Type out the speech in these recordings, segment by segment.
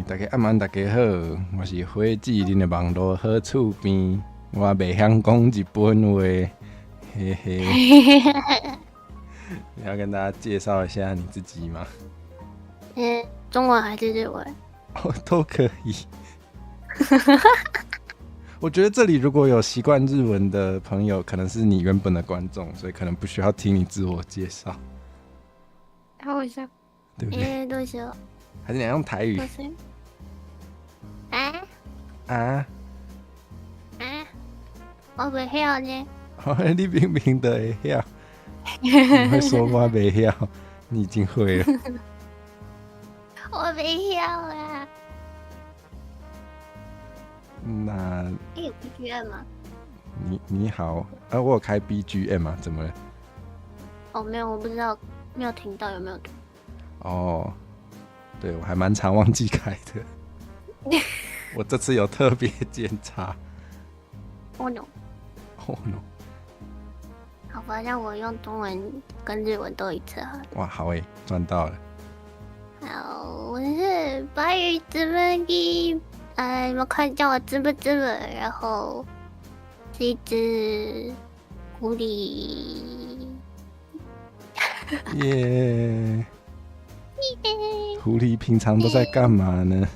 大家晚安，大家好，我是花子，恁的网络好厝边，我袂晓讲日本话，嘿嘿。你要跟大家介绍一下你自己吗？中文还是日文？都可以。我觉得这里如果有习惯日文的朋友，可能是你原本的观众，所以可能不需要听你自我介绍。好笑，对不对？どうしよう。还是你要用台语？我袂晓呢。你明明的会晓，你会说我袂晓，你已经会了。我袂晓啊。那有 BGM 吗？你好，我有开 BGM 啊，怎么了？哦，没有，我不知道，没有听到有没有？哦，对，我还蛮常忘记开的。我这次有特别检查。Oh no！ Oh no！ 好吧，让我用中文跟日文斗一次好了。哇，好诶，赚到了。好，我是白羽子们的，你们快叫我滋不滋不，然后是一只狐狸。耶！狐狸平常都在干嘛呢？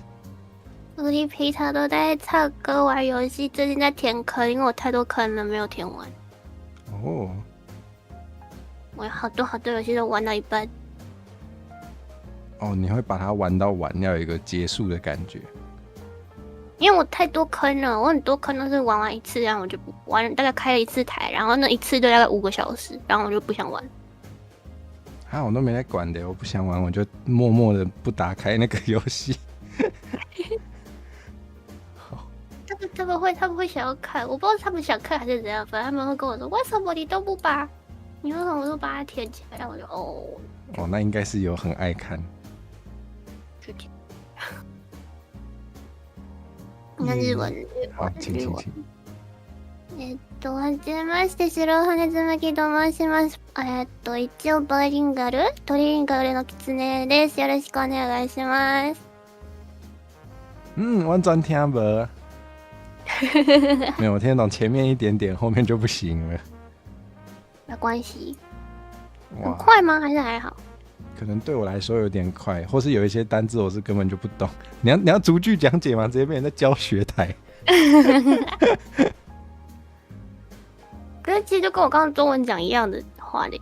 狐狸平常都在唱歌、玩游戏，最近在填坑，因为我太多坑了没有填完。哦，我有好多游戏都玩到一半。哦，你会把它玩到完，要有一个结束的感觉。因为我太多坑了，我很多坑都是玩完一次，然后我就不玩，大概开了一次台，然后那一次就大概5个小时，然后我就不想玩。我都没在管的，我不想玩，我就默默的不打开那个游戏。他们会想要看，我不知道他们想看还是怎样，反正他们会跟我说，为什么你都不把，你为什么都把它填起来？然后我就哦，那应该是有很爱看。去填。那日文，好，请。はじめまして、白羽つむきと申します。一応バイリンガル、トリリンガルのキツネです。よろしくお願いします。完全听不。没有，我听得懂前面一点点，后面就不行了。没关系。很快吗？还是还好？可能对我来说有点快，或是有一些单字我是根本就不懂。你要逐句讲解吗？直接变成在教学台。可是其实就跟我刚刚中文讲一样的话嘞。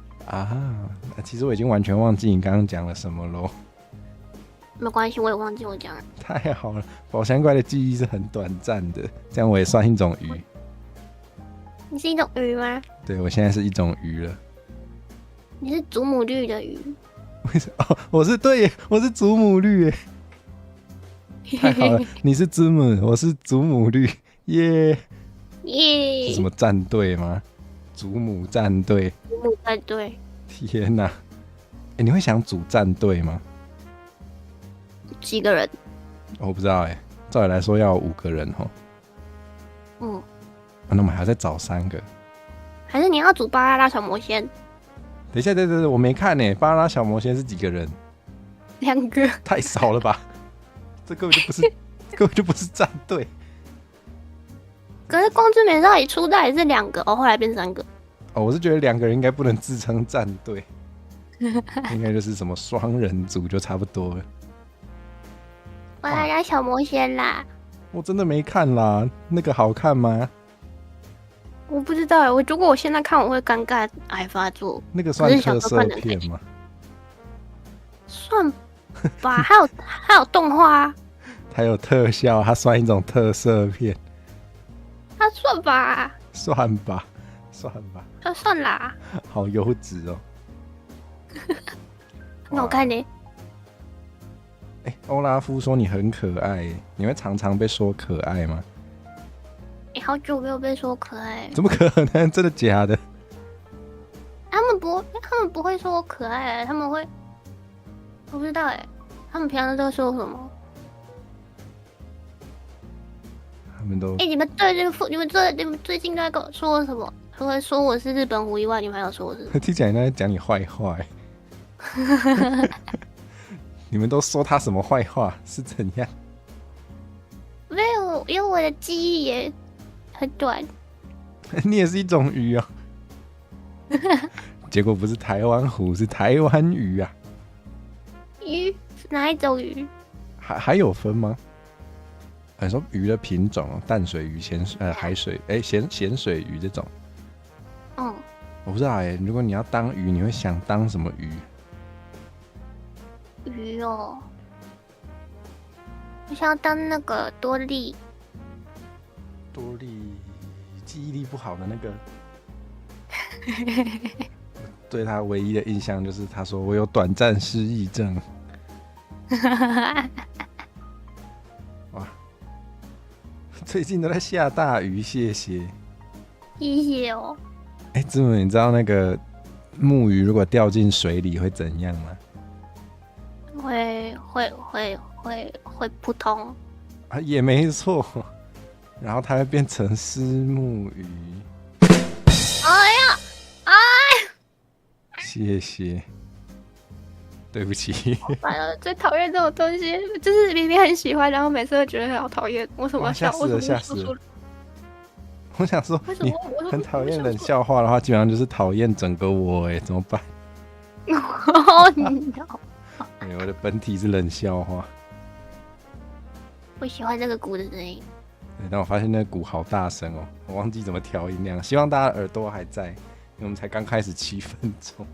其实我已经完全忘记你刚刚讲了什么咯。没关系，我也忘记我讲了。太好了，宝箱怪的记忆是很短暂的，这样我也算一种鱼。你是一种鱼吗？对，我现在是一种鱼了。你是祖母绿的鱼。为什么？我是对耶，我是祖母绿耶。太好了，你是祖母，我是祖母绿，耶耶！是什么战队吗？祖母战队。祖母战队。天哪！你会想组战队吗？几个人？我不知道哎，照理来说要5个人哦。那我们还要再找3个。还是你要组巴啦啦小魔仙？等一下，我没看呢。巴啦啦小魔仙是几个人？2个。太少了吧？这根本就不是战队。可是光之美少女初代也是2个后来变3个。我是觉得2个人应该不能自称战队，应该就是什么双人组就差不多了。巴啦啦小魔仙啦。我真的没看啦，那个好看吗？我不知道如果我现在看我会尴尬癌发作。那个算特色片吗？算吧，还有动画啊。还有特效，它算一种特色片。它算吧。算吧。算啦。好优质哦。很好看呢。欧拉夫说你很可爱，你会常常被说可爱吗？好久没有被说可爱。怎么可能？真的假的？他们不会说我可爱，他们会，我不知道他们平常都说什么？他们都你们最近都在跟我说什么？除了说我是日本狐以外，你们还有说我是？听起来在讲你坏话你们都说他什么坏话？是怎样？没有，因为我的记忆也很短。你也是一种鱼哦。结果不是台湾虎，是台湾鱼啊。鱼是哪一种鱼？还有分吗？你说鱼的品种，淡水鱼、海水，咸水鱼这种。嗯，我不知道如果你要当鱼，你会想当什么鱼？鱼哦，我想要当那个多利。多利，记忆力不好的那个。对他唯一的印象就是他说我有短暂失忆症。哇，最近都在下大雨，谢谢。谢谢哦。子母，你知道那个木鱼如果掉进水里会怎样吗？会扑通。也没错。然后它会变成虱目鱼。哎呀，哎！谢谢。对不起。完了，最讨厌这种东西，就是明明很喜欢，然后每次都觉得好讨厌。为什么要笑？为什么吓死了！我想说，你很讨厌冷笑话的话，基本上就是讨厌整个我怎么办？我的本体是冷笑话。我喜欢这个鼓的声音。但我发现那个鼓好大声哦，我忘记怎么调音量。希望大家耳朵还在，因为我们才刚开始7分钟。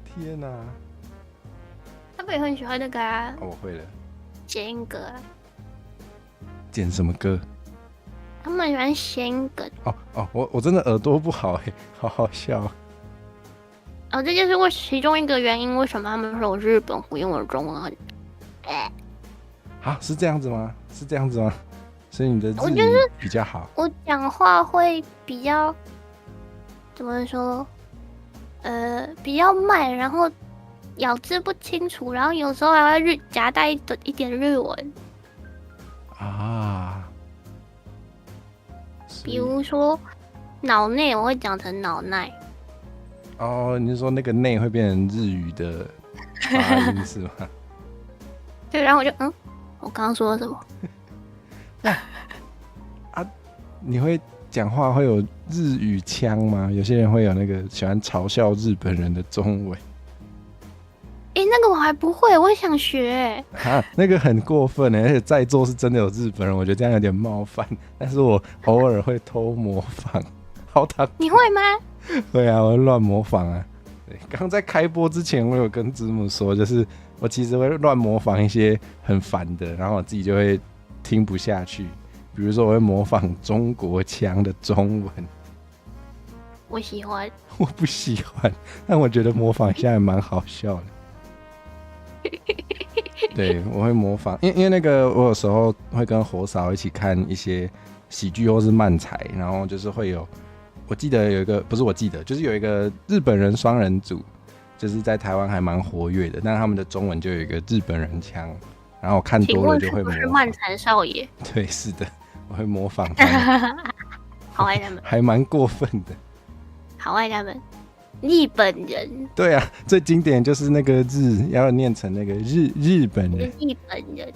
天哪！他们也很喜欢那个啊。我会了。谐音梗啊。剪什么歌？他们喜欢谐音梗。我真的耳朵不好好好笑。这就是其中一个原因，为什么他们说我是日本胡用我的中文很。是这样子吗？是这样子吗？所以你的日语比较好。我讲话会比较怎么说？比较慢，然后咬字不清楚，然后有时候还会夹带一点日文啊。比如说脑内，我会讲成脑内。你是说那个内会变成日语的发音是吗？对，然后我就我刚刚说了什么？你会讲话会有日语腔吗？有些人会有那个喜欢嘲笑日本人的中文。那个我还不会，我也想学。那个很过分而且在座是真的有日本人，我觉得这样有点冒犯。但是我偶尔会偷模仿。好讨。你会吗？会啊，我会乱模仿啊。对，刚在开播之前，我有跟子母说，就是我其实会乱模仿一些很烦的，然后我自己就会听不下去。比如说，我会模仿中国腔的中文。我喜欢。我不喜欢，但我觉得模仿一下还蛮好笑的。对，我会模仿，因为那个我有时候会跟火嫂一起看一些喜剧或是漫才，然后就是会有，我记得有一个，不是我记得，就是有一个日本人双人组，就是在台湾还蛮活跃的，但他们的中文就有一个日本人腔，然后我看多了就会模仿。请问是不是漫才少爷？对，是的，我会模仿他们。好爱他们，还蛮过分的。好爱他们。日本人。对啊，最经典就是那个日要念成那个日本人。日本人。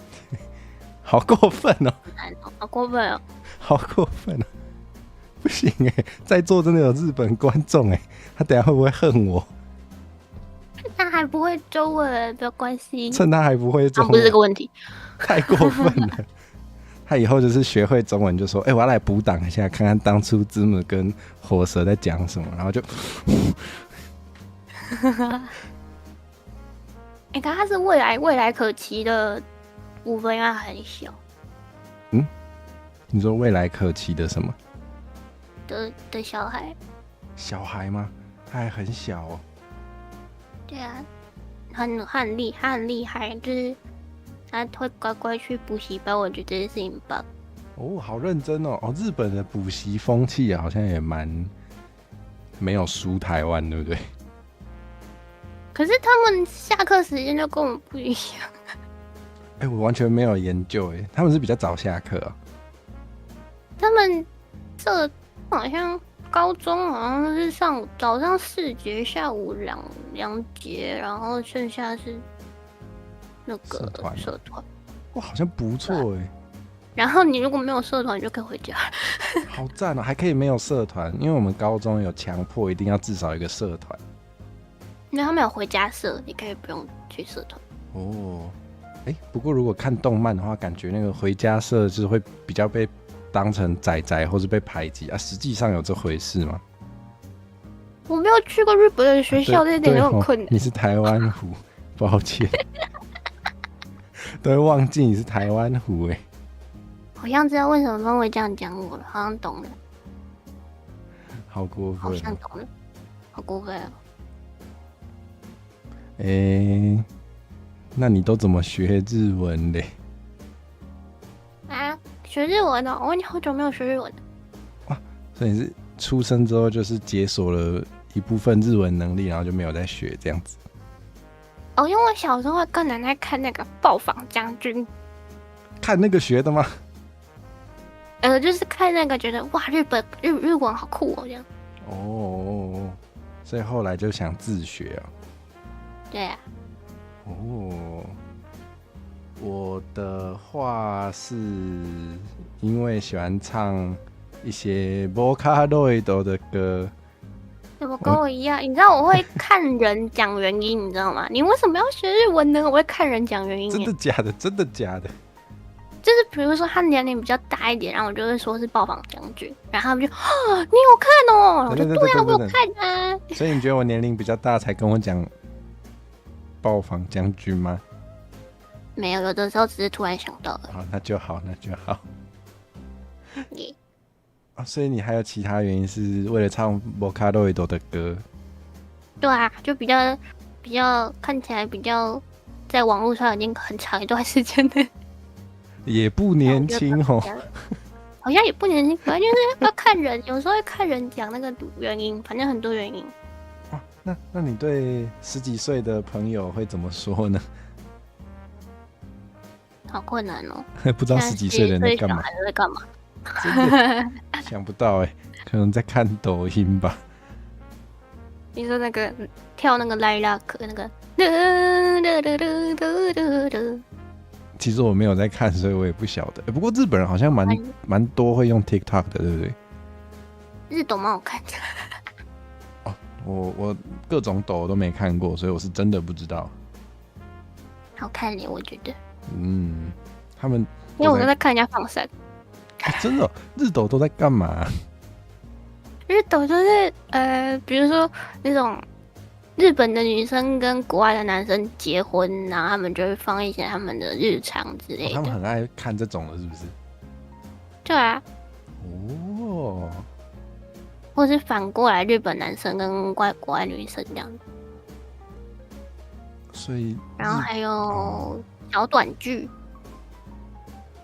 好过分哦！好过分哦！好过分哦！不行在座真的有日本观众他等一下会不会恨我？他还不会中文，不要关心。趁他还不会中文，不是这个问题。太过分了。他以后就是学会中文就说：“我要来补档一下，看看当初子母跟火蛇在讲什么。”然后就，可他是未来可期的部分，因为他很小。你说未来可期的什么？的小孩。小孩吗？他还很小哦。对啊，他很厉害，就是他会乖乖去补习班，我觉得这件事情棒。好认真哦！日本的补习风气好像也蛮没有输台湾，对不对？可是他们下课时间就跟我们不一样。我完全没有研究他们是比较早下课啊。他们这好像高中好像是早上4节，下午2节，然后剩下是那个社团。哇，好像不错哎。然后你如果没有社团，你就可以回家。好赞哦，还可以没有社团，因为我们高中有强迫一定要至少一个社团。那他们有回家社，你可以不用去社团。哦，不过如果看动漫的话，感觉那个回家社就是会比较被当成仔仔或是被排挤啊。实际上有这回事吗？我没有去过日本的学校，这一点都很困难。你是台湾虎，抱歉，都会忘记你是台湾虎哎。好像知道为什么他们会这样讲我了，好像懂了。好过分！好像懂了，好过分哦。那你都怎么学日文嘞？啊，学日文哦！我已经好久没有学日文了。哇，所以你是出生之后就是解锁了一部分日文能力，然后就没有再学这样子？哦，因为我小时候会跟奶奶看那个《暴坊将军》，看那个学的吗？就是看那个觉得哇，日文好酷哦，这样。哦，所以后来就想自学啊。对啊。哦，我的话是因为喜欢唱一些 Vocaloid 的歌。怎么跟我一样？你知道我会看人讲原因，你知道吗？你为什么要学日文呢？我会看人讲原因。真的假的？真的假的？就是比如说他年龄比较大一点，然后我就会说是暴坊将军，然后他们就你有看哦？我就对啊，我有看啊。所以你觉得我年龄比较大才跟我讲暴坊将军吗？没有，有的时候只是突然想到了。好，那就好。所以你还有其他原因是为了唱 Vocaloid 的歌？对啊，就比较看起来比较在网络上已经很长一段时间的。也不年轻哦，好像也不年轻，反正就是要看人，有时候会看人讲那个原因，反正很多原因。哇，那你对10几岁的朋友会怎么说呢？好困难哦，不知道10几岁的人在干嘛？在干嘛？真的想不到可能在看抖音吧。你说那个跳那个莱拉克那个。其实我没有在看，所以我也不晓得。不过日本人好像蛮多会用 TikTok 的，对不对？日抖蛮好看的。哦，我各种抖都没看过，所以我是真的不知道。好看耶，我觉得。他们因为我都在看人家放闪。真的，日抖都在干嘛？日抖就是比如说那种。日本的女生跟国外的男生结婚，然后他们就会放一些他们的日常之类的。他们很爱看这种的，是不是？对啊。哦。或是反过来，日本男生跟国外女生这样子。所以。然后还有小短剧，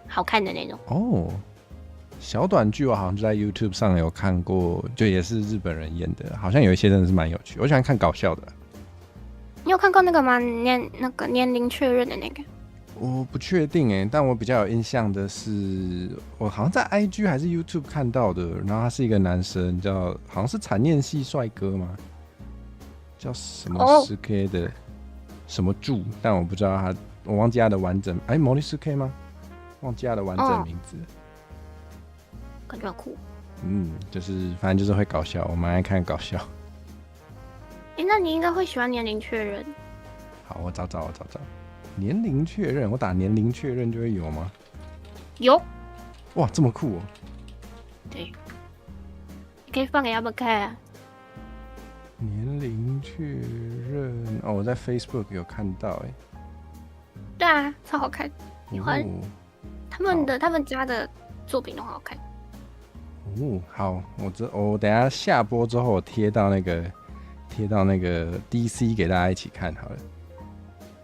好看的那种。哦。小短剧我好像就在 YouTube 上有看过，就也是日本人演的，好像有一些真的是蛮有趣。我喜欢看搞笑的。你有看过那个吗？那个年龄确认的那个？我不确定但我比较有印象的是，我好像在 IG 还是 YouTube 看到的。然后他是一个男生，好像是产念系帅哥吗？叫什么10K 的什么柱，但我不知道我忘记他的完整。毛利10K 吗？忘记他的完整名字。感觉好酷。就是反正就是会搞笑，我蛮爱看搞笑。那你应该会喜欢年龄确认。好，我找年龄确认，我打年龄确认就会有吗？有。哇，这么酷哦。对，你可以放给他们看啊。年龄确认我在 Facebook 有看到对啊，超好看，喜欢。他们家的作品都好看。好，我等一下下播之后，我贴到那个 DC 给大家一起看好了。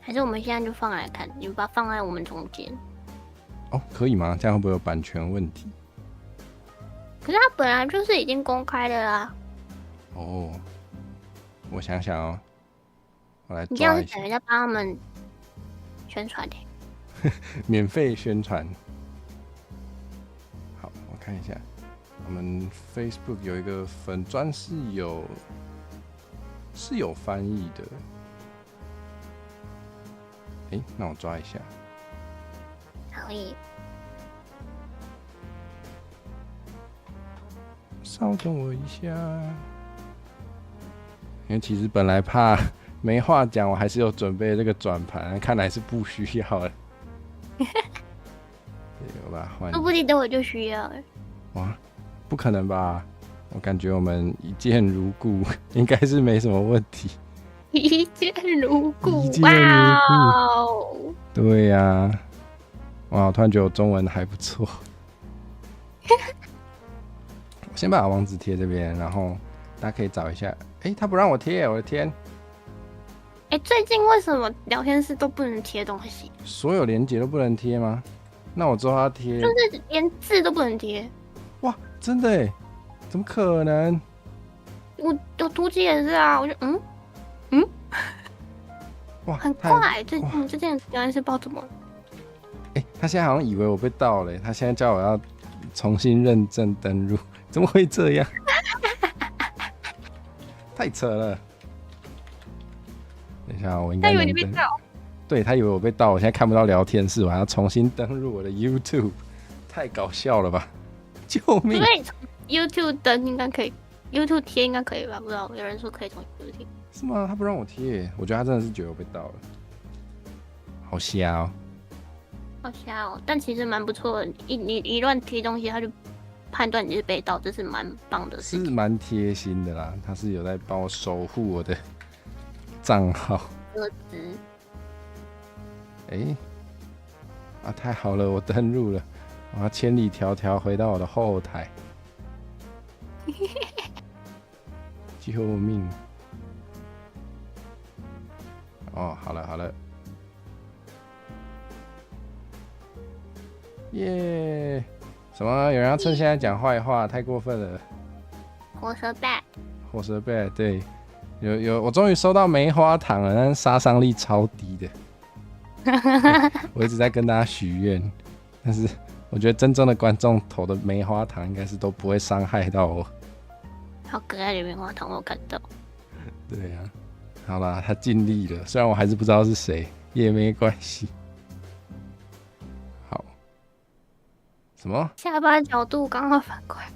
还是我们现在就放来看，你们把它放在我们中间。可以吗？这样会不会有版权问题？可是它本来就是已经公开的啦。我想想我来抓一下。你这样是等于在帮他们宣传的。免费宣传。好，我看一下，我们 Facebook 有一个粉专是有是有翻译的。那我抓一下。可以。稍等我一下，因为其实本来怕没话讲，我还是有准备这个转盘，看来是不需要了。对，我把它换。说不定等我就需要了。哇，不可能吧？我感觉我们一见如故，应该是没什么问题。一见如故，一见如故。哇哦！对呀、啊，哇，我突然觉得我中文还不错。我先把网址贴这边，然后大家可以找一下。他不让我贴，我的天！最近为什么聊天室都不能贴东西？所有连结都不能贴吗？那我之后要贴，就是连字都不能贴。哇，真的耶？怎么可能？我图集也是啊，我就哇，很快，最近原来是不知道怎么了。他现在好像以为我被盗了，他现在叫我要重新认证登入，怎么会这样？太扯了！等一下，我应该他以为你被盗。对，他以为我被盗，我现在看不到聊天室，我还要重新登入我的 YouTube， 太搞笑了吧！救命！因为 YouTube 登应该可以，YouTube 贴应该可以吧？不知道，有人说可以从 YouTube 贴。是吗？他不让我贴，我觉得他真的是觉得我被盗了，好瞎哦！好瞎哦，但其实蛮不错的。你一乱贴东西，他就判断你是被盗，这是蛮棒的事情。是蛮贴心的啦，他是有在帮我守护我的账号。鸽子。太好了，我登入了，我要千里迢迢回到我的后台。救命！哦，好了好了，耶！什么？有人要趁现在讲坏话，太过分了！火蛇蛋。火蛇贝，对，有，我终于收到梅花糖了，但是杀伤力超低的。我一直在跟大家许愿，但是我觉得真正的观众投的梅花糖应该是都不会伤害到我。好可爱的棉花糖，我看到。对呀、好啦，他尽力了，虽然我还是不知道是谁，也没关系。好，什么？下巴角度刚好反过来。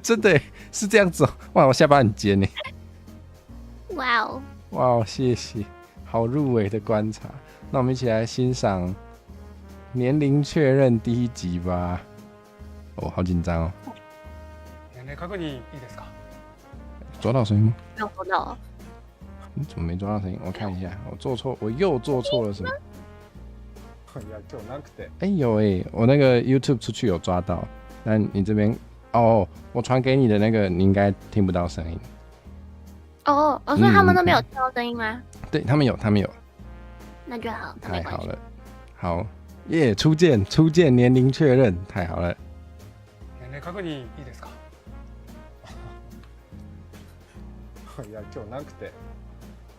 真的耶是这样子哦、哇，我下巴很尖呢。哇哦！哇，谢谢，好入围的观察。那我们一起来欣赏年龄确认第一集吧。哦，好紧张哦。年齢確認いいですか？抓到声音吗？没有收到。你怎么没抓到声音？我看一下，我又做错了什么？いや今日なくて。有我那个 YouTube 出去有抓到，但你这边我传给你的那个你应该听不到声音。所以他们都没有听到声音吗？对他们有，那就好，那没关系。太好了，好耶！初见年龄确认，太好了。年齢確認いいですか？いや今日なくて。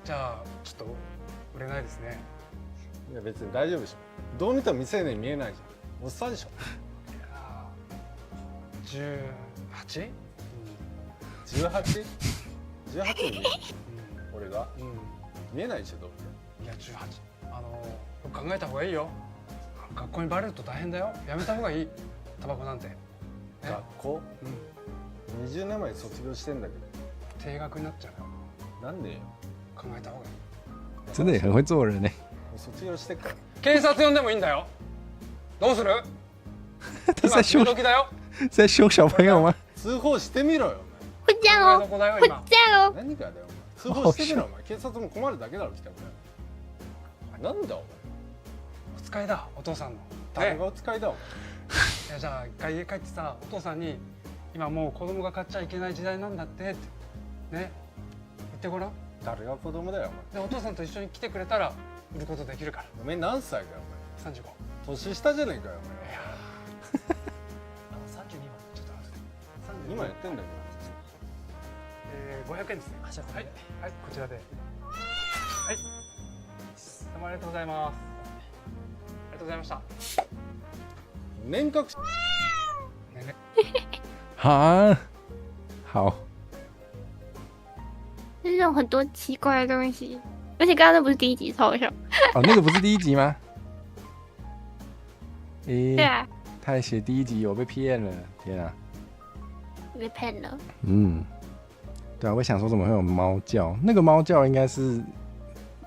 じゃあちょっと売れないですね。いや別に大丈夫でしょ。どう見ても未成年見えないじゃん。おっさんでしょ。18？ 18？ 18に見える。俺が見えないでしょどう見ても。いや18。考えた方がいいよ。学校にバレると大変だよ。やめた方がいい。タバコなんて。学校？20年前に卒業してんだけ定額になっちゃうよ。ど。なんでよ。考えた方がいい。真的也很会做人呢。卒業してっから。警察呼んでもいいんだよ。どうする？他在凶今時だよ。在凶小朋友吗？通報してみろよ。会这样哦，お前の子だよ会今。这样哦。何がだよ。通報してみろお前。警察も困るだけだろ来てもなんだお前。お使いだお父さんの。誰がお使いだお前。いやじゃあ一回家帰ってさお父さんに今もう子供が買っちゃいけない時代なんだってね言ってごらん。誰が子供だよでお父さんと一緒に来てくれたら売ることできるから。お前。お前何歳かよ35。お前。年下じゃねえかよお前。いや32番ちょっと後で。今やってんだけ500円ですね。はい、はい、こちらで。はい。どうもありがとうございます。ありがとうございました。ど。年格哈，好，这种很多奇怪的东西，而且刚刚那不是第一集，超好笑。哦，那个不是第一集吗？对啊，他还写第一集有被骗了，天啊！被骗了。嗯，对啊，我想说怎么会有猫叫？那个猫叫应该是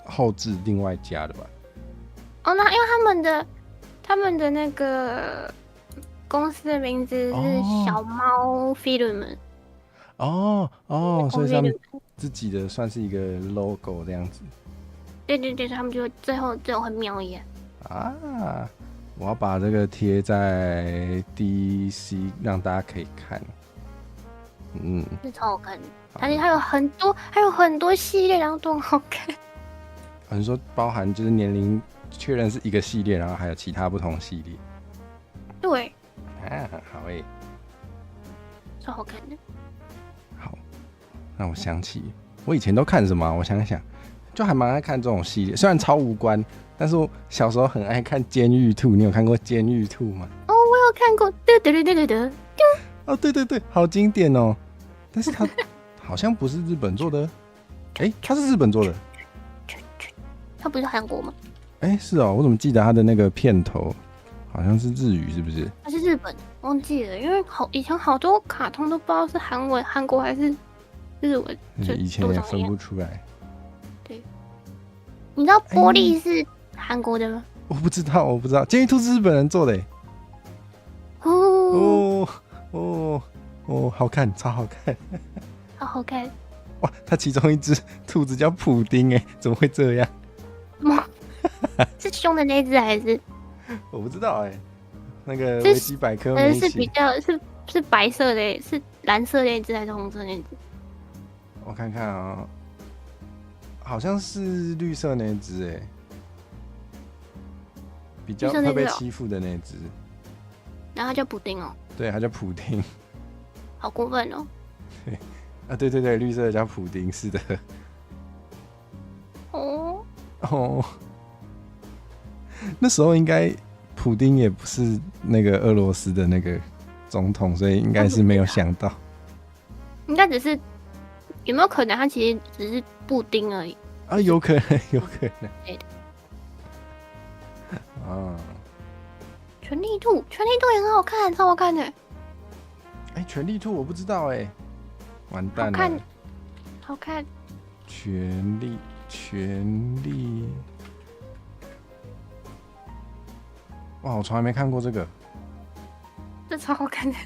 后置另外加的吧？哦，那因为他们的那个公司的名字是小猫 film。所以他们自己的算是一个 logo 这样子。对，他们就最后会瞄一眼。啊，我要把这个贴在 DC 让大家可以看。是超好看的，而且还有很多系列，然后都很好看。你说包含就是年龄确认是一个系列，然后还有其他不同系列。对，好诶，超好看的。好，让我想起我以前都看什么我想想，就还蛮爱看这种系列，虽然超无关，但是我小时候很爱看《监狱兔》。你有看过《监狱兔》吗？哦，我有看过。对。哦，对，好经典哦。但是它好像不是日本做的，它是日本做的。它不是韩国吗？是哦，我怎么记得它的那个片头好像是日语，是不是？它是日本，忘记了，因为以前好多卡通都不知道是韩国还是日文，以前也分不出来。对，你知道玻璃是韩国的吗？我不知道，监狱兔是日本人做的。好看，超好看，好好看。哇，它其中一只兔子叫普丁，怎么会这样？是凶的那只还是？我不知道那个维基百科没写。是比较是白色的，是蓝色那只还是红色那只？我看看好像是绿色那只比较会被欺负的那只。然后它叫普丁哦。对，它叫普丁。好过分哦。对，绿色的叫普丁，是的。那时候应该普丁也不是那个俄罗斯的那个总统，所以应该是没有想到。应该只是有没有可能他其实只是布丁而已？有可能。对的。权力兔也很好看，超好看的。权力兔我不知道完蛋了。好看。权力。哇，我从来没看过这个。这超好看的。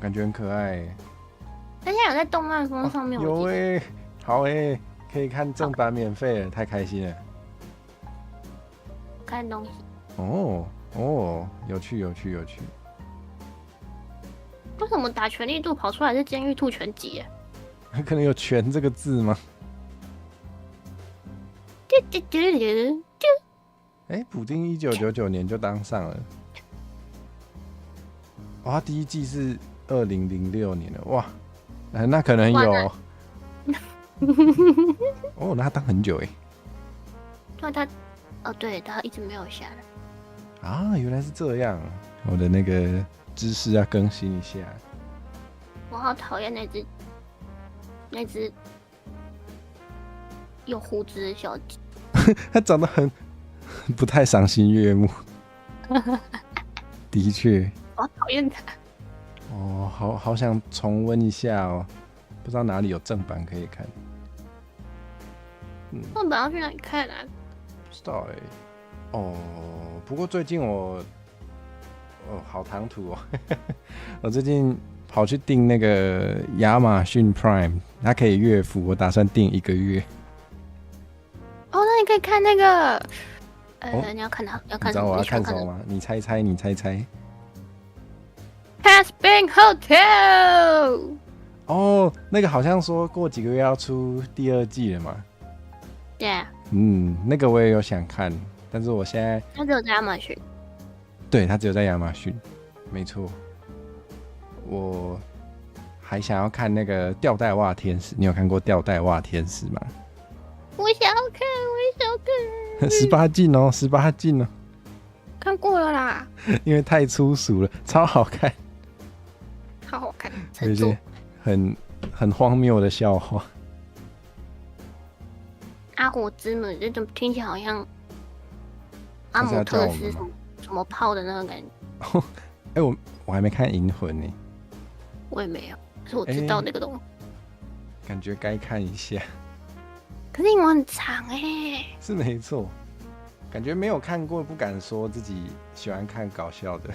感觉很可爱他现在有在动漫风上面。有好可以看正版免费了，太开心了。看东西。有趣。为什么打权力兔跑出来是监狱兔全集？可能有“权”这个字吗？普丁1999年就当上了。他第一季是2006年的，哇，那可能有。那他当很久对他一直没有下来。原来是这样，我的那个知识要更新一下。我好讨厌那只有胡子的小姐。她长得很不太赏心悦目。的确。我好讨厌她。好想重温一下不知道哪里有正版可以看。正版要去哪里看啊？不知道不过最近好唐突我最近跑去订那个亚马逊 Prime， 它可以月付，我打算订1个月。那你可以看那个你要看什么？你知道我要看什么吗？你猜猜。Caspian Hotel。那个好像说过几个月要出第2季了嘛。对啊。那个我也有想看，但是我现在它只有在亚马逊。对，它只有在亚马逊，没错。我还想要看那个吊带袜天使，你有看过吊带袜天使吗？我想要看。18禁哦。看过了啦。因为太粗俗了，超好看。好好看。有些很荒谬的笑话。阿火之门，这种听起来好像阿姆他是要叫特斯我们吗什么炮的那个感觉。哎、我还没看《银魂》呢，我也没有，可是我知道那个东西。感觉该看一下。可是英文很长哎、是没错，感觉没有看过，不敢说自己喜欢看搞笑的。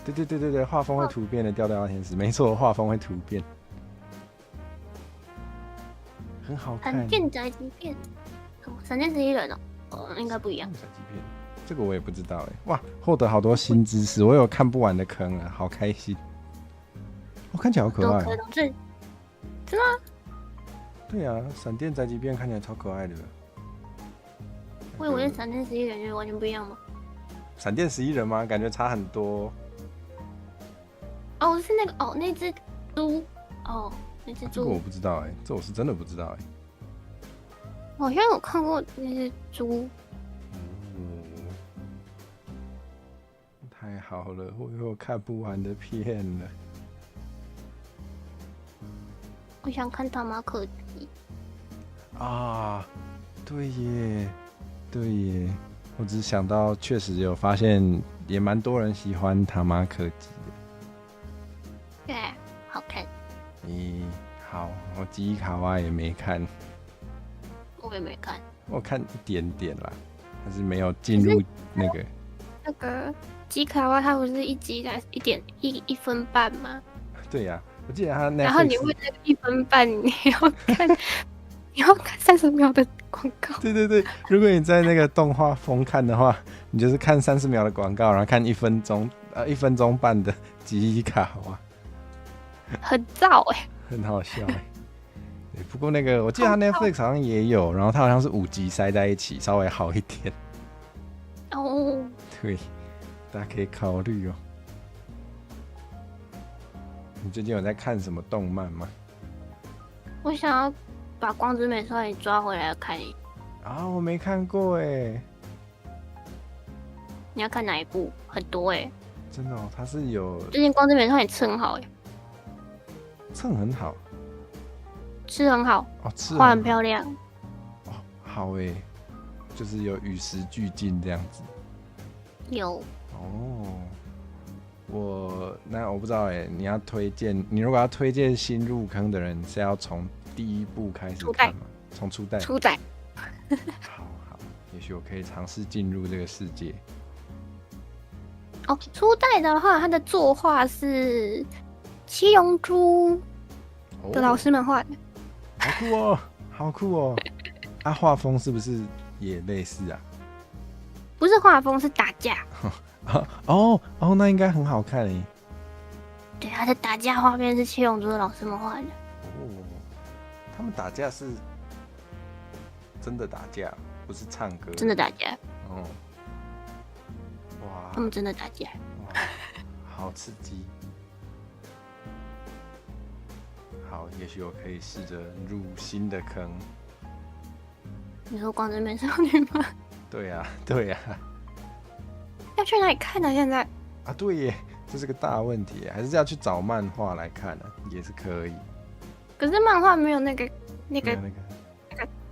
对，画风会突变的调调天使，没错，画风会突变，很好看。闪电宅急便，什么闪电11人哦，应该不一样。闪击片，这个我也不知道哎。哇，获得好多新知识，我有看不完的坑啊，好开心。我、看起来好可爱、哦。都可能是真的吗？对啊，闪电宅急便看起来超可爱的。我以为闪电11人就完全不一样吗？闪电11人吗？感觉差很多。哦，是那个哦，那只猪哦，那只这个我猪，不知道哎，这我是真的不知道哎。好像有看过那只猪。太好了，我有看不完的片了。我想看他妈可吉，啊，对耶，对耶，我只想到确实有发现，也蛮多人喜欢塔马可吉的。对，好看，咦，好，我记忆卡哇也没看，我也没看。我看一点点啦，但是没有进入那个。那个吉卡哇，它不是一集才1分半吗？对呀、我记得他那。然后你为那个1分半，你要看，你要看30秒的广告。对，如果你在那个动画风看的话，你就是看30秒的广告，然后看1分钟半的吉卡哇，很燥哎、很好笑哎。对，不过那个我记得他 Netflix 好像也有，然后他好像是5集塞在一起，稍微好一点。哦，对，大家可以考虑哦。你最近有在看什么动漫吗？我想要把《光之美少女》抓回来看。啊，我没看过哎。你要看哪一部？很多哎、真的哦，它是有最近《光之美少女》吃很好哎、蹭很好吃很好，哦，吃画很漂亮。哦，好哎，就是有与时俱进这样子。有哦，我不知道哎，你如果要推荐新入坑的人，是要从第一部开始看吗？从初代。初代，好，也许我可以尝试进入这个世界。哦，初代的话，它的作画是七龙珠的老师们画的。好酷哦，好酷哦！啊，画风是不是也类似啊？不是画风，是打架。哦，那应该很好看诶。对，他的打架画面是七龙珠的老师们画的。哦，他们打架是真的打架，不是唱歌。真的打架。哦。哇。他们真的打架。哇，好刺激。好，也许我可以试着入新的坑。你说光之美少女吗？对呀。要去哪里看呢？现在？啊，对耶，这是个大问题，还是要去找漫画来看呢、也是可以。可是漫画没有那个没有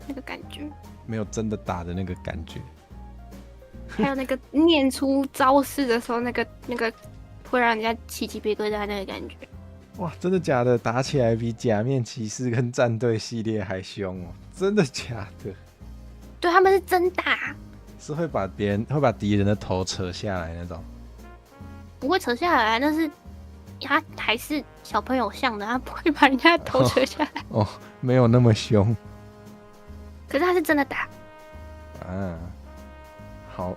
那个感觉，没有真的打的那个感觉。还有那个念出招式的时候，那个会让人家起鸡皮疙瘩那个感觉。哇，真的假的？打起来比假面骑士跟战队系列还凶哦！真的假的？对，他们是真打，是会把敌人的头扯下来那种。不会扯下来，但是他还是小朋友像的，他不会把人家的头扯下来。哦，没有那么凶。可是他是真的打。啊，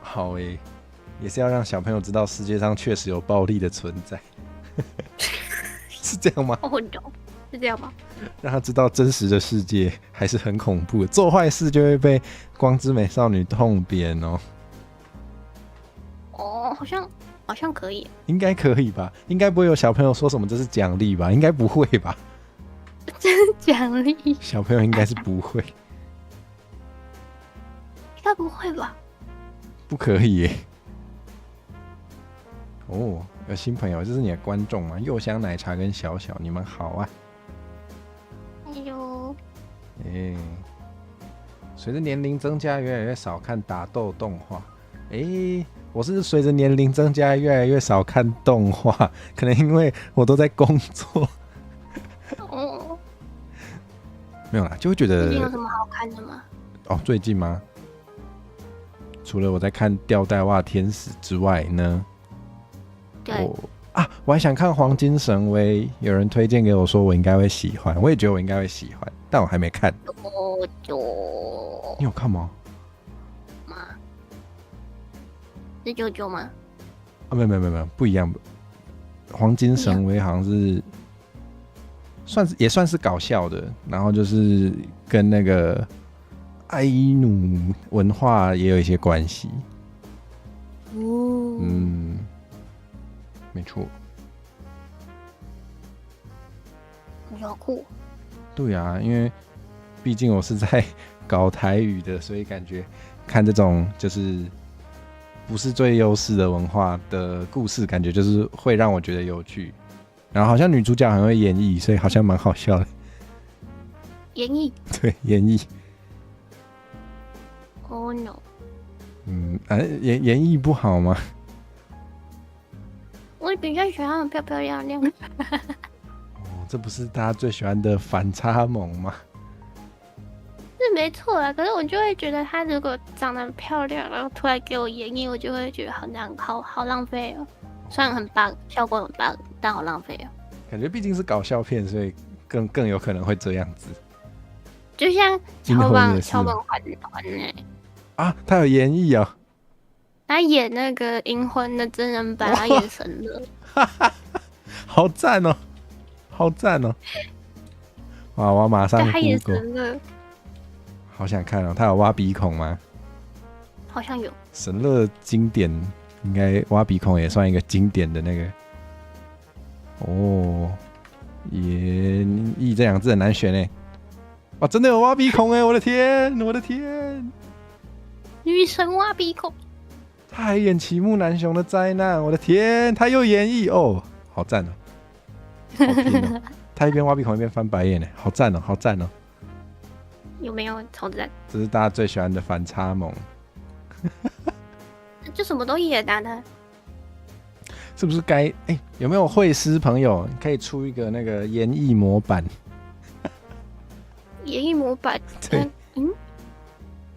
好诶，也是要让小朋友知道世界上确实有暴力的存在。是这样吗？哦，是这样吗？让他知道真实的世界还是很恐怖的，做坏事就会被光之美少女痛扁哦。哦，好像可以。应该可以吧？应该不会有小朋友说什么这是奖励吧？应该不会吧？这是奖励？小朋友应该是不会。应该不会吧？不可以耶。哦，有新朋友，这是你的观众吗？柚香奶茶跟小小，你们好啊！哎呦，随着年龄增加，越来越少看打斗动画。我是随着年龄增加，越来越少看动画，可能因为我都在工作。哦，没有啦，就会觉得最近有什么好看的吗？最近吗？除了我在看吊带袜天使之外呢，对，我还想看黄金神威，有人推荐给我说我应该会喜欢，我也觉得我应该会喜欢，但我还没看。你有看吗？是啾吗？没有，不一样。黄金神威好像是也算是搞笑的，然后就是跟那个爱伊努文化也有一些关系。没错。比较酷。对啊，因为毕竟我是在搞台语的，所以感觉看这种就是不是最优势的文化的故事，感觉就是会让我觉得有趣。然后好像女主角很会演绎，所以好像蛮好笑的。演绎？对，演绎。Oh no！ 演绎不好吗？我比较喜欢漂漂亮亮的。这不是大家最喜欢的反差萌吗？是没错啊，可是我就会觉得她如果长得很漂亮，然后突然给我演绎，我就会觉得好浪费哦。虽然很棒，效果很棒，但好浪费哦。感觉毕竟是搞笑片，所以更有可能会这样子。就像桥本环啊，他有演绎哦。他演那个《银魂》的真人版，他演神乐，好赞哦，好赞哦！哇，我马上 Google。他演神乐，好想看哦。他有挖鼻孔吗？好像有。神乐经典，应该挖鼻孔也算一个经典的那个。演绎这两个字很难选哎。哇，真的有挖鼻孔哎！我的天，我的天！女神挖鼻孔。他还演齐木楠雄的灾难，我的天，他又演绎哦，好赞哦，好拼哦！他一边挖鼻孔一边翻白眼呢，好赞哦，好赞哦！有没有超赞？这是大家最喜欢的反差萌，就什么都演啊他。是不是该有没有会师朋友可以出一个那个演绎模板？演绎模板，对，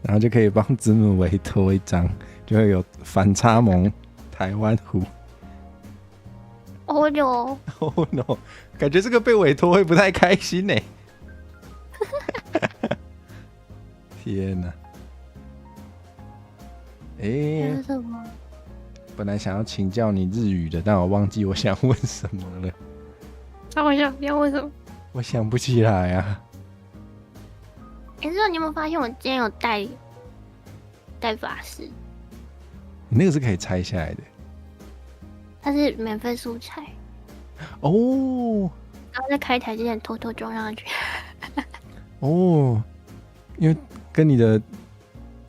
然后就可以帮子母委托一张。就会有反差萌台湾虎。Oh no！ Oh no！ 感觉这个被委托会不太开心呢。天哪！什么？本来想要请教你日语的，但我忘记我想问什么了。我想要问什么？我想不起来啊。你有没有发现我今天有带发饰？你那个是可以拆下来的，它是免费素材哦。然后在开台之前偷偷装上去。哦，因为跟你的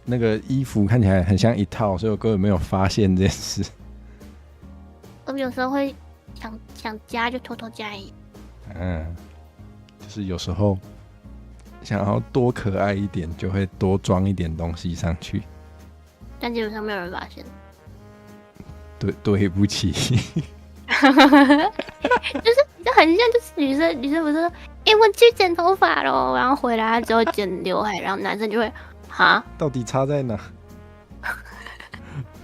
那个衣服看起来很像一套，所以我根本没有发现这件事。我有时候会想加就偷偷加一点。就是有时候想要多可爱一点，就会多装一点东西上去。但基本上没有人发现。对不起。就很像，就是女生不是说，我去剪头发咯，然后回来之后剪刘海，然后男生就会哈，到底差在哪？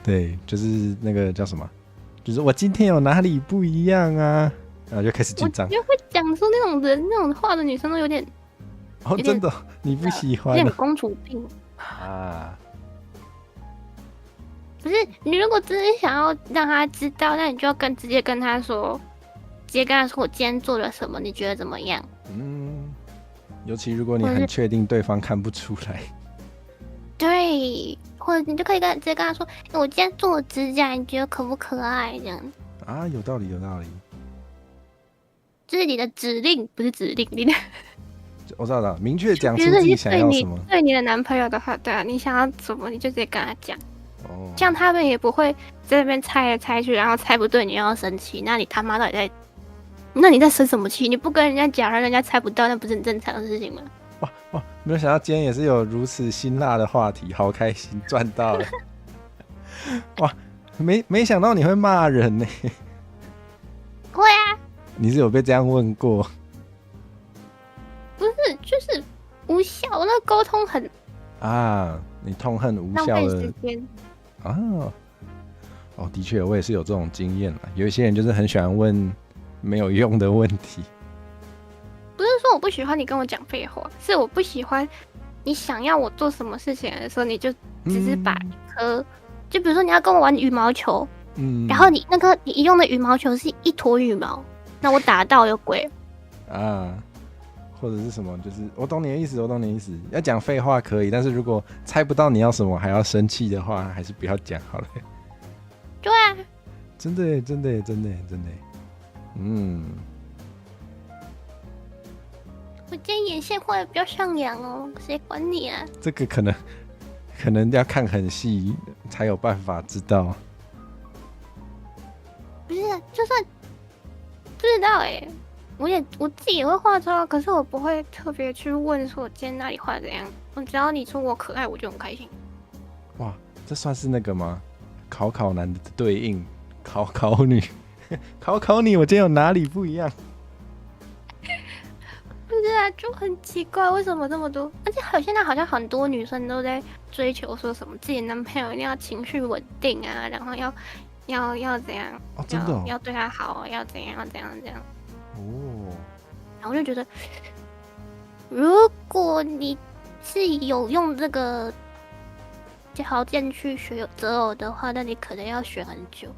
对，就是那个叫什么，就是我今天有哪里不一样啊？然后就开始紧张。我就会讲出那种话的女生都有点，真的你不喜欢？有点公主病啊。不是，你如果真的想要让他知道，那你就要直接跟他说我今天做了什么，你觉得怎么样？尤其如果你很确定对方看不出来。对，或者你就可以直接跟他说，我今天做了指甲，你觉得可不可爱？这样啊，有道理。这是你的指令，不是指令，你的。我知道，明确讲出自己想要什么。对你的男朋友的话，对啊，你想要什么，你就直接跟他讲。这样他们也不会在那边猜来猜去，然后猜不对你又要生气。那你他妈到底在？那你在生什么气？你不跟人家讲，让人家猜不到，那不是很正常的事情吗？哇，没有想到今天也是有如此辛辣的话题，好开心，赚到了！哇，没想到你会骂人呢。会啊，你是有被这样问过？不是，就是无效，那沟通很啊，你痛恨无浪费效的时间。啊？哦，的确，我也是有这种经验啦。有一些人就是很喜欢问没有用的问题。不是说我不喜欢你跟我讲废话，是我不喜欢你想要我做什么事情的时候，你就只是把一颗，就比如说你要跟我玩羽毛球，然后你用的羽毛球是一坨羽毛，那我打到有鬼啊，或者是什么，就是我懂你的意思，我懂你的意思。要讲废话可以，但是如果猜不到你要什么还要生气的话，还是不要讲好了。对啊，真的耶，真的耶，真的耶，真的耶。我今天眼线画的比较上扬哦，谁管你啊？这个可能要看很细才有办法知道。不是啊，就算不知道我自己也会化妆，可是我不会特别去问说我今天哪里画怎样。我只要你说我可爱，我就很开心。哇，这算是那个吗？考男的对应，考女，考你，我今天有哪里不一样？不是啊，就很奇怪，为什么这么多？而且现在好像很多女生都在追求说什么自己男朋友一定要情绪稳定啊，然后要怎样？哦，真的哦，要对他好，要怎样怎样怎样。哦，然后我就觉得，如果你是有用这个条件去学择偶的话，那你可能要学很久。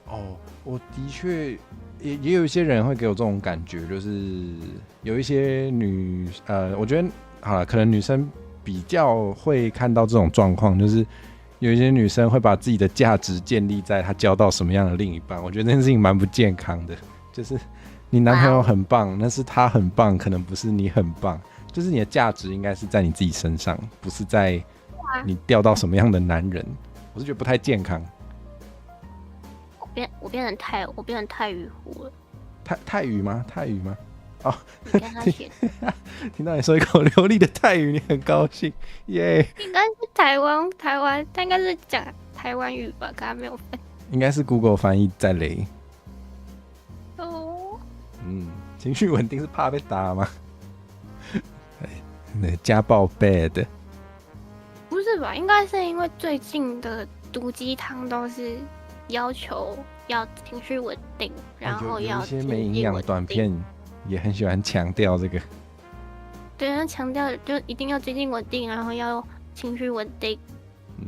哦，我的确也有一些人会给我这种感觉，就是有一些我觉得好了，可能女生比较会看到这种状况，就是有一些女生会把自己的价值建立在她交到什么样的另一半。我觉得这件事情蛮不健康的，就是你男朋友很棒，那是他很棒，可能不是你很棒。就是你的价值应该是在你自己身上，不是在你钓到什么样的男人。我是觉得不太健康。我变成太迂腐了。泰语吗？泰语吗？哦，你跟他学，听到你说一口流利的泰语，你很高兴耶。应该是台湾，他应该是讲台湾语吧，可他没有分。应该是 Google 翻译在雷。哦，情绪稳定是怕被打吗？家暴 bad。不是吧？应该是因为最近的毒鸡汤都是要求要情绪稳定，然后有要一些没营养的短片也很喜欢强调这个。对，他强调就一定要经济稳定，然后要情绪稳定。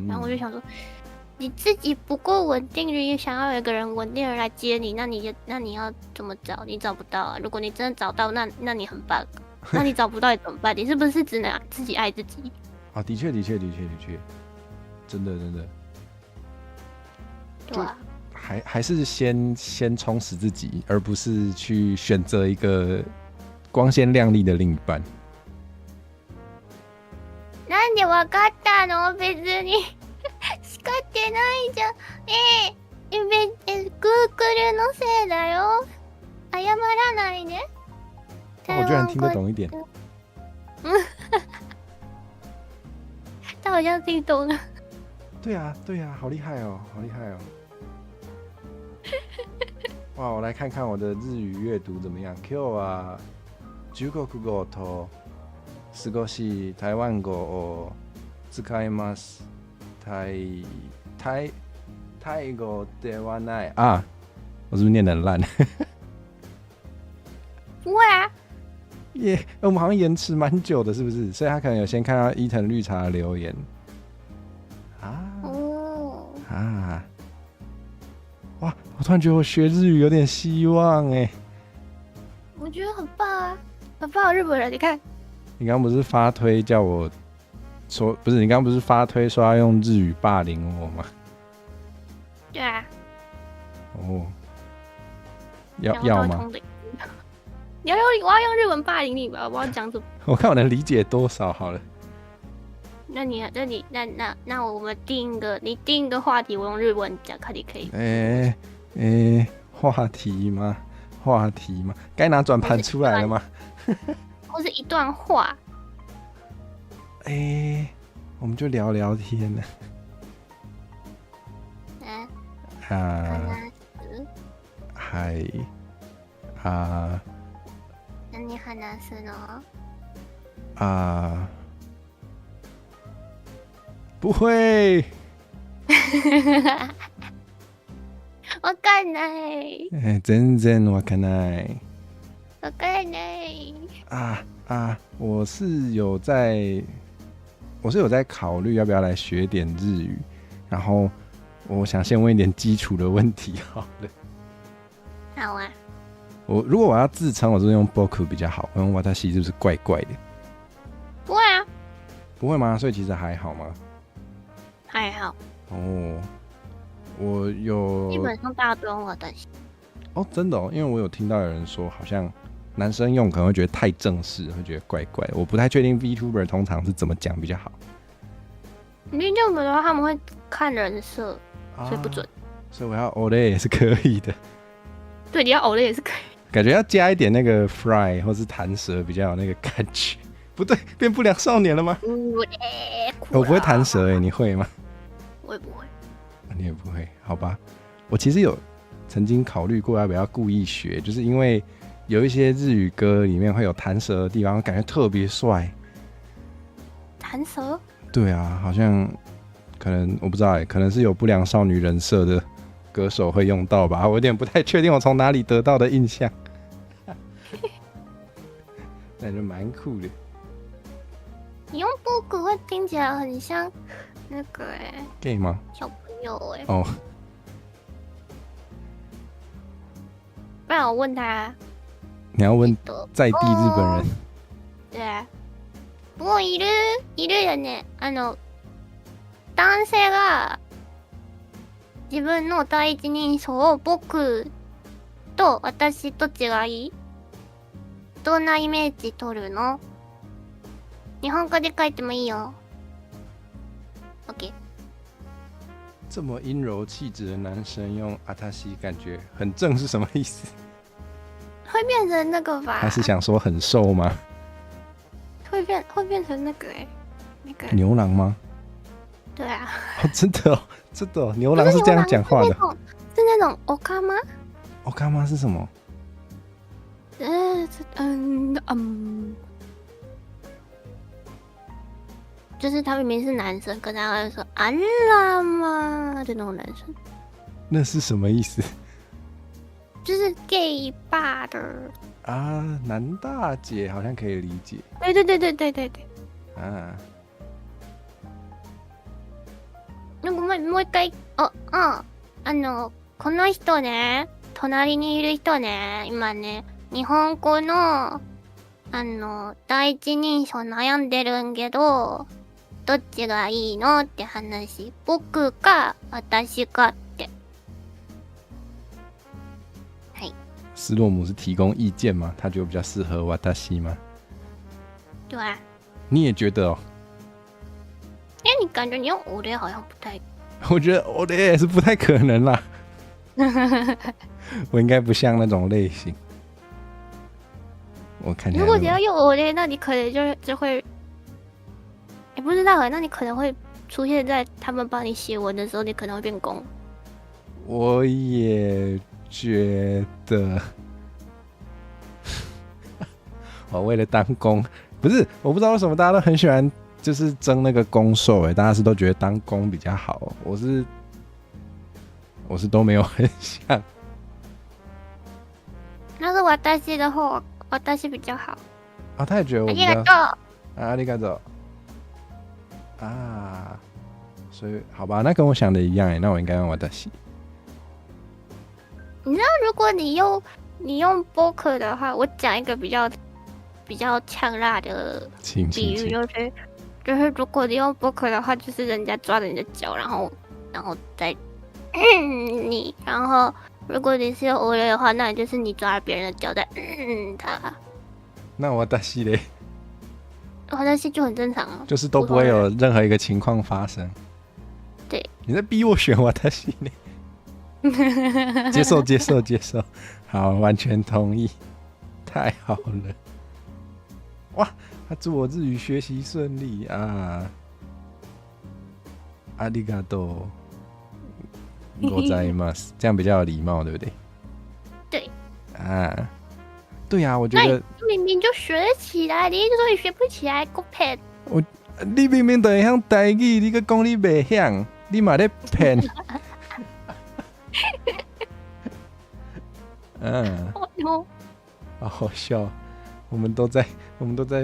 然后我就想说，你自己不够稳定，你也想要有一个人稳定的来接你，那你要怎么找？你找不到啊！如果你真的找到，那你很棒。那你找不到你怎么办？你是不是只能自己爱自己？啊，的确，真的。对啊。还是先充实自己，而不是去选择一个光鲜亮丽的另一半。なんでわかったの？別に叱ってないじゃん。Google のせいだよ。謝らないね。我居然听得懂一点。他好像听懂了。对啊，好厉害哦。哇，我来看看我的日语阅读怎么样。今日は中国語と少し台湾語を使います。タイ語ではない啊！我是不是念得很烂？不会啊。耶，我们好像延迟蛮久的，是不是？所以他可能有先看到伊藤绿茶的留言啊。哇，我突然觉得我学日语有点希望哎。我觉得很棒啊，很棒！日本人，你看，你刚刚不是发推叫我说，不是你刚刚不是发推说要用日语霸凌我吗？对啊。哦，要吗？我要用日文霸凌你吧，我要讲什么？我看我能理解多少好了。那我们你定一个话题，我用日文讲，看你可以。话题吗？该拿转盘出来了吗？或是一段话。我们就聊聊天了。はい何話すの？不会。わかんない。全然わかんない。わかんない。我是有在考虑要不要来学点日语，然后我想先问一点基础的问题好了。好啊。如果我要自称，我是用 boku 比较好，我用私是不是怪怪的？不会啊。不会吗？所以其实还好吗？还好。我有基本上大家都用私。真的因为我有听到有人说，好像男生用可能会觉得太正式，会觉得怪怪的。我不太确定 VTuber 通常是怎么讲比较好。VTuber 的话，他们会看人设，所以不准。所以我要 Olay 也是可以的。对，你要 Olay 也是可以。感觉要加一点那个 fry 或是弹舌比较有那个感觉。不对，变不良少年了吗？我不会弹舌你会吗？我也不会。你也不会，好吧？我其实有曾经考虑过要不要故意学，就是因为有一些日语歌里面会有弹舌的地方，感觉特别帅。弹舌？对啊，好像可能我不知道可能是有不良少女人设的歌手会用到吧，我有点不太确定我从哪里得到的印象。感觉蛮酷的。你用 book 会听起来很像那个gay 吗？小朋友不然我问他。你要问在地日本人？对啊。不过いるよね。男性が自分の第一人称を僕と私と違い？どんなイメージ取るの？日本語で書いてもいいよ。OK。这么阴柔气质的男生用阿塔西，感觉很正是什么意思？会变成那个吧？还是想说很瘦吗？会变成那个那个牛郎吗？对啊。真的真的牛郎是这样讲话的？是那种おかま？おかま是什么？就是他明明是男生，可是他会说啊啦嘛的那种男生。那是什么意思？就是 gay 吧的男大姐好像可以理解。对。なんかもう一回この人ね、隣にいる人ね、今ね、日本語の第一人称悩んでるんけど、どっちがいいのって話。僕か私かって。はい。斯洛姆是提供意见吗？他觉得比较适合瓦达西吗？对啊。你也觉得你感觉你用俺好像不太……我觉得俺也是不太可能啦。我应该不像那种类型。我看起来。如果你要用俺，那你可能就会，不知道那你可能会出现在他们帮你写文的时候，你可能会变公。我也觉得，我为了当公，不是，我不知道为什么大家都很喜欢，就是争那个公受，大家是都觉得当公比较好，我是都没有很想。那是私的话，私比较好。他也觉得我比较。ありがとう。所以好吧，那跟我想的一样那我应该用私。你知道，如果你用 book 的话，我讲一个比较呛辣的比喻，就是如果你用 book 的话，就是人家抓着你的脚，然后再你，然后如果你是用 俺的话，那就是你抓着别人的脚在他。那私嘞？私就很正常就是都不会有任何一个情况发生。对，你在逼我选私呢？接受，好，完全同意，太好了。哇，他祝我日语学习顺利啊！阿里嘎多，ございます，这样比较有礼貌，对不对？对啊，对啊，我觉那得你明明就学得起来，你一直说你学不起来，够骗！你明明就会晓台语，你搁讲你袂晓，你嘛咧骗。嗯，哦，好好笑，我们都在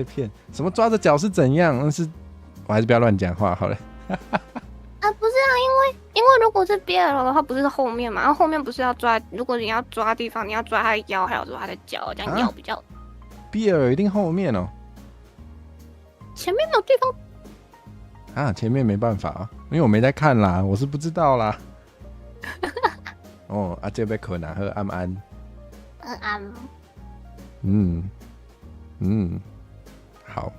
骗。什么抓着脚是怎样？但是我还是不要乱讲话好了。啊，不是啊，因为如果是 BL 的话，不是后面嘛，然后后面不是要抓，如果你要抓地方，你要抓他的腰，还有抓他的脚，这样腰比较。BL 一定后面哦。前面没有地方。啊，前面没办法啊，因为我没在看啦，我是不知道啦。哦，啊，这边可能和安安。好。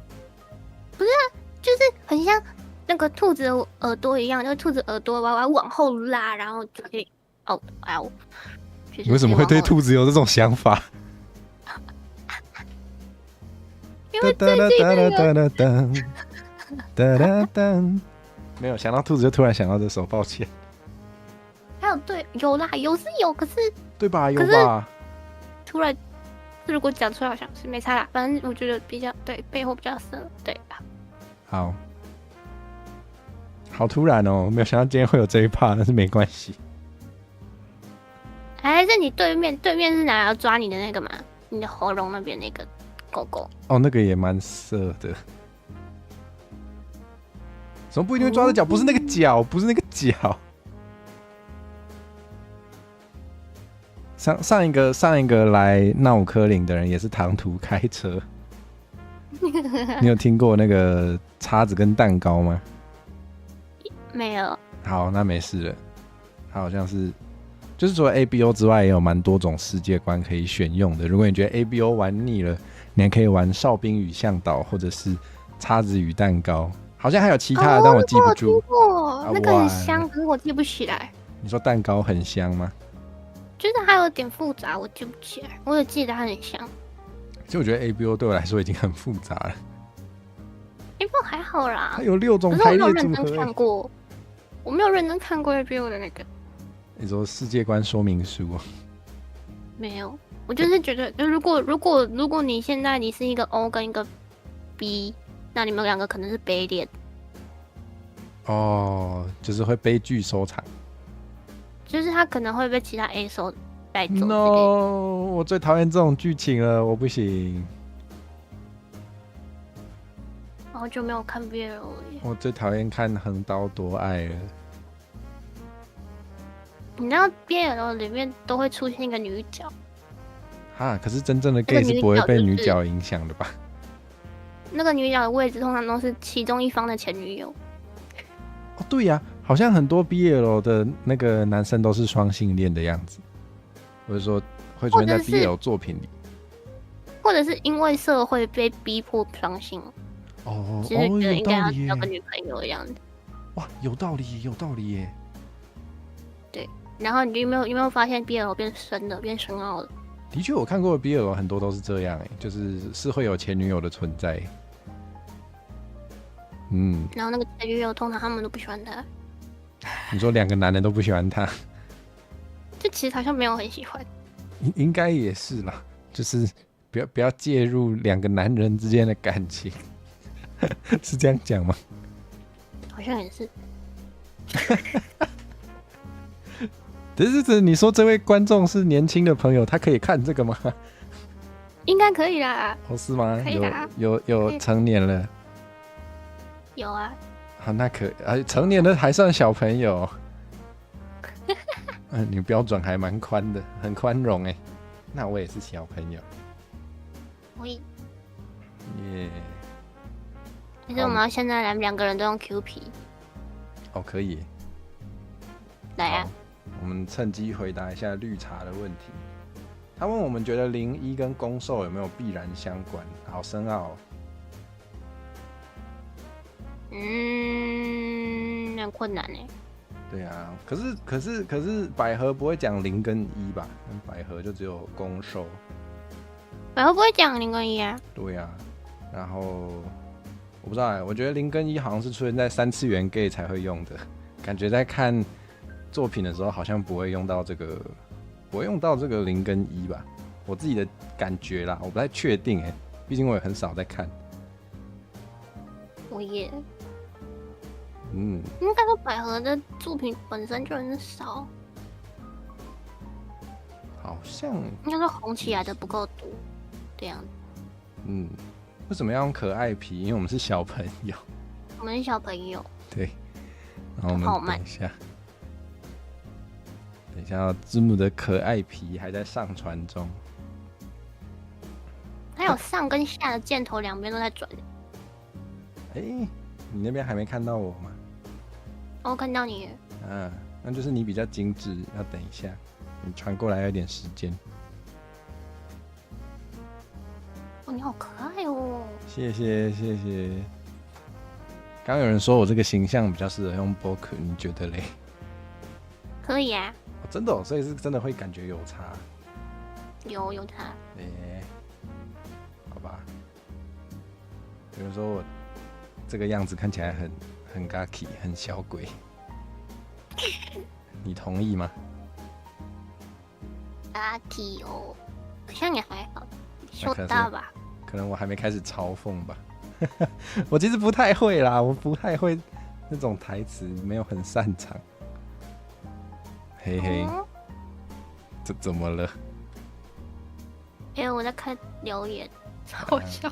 不是啊，就是很像那个兔子的耳朵一样，就是兔子耳朵往后拉，然后就可以就是你为什么会对兔子有这种想法？因为最近那个没有想到兔子，就突然想到这首，抱歉。还有有啦，有是有，可是对吧？有吧？突然如果讲出来，好像是没差啦。反正我觉得比较对背后比较深，对吧？好突然哦，没有想到今天会有这一趴，但是没关系。还是你对面是拿来抓你的那个嘛？你的喉咙那边那个狗狗？哦，那个也蛮色的。怎么不一定会抓着脚？不是那个脚，不是那个脚。上一个来闹科林的人也是长途开车。你有听过那个叉子跟蛋糕吗？没有。好，那没事了。它好像是，就是除了 ABO 之外，也有蛮多种世界观可以选用的。如果你觉得 ABO 玩腻了，你还可以玩哨兵与向导，或者是叉子与蛋糕。好像还有其他的，但我记不住。听过，那个很香，可是我记不起来。你说蛋糕很香吗？就是它有点复杂，我记不起来。我也记得它很香。其实我觉得 ABO 对我来说已经很复杂了。ABO 还好啦，它有6种排列组合。可是我没有认真看过，我没有认真看过 ABO 的那个。你说世界观说明书啊？没有，我就是觉得，就如果你现在你是一个 O 跟一个 B， 那你们两个可能是悲恋。哦，就是会悲剧收场。就是他可能会被其他 A 手带走。No， 我最讨厌这种剧情了，我不行。好久没有看 BL 了耶。我最讨厌看横刀夺爱了。你知道 BL 里面都会出现一个女角。哈，可是真正的 gay 是不会被女角影响的吧？那个女角的位置通常都是其中一方的前女友。哦，对呀，好像很多 BL 的那个男生都是双性恋的样子，或者说会出现在 BL 作品里，或者是因为社会被逼迫双性。哦，就是觉得应该要有交个女朋友的样子。哇，有道理，有道理耶。对，然后你有没有发现 BL 变深了，变深奥了？的确，我看过的 BL 很多都是这样，就是会有前女友的存在。嗯，然后那个前女友通常他们都不喜欢他。你说2个男人都不喜欢他，就其实好像没有很喜欢。应该也是啦，就是不要介入2个男人之间的感情，是这样讲吗？好像也是。这你说这位观众是年轻的朋友，他可以看这个吗？应该可以啦。哦，是吗？可以啦，有成年了。有啊。好，那成年的还算小朋友。你标准还蛮宽的，很宽容哎。那我也是小朋友。可以。耶。可是我们要现在来2个人都用 Q 皮。哦，可以。来啊。我们趁机回答一下绿茶的问题。他问我们觉得01跟攻受有没有必然相关？好深奥哦。很困难哎。对啊，可是百合不会讲0跟1吧？百合就只有攻受。百合不会讲0跟1啊？对啊，然后我不知道哎，我觉得0跟1好像是出现在3次元 gay 才会用的，感觉在看作品的时候好像不会用到这个，不会用到这个0跟1吧，我自己的感觉啦，我不太确定哎，毕竟我也很少在看。我也，嗯，应该说百合的作品本身就很少，好像应该说红起来的不够多，这样子。嗯，为什么要用可爱皮？因为我们是小朋友。我们是小朋友，对，然后我好慢们等一下，等一下，字母的可爱皮还在上传中。还有上跟下的箭头两边都在转。哎、你那边还没看到我吗？我看到你了，啊，那就是你比较精致，要等一下，你传过来要点时间。哦，你好可爱哦。谢谢谢谢。刚有人说我这个形象比较适合用 Boku， 你觉得嘞？可以啊，哦、真的、哦，所以是真的会感觉有差。有它。好吧。有人说我这个样子看起来很 gaki， 很小鬼，你同意吗？阿 K 哦，好像也还好，说大吧。可能我还没开始嘲讽吧。我其实不太会啦，我不太会那种台词，没有很擅长。嘿嘿，这怎么了？我在看留言，好笑。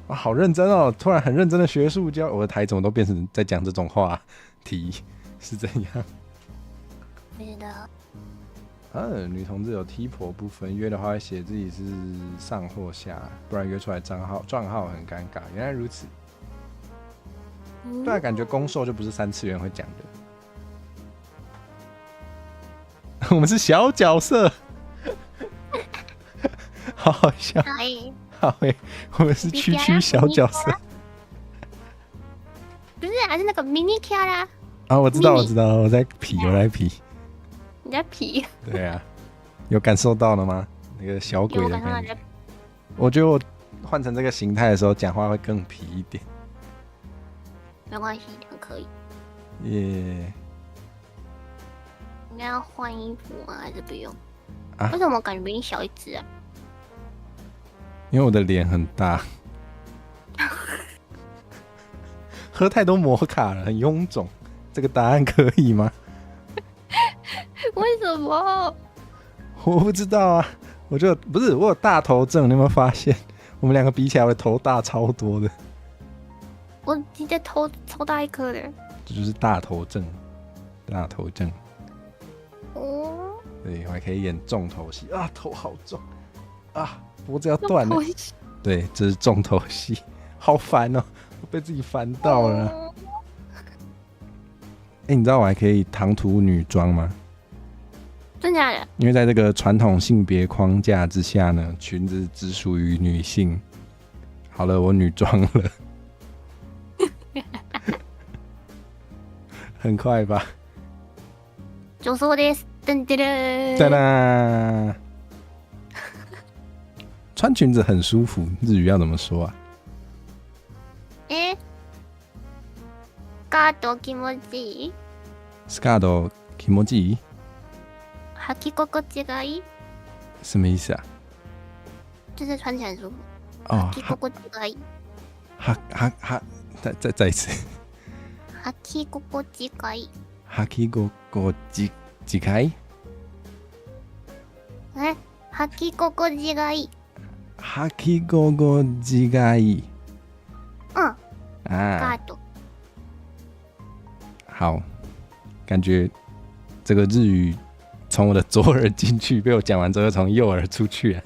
哇，好认真哦！突然很认真的学术教，我的台怎么都变成在讲这种话题，是怎样？不知道。女同志有T婆不分，约的话会写自己是上或下，不然约出来账号很尴尬。原来如此。对啊，感觉攻受就不是3次元会讲的。我们是小角色，好好笑。好诶，我们是区小角色。不是啊，是那个 mini 卡啦。啊，我知道，我在皮。你在皮？对啊，有感受到了吗？那个小鬼的感觉。我觉得我换成这个形态的时候，讲话会更皮一点。没关系，很可以。耶。应该要换衣服吗？还是不用？啊？为什么我感觉比你小一只啊？因为我的脸很大，喝太多摩卡了，很臃肿。这个答案可以吗？为什么？我不知道啊，我就不是我有大头症，你有没有发现？我们两个比起来，我的头大超多的。我直接头超大一颗的。这就是大头症，大头症。哦。对，我还可以演重头戏啊，头好重啊，脖子要断了。对，这是重头戏，好烦哦，我被自己烦到了。你知道我还可以唐突女装吗？真假的？因为在这个传统性别框架之下呢，裙子只属于女性。好了，我女装了，很快吧？就说的，噔噔噔，噔啦！穿裙子很舒服，日语要怎么说啊？スカート気持ちいい。スカート気持ちいい？履き心地がいい？什么意思啊？就是穿起来很舒服。哦，履き心地がいい。再一次。履き心地がいい。履き心地がいい？履き心地がいい。履き心地がいい。スカート。好，感觉这个日语从我的左耳进去，被我讲完之后又从右耳出去了。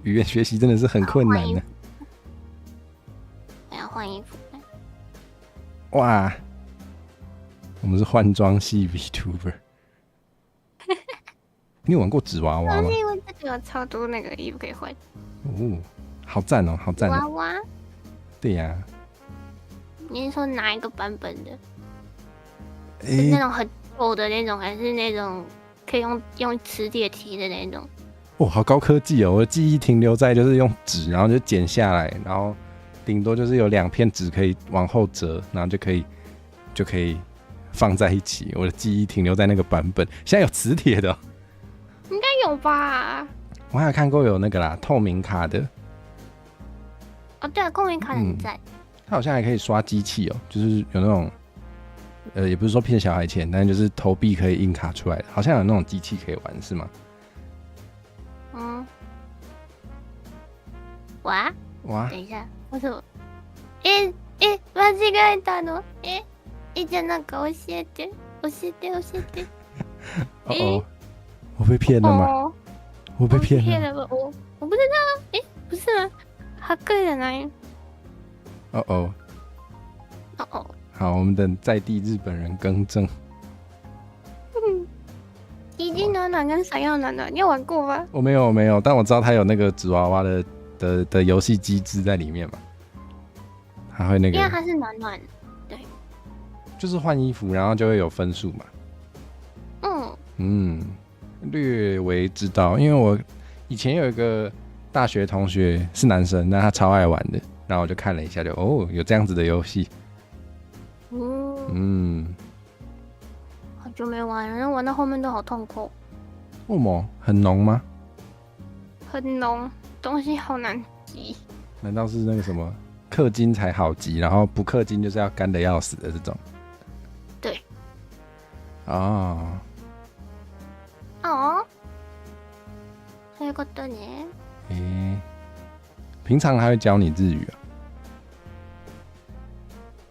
语言学习真的是很困难的。我要换衣服。哇，我们是换装系 VTuber。你有玩过纸娃娃吗？因为这个有超多那个衣服可以换。哦，好赞哦，好赞哦！娃娃？对呀。你是说哪一个版本的？是那种很厚的那种，还是那种可以用磁铁提的那种？哇，好高科技哦！我的记忆停留在就是用纸，然后就剪下来，然后顶多就是有2片纸可以往后折，然后就可以放在一起。我的记忆停留在那个版本，现在有磁铁的哦，应该有吧？我还有看过有那个啦，透明卡的，哦，对啊，公民卡很在。它好像还可以刷机器哦，就是有那种，也不是说骗小孩钱，但就是投币可以印卡出来的，好像有那种机器可以玩，是吗？嗯，哇，等一下，为什么？間違えたの？じゃなんか教えて。哦，我被骗了吗？我被骗了。我不知道。不是吗？ハックじゃない。哦。好，我们等在地日本人更正。一技能哪跟闪耀男的？你有玩过吗？我没有，但我知道他有那个纸娃娃的游戏机制在里面嘛。他会那个，因为它是暖暖，对，就是换衣服，然后就会有分数嘛。略微知道，因为我以前有一个大学同学是男生，那他超爱玩的，然后我就看了一下就，有这样子的游戏。好久没玩了，玩到后面都好痛苦。为什么？很浓吗？很浓，东西好难集。难道是那个什么氪金才好集，然后不氪金就是要干的要死的这种？对。そういうことね。平常还会教你日语啊？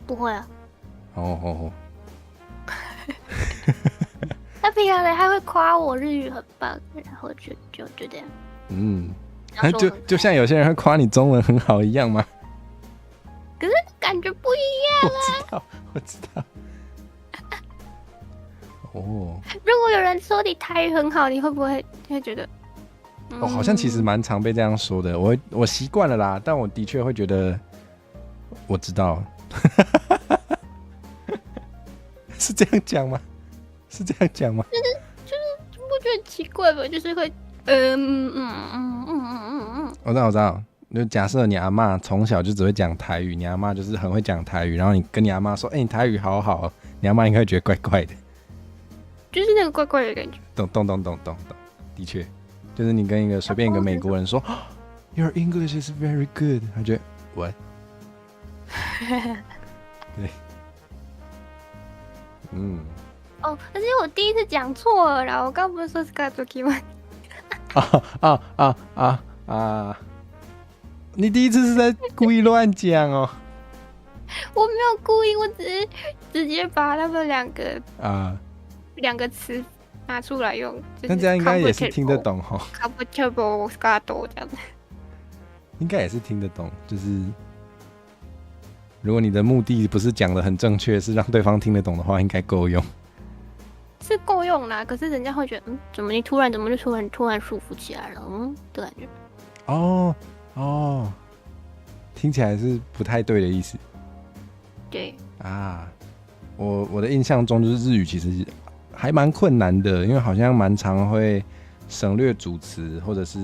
不会啊。他平常还会夸我日语很棒，然后就这样。就像有些人会夸你中文很好一样吗？可是感觉不一样啊。我知道。如果有人说你台语很好，你会不会觉得？好像其实蛮常被这样说的。我习惯了啦，但我的确会觉得，我知道。是这样讲吗？就是不觉得奇怪吧？就是会我知道。就假设你阿嬷从小就只会讲台语，你阿嬷就是很会讲台语，然后你跟你阿嬷说，你台语好好哦，你阿嬷应该会觉得怪怪的，就是那个怪怪的感觉。懂，的确，就是你跟随便一个美国人说，Your English is very good， 他觉得 What？ 对，可是我第一次讲错了啦，我刚不是说 Sakazuki 吗？你第一次是在故意乱讲哦？我没有故意，我只是直接把他们两个词拿出来用。那这样应该也是听得懂哦。Comfortable Scato 这样子，应该也是听得懂。就是如果你的目的不是讲的很正确，是让对方听得懂的话，应该够用。是够用啦，可是人家会觉得，怎么就突然舒服起来了，的感觉。听起来是不太对的意思。对啊，我的印象中就是日语其实还蛮困难的，因为好像蛮常会省略主词，或者是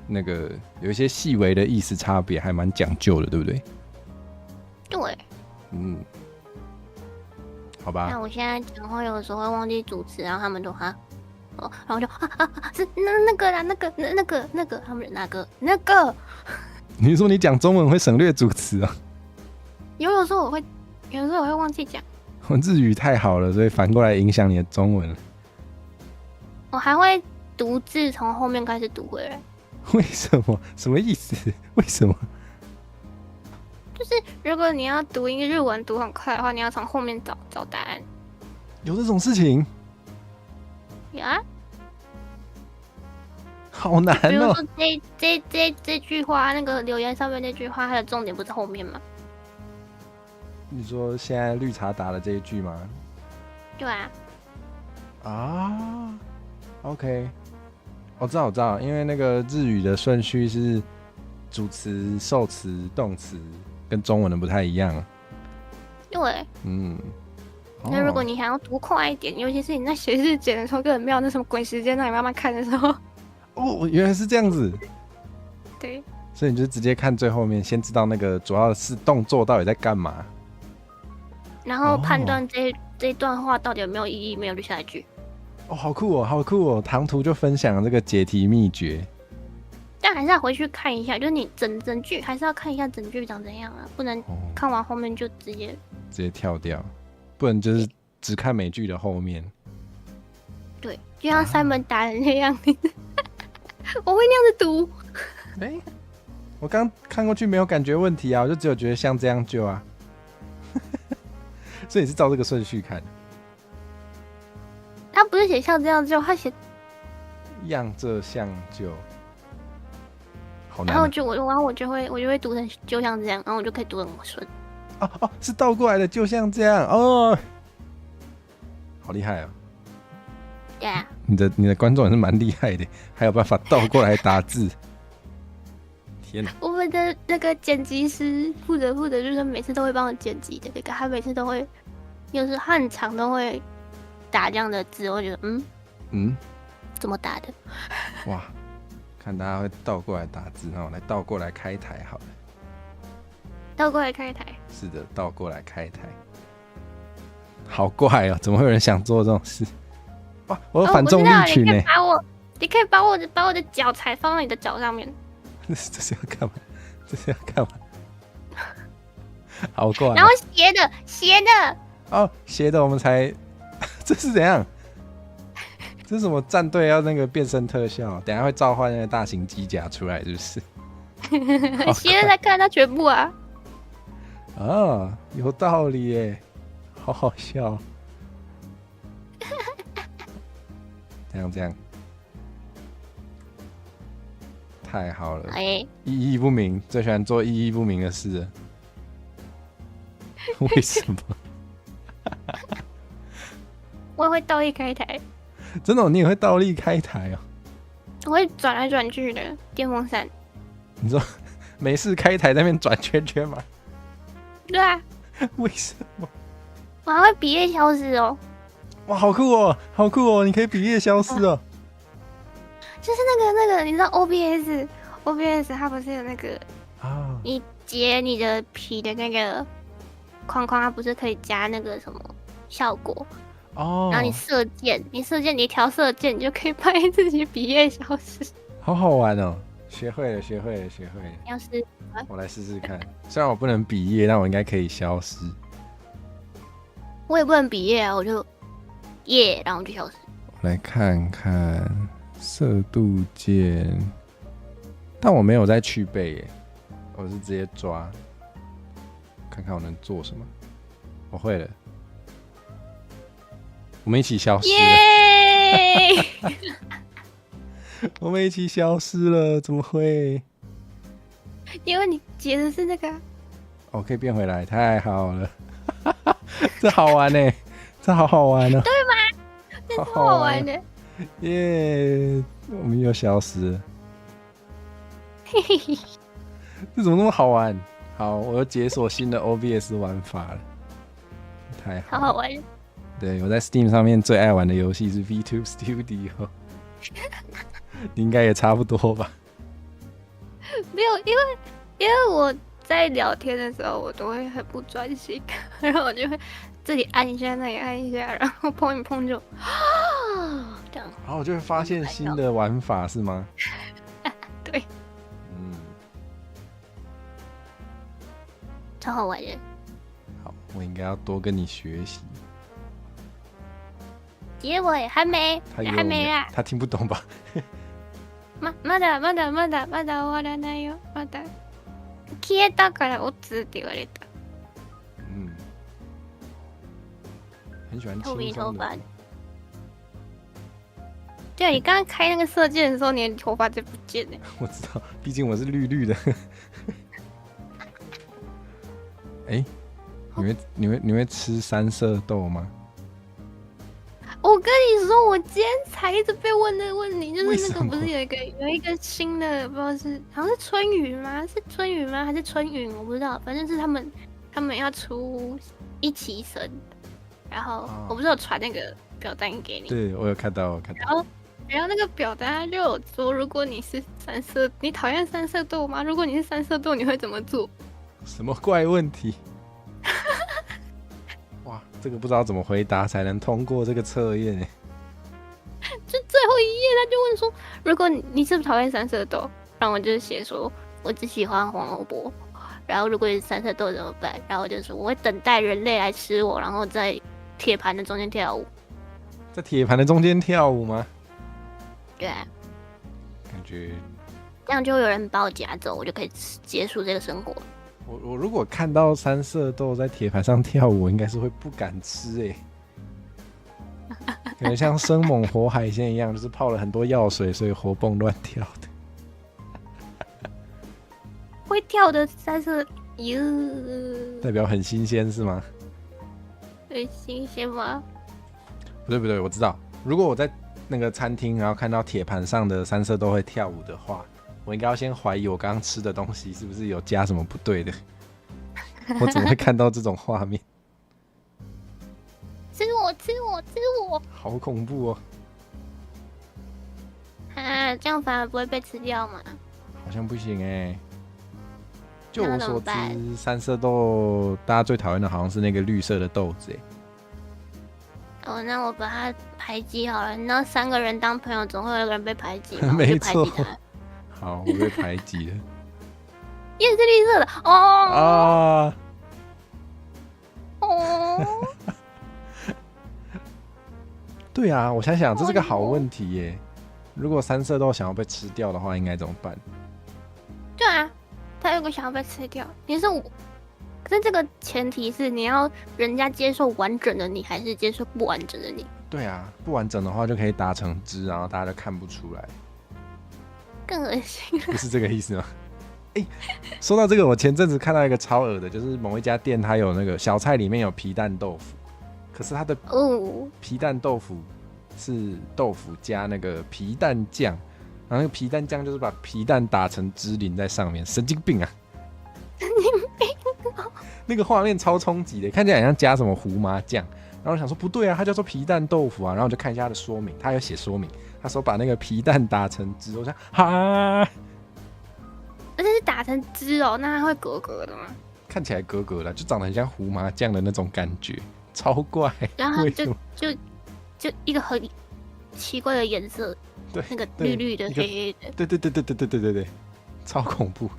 那个有一些细微的意思差别，还蛮讲究的，对不对？对。好吧。那我现在讲话有的时候会忘记主词，然后他们都然后就是那个啦，那个，他们那个。你说你讲中文会省略主词啊？有时候我会忘记讲。我日语太好了，所以反过来影响你的中文了。我还会读字从后面开始读回来。为什么？什么意思？为什么？就是如果你要读一个日文读很快的话，你要从后面找答案。有这种事情？有啊。好难哦。比如说这句话，那个留言上面那句话，它的重点不是后面吗？你说现在绿茶打的这一句吗？对啊。OK， 我知道，因为那个日语的顺序是主词、受词、动词，跟中文的不太一样。对。那如果你想要读快一点，尤其是你在写日检的时候，根本没有那什么鬼时间让你慢慢看的时候。哦，原来是这样子，对，所以你就直接看最后面，先知道那个主要是动作到底在干嘛。然后判断这一段话到底有没有意义，没有留下一句。哦，好酷哦，好酷哦！唐突就分享了这个解题秘诀。但还是要回去看一下，就是你整剧还是要看一下整剧长怎样啊，不能看完后面就直接跳掉，不然就是只看美剧的后面。对，就像三门达人那样，我会那样子读。我刚看过去没有感觉问题啊，我就只有觉得像这样救啊，所以你是照这个顺序看。他不是写像这样救，他写样这像就，好难、然后我就会读成就像这样，然后我就可以读得很顺。哦，是倒过来的，就像这样哦，好厉害哦！对啊，你的观众也是蛮厉害的，还有办法倒过来打字。天哪！我们的那个剪辑师负责就是每次都会帮我剪辑的那个，他每次都会，就是他很长都会打这样的字，我觉得怎么打的？哇，看大家会倒过来打字，然后来倒过来开台好了。倒过来开台。是的，倒过来开台。好怪哦，怎么会有人想做这种事？哇，我有反重力群呢、你可以把我的脚踩放到你的脚上面。这是要干嘛？这是要干嘛？好怪、然后斜的。哦，斜的我们才，这是怎样？这是什么战队要那个变身特效？等一下会召唤那个大型机甲出来，是不是？斜的才看到全部啊！啊，有道理耶，好好笑。这样，太好了！意义不明，最喜欢做意义不明的事了。为什么？我也会倒立开台。真的、哦，你也会倒立开台哦？我会转来转去的电风扇。你说没事开台在那边转圈圈吗？对啊。为什么？我还会比叶消失哦。哇，好酷哦，好酷哦！你可以比叶消失哦。就是那个，你知道 OBS 它不是有那个啊？你截你的皮的那个框框，它不是可以加那个什么效果？哦。然后你射箭，你调射箭，你就可以拍自己比叶消失。好好玩哦！学会了。要是我来试试看，虽然我不能比叶，但我应该可以消失。我也不能比叶啊，我就耶，然后就消失。我来看看色度键，但我没有在去背耶，我是直接抓，看看我能做什么。我会了，我们一起消失了。耶！我们一起消失了，怎么会？因为你截的是那个。哦，可以变回来，太好了，这好玩呢，这好好玩哦。对吗？这超好玩的。耶！我们又消失了。嘿嘿嘿，这怎么那么好玩？好，我又解锁新的 OBS 玩法了，太好了，好好玩。对，我在 Steam 上面最爱玩的游戏是 VTube Studio， 你应该也差不多吧？没有，因为我在聊天的时候，我都会很不专心，然后我就会这里按一下，那里按一下，然后碰一碰就这样。然后我就会发现新的玩法是吗？对，超好玩的。好，我应该要多跟你学习。结果也还没啊。他听不懂吧？まだ終わらないよ。まだ消えたからオツって言われた。很喜欢透明头发。轻松的。对啊，你刚刚开那个射箭的时候，你的头发就不见了。我知道，毕竟我是绿绿的。哎，你会吃三色豆吗？我跟你说，我今天才一直被问那个问题，就是那个不是有一个新的，不知道是好像是春雨吗？是春雨吗？还是春云？我不知道，反正是他们要出一期生，然后我不是有传那个表单给你，对我有看到，然后然后那个表单它就有说，如果你是三色，你讨厌三色豆吗？如果你是三色豆，你会怎么做？什么怪问题？哇，这个不知道怎么回答才能通过这个测验欸。就最后一页，他就问说，如果你是不是讨厌三色豆？然后我就写说，我只喜欢红萝卜。然后如果是三色豆怎么办？然后我就说，我会等待人类来吃我，然后在铁盘的中间跳舞。在铁盘的中间跳舞吗？对啊，感觉这样就会有人把我夹走，我就可以结束这个生活。我如果看到三色豆在铁盘上跳舞，我应该是会不敢吃欸。可能像生猛活海鲜一样，就是泡了很多药水，所以活蹦乱跳的。会跳的三色，哟，代表很新鲜是吗？很新鲜吗？不对，我知道。如果我在那个餐厅，然后看到铁盘上的三色豆会跳舞的话，我应该要先怀疑我刚刚吃的东西是不是有加什么不对的。我怎么会看到这种画面？吃我，吃我，吃我！好恐怖哦！啊，这样反而不会被吃掉嘛？好像不行哎。就我那怎么所办知，三色豆大家最讨厌的好像是那个绿色的豆子哎。哦，那我把它排挤好了。那3个人当朋友，总会有一个人被排挤嘛，我没就排挤错他。好，我被排挤了也是绿色的哦啊！哦，对啊，我想想，这是个好问题耶。如果三色豆想要被吃掉的话，应该怎么办？对啊，他如果想要被吃掉，你是我，可是这个前提是你要人家接受完整的你，还是接受不完整的你？对啊，不完整的话就可以打成汁，然后大家就看不出来，更恶心了。不是这个意思吗？说到这个，我前阵子看到一个超恶的，就是某一家店，它有那个小菜里面有皮蛋豆腐，可是它的哦，皮蛋豆腐是豆腐加那个皮蛋酱，然后那个皮蛋酱就是把皮蛋打成汁淋在上面，神经病啊！神经病！那个画面超冲击的，看起来好像加什么胡麻酱。然后我想说不对啊，它叫做皮蛋豆腐啊。然后我就看一下它的说明，它有写说明，他说把那个皮蛋打成汁。我想哈，而且是打成汁哦，那它会格格的吗？看起来格格的，就长得很像胡麻酱的那种感觉，超怪。然后为什么就一个很奇怪的颜色，对，那个绿绿的、一个黑黑的。对，超恐怖。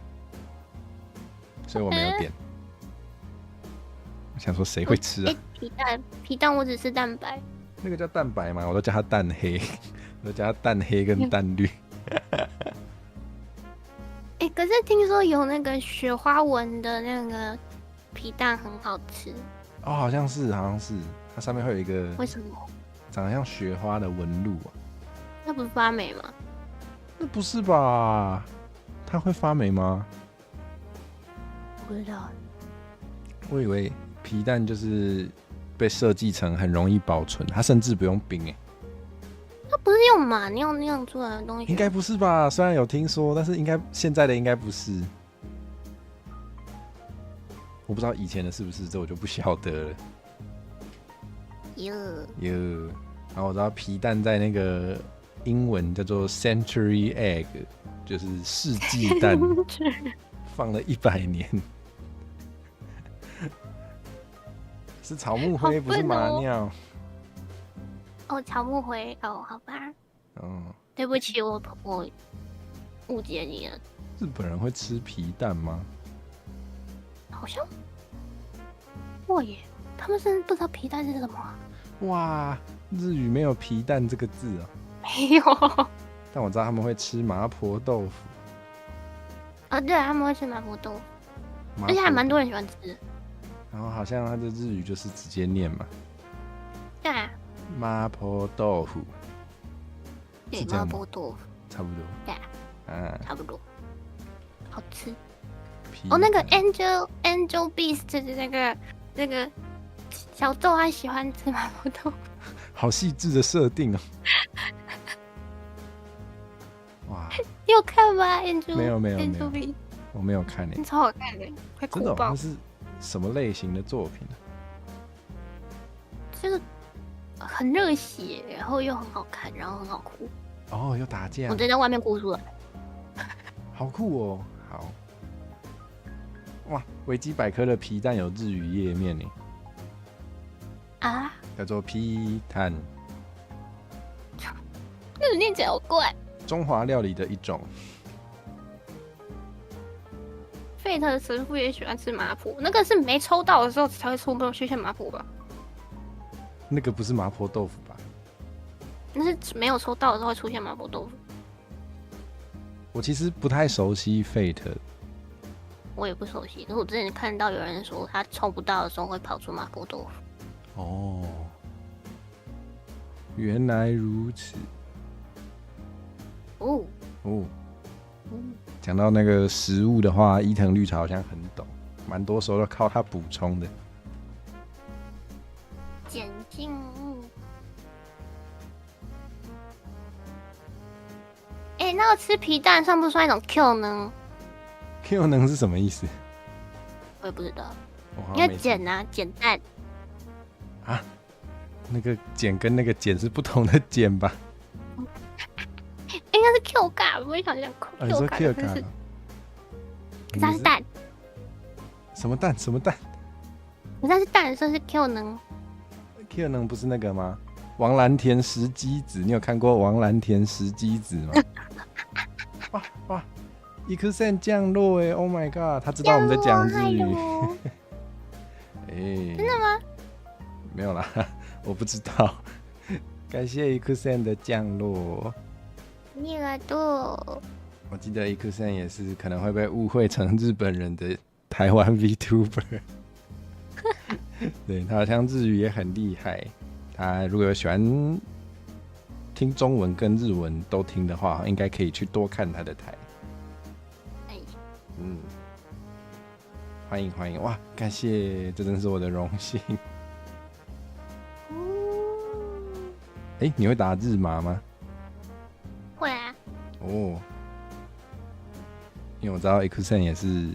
所以我没有点。我想说谁会吃啊？皮蛋我只吃蛋白。那个叫蛋白嘛，我都叫它蛋黑，我都叫它蛋黑跟蛋绿。可是听说有那个雪花纹的那个皮蛋很好吃。哦，好像是，它上面会有一个为什么？长得像雪花的纹路啊。那不是发霉吗？那不是吧？它会发霉吗？不知道。我以为皮蛋就是被设计成很容易保存，它甚至不用冰哎。它不是用马酿出来的东西？应该不是吧？虽然有听说，但是现在的应该不是。我不知道以前的是不是，这我就不晓得了。哟，然后我知道皮蛋在那个英文叫做 century egg， 就是世纪蛋，放了100年。是草木灰，不是马尿。哦，草木灰哦，好吧。嗯，对不起，我误解你了。日本人会吃皮蛋吗？好像会耶，他们甚至不知道皮蛋是什么啊。哇，日语没有皮蛋这个字啊。没有。但我知道他们会吃麻婆豆腐。啊，对啊，他们会吃麻婆豆腐，而且还蛮多人喜欢吃。然后好像它的日语就是直接念嘛。对啊。麻婆豆腐。对，麻婆豆腐。差不多。对啊。啊。差不多。好吃。哦，那个 Angel Beast 的那个小豆，他喜欢吃麻婆豆腐。好细致的设定哦。哇。你有看吗 ？Angel 没有 Angel Beast， 我没有看诶。超好看的，快哭爆！那是什么类型的作品呢？就是很热血，然后又很好看，然后很好哭。哦，有打架我，直接在外面哭出来。好酷哦！好，哇，维基百科的皮蛋有日语页面呢，啊，叫做皮蛋，那个念起来好怪。中华料理的一种。费特的神父也喜欢吃麻婆，那个是没抽到的时候才会出现麻婆吧？那个不是麻婆豆腐吧？那是没有抽到的时候会出现麻婆豆腐。我其实不太熟悉 Fate， 我也不熟悉，可是我之前看到有人说他抽不到的时候会跑出麻婆豆腐。哦，原来如此。哦，哦，嗯，讲到那个食物的话，伊藤绿茶好像很懂，蛮多时候都靠他补充的。碱性物。哎、那个吃皮蛋算不算一种 Q 呢？ Q 能是什么意思？我也不知道，我好因为像没听碱啊，碱蛋。啊，那个碱跟那个碱是不同的碱吧？应该是 Q 嘎，我也想讲啊，你说 Q 可是感啊？可是它是蛋，什么蛋？什么蛋可是它是蛋，所以是 Q 能。 ？Q 能不是那个吗？王蓝田石鸡子，你有看过王蓝田石鸡子吗？哇哇，Ikusen 降落哎 ！Oh my god， 他知道我们在讲日语。哎，真的吗？没有啦，我不知道。感谢 Ikusen 的降落。你个多，我记得 Ikusen 也是可能会被误会成日本人的台湾 VTuber。对，他好像日语也很厉害。他如果有喜欢听中文跟日文都听的话，应该可以去多看他的台。哎，嗯，欢迎欢迎，哇，感谢，这真是我的荣幸。哎、你会打日麻吗？会啊，哦，因为我知道 Ikusen 也是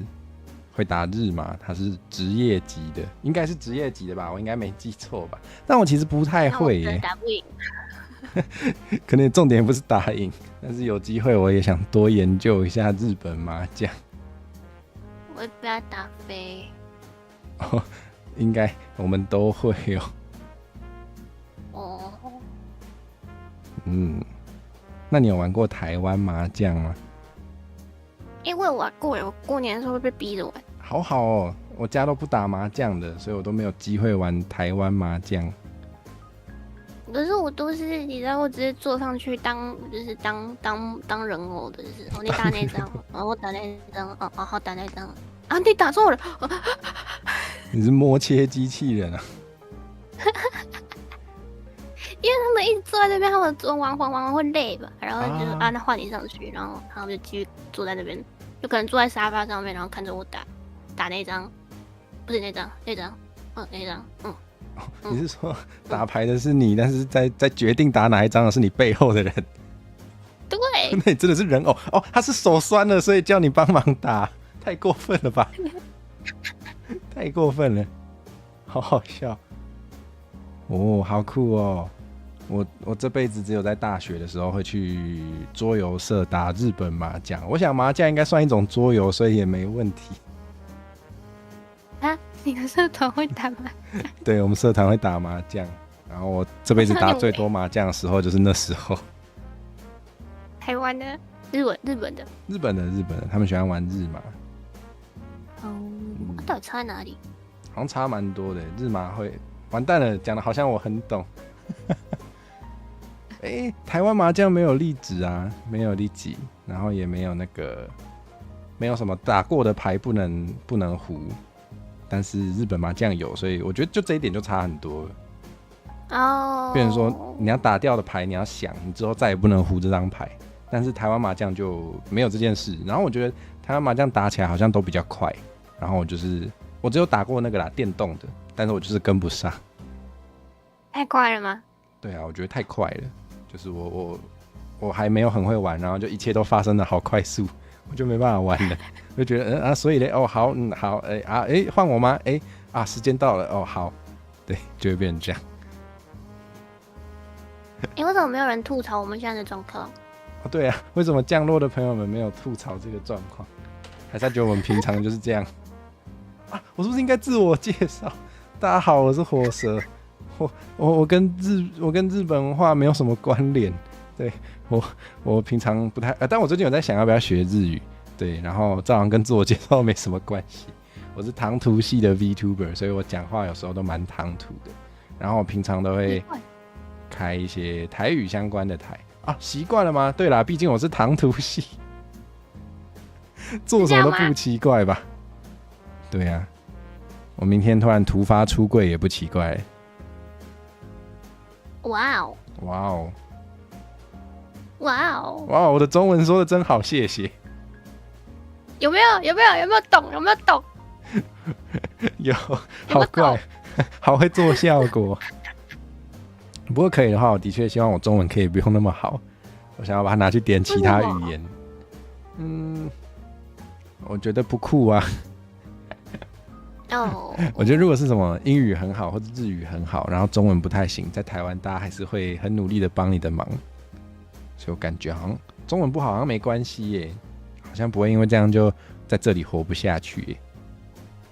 会打日麻，他是职业级的，应该是职业级的吧？我应该没记错吧？但我其实不太会耶，打不赢。可能重点不是打赢，但是有机会我也想多研究一下日本麻将。我会被他打飞。哦，应该我们都会哦。哦，嗯，那你有玩过台湾麻将吗？因为我玩过，我过年的时候会被逼着玩。好好哦，我家都不打麻将的，所以我都没有机会玩台湾麻将。可是我都是你知道，我直接坐上去就是当人偶的，就是你打那张，然后我打那张，哦，好打那张，啊，你打错了，你是摸切机器人啊？因为他们一直坐在那边，他们坐玩会累吧，然后就是啊那换你上去，然后他们就继续坐在那边，就可能坐在沙发上面，然后看着我打那张，不是那张，那张，那张，你是说打牌的是你，但是在决定打哪一张的是你背后的人？对，那你真的是人偶哦？他是手酸了，所以叫你帮忙打，太过分了吧？太过分了，好好笑。哦，好酷哦！我这辈子只有在大学的时候会去桌游社打日本麻将。我想麻将应该算一种桌游，所以也没问题。啊，你的社团会打吗？对，我们社团会打麻将，然后我这辈子打最多麻将的时候就是那时候。台湾的、日本的。日本的，他们喜欢玩日麻，哦，到底差在哪里？好像差蛮多的。日麻会完蛋了，讲的好像我很懂。台湾麻将没有立直啊，没有立己，然后也没有没有什么打过的牌不能胡，但是日本麻将有，所以我觉得就这一点就差很多了。哦，变成说你要打掉的牌，你要想，你之后再也不能胡这张牌。但是台湾麻将就没有这件事。然后我觉得台湾麻将打起来好像都比较快。然后我只有打过那个啦，电动的，但是我就是跟不上。太快了吗？对啊，我觉得太快了，就是我还没有很会玩，然后就一切都发生的好快速，我就没办法玩了。我就觉得所以嘞，哦好，好，换我吗？时间到了，哦好，对，就会变成这样。为什么没有人吐槽我们现在的状况？哦，对啊，为什么降落的朋友们没有吐槽这个状况？还是他觉得我们平常就是这样啊？我是不是应该自我介绍？大家好，我是火蛇。我跟日本文化没有什么关联。对，我平常不太但我最近有在想要不要学日语。对，然后这好像跟自我介绍没什么关系。我是唐突系的 VTuber， 所以我讲话有时候都蛮唐突的。然后我平常都会开一些台语相关的台啊，习惯了吗？对啦，毕竟我是唐突系，做什么都不奇怪吧？对啊，我明天突然突发出柜也不奇怪。哇哦！哇哦！哇哦！哇，我的中文说的真好，谢谢。有没有懂？有没有懂？有，好怪，好会做效果。不过可以的话，我的确希望我中文可以不用那么好，我想要把它拿去点其他语言。我觉得不酷啊。哦，我觉得如果是什么英语很好或者日语很好，然后中文不太行，在台湾大家还是会很努力的帮你的忙，所以我感觉好像中文不好好像没关系耶，好像不会因为这样就在这里活不下去耶。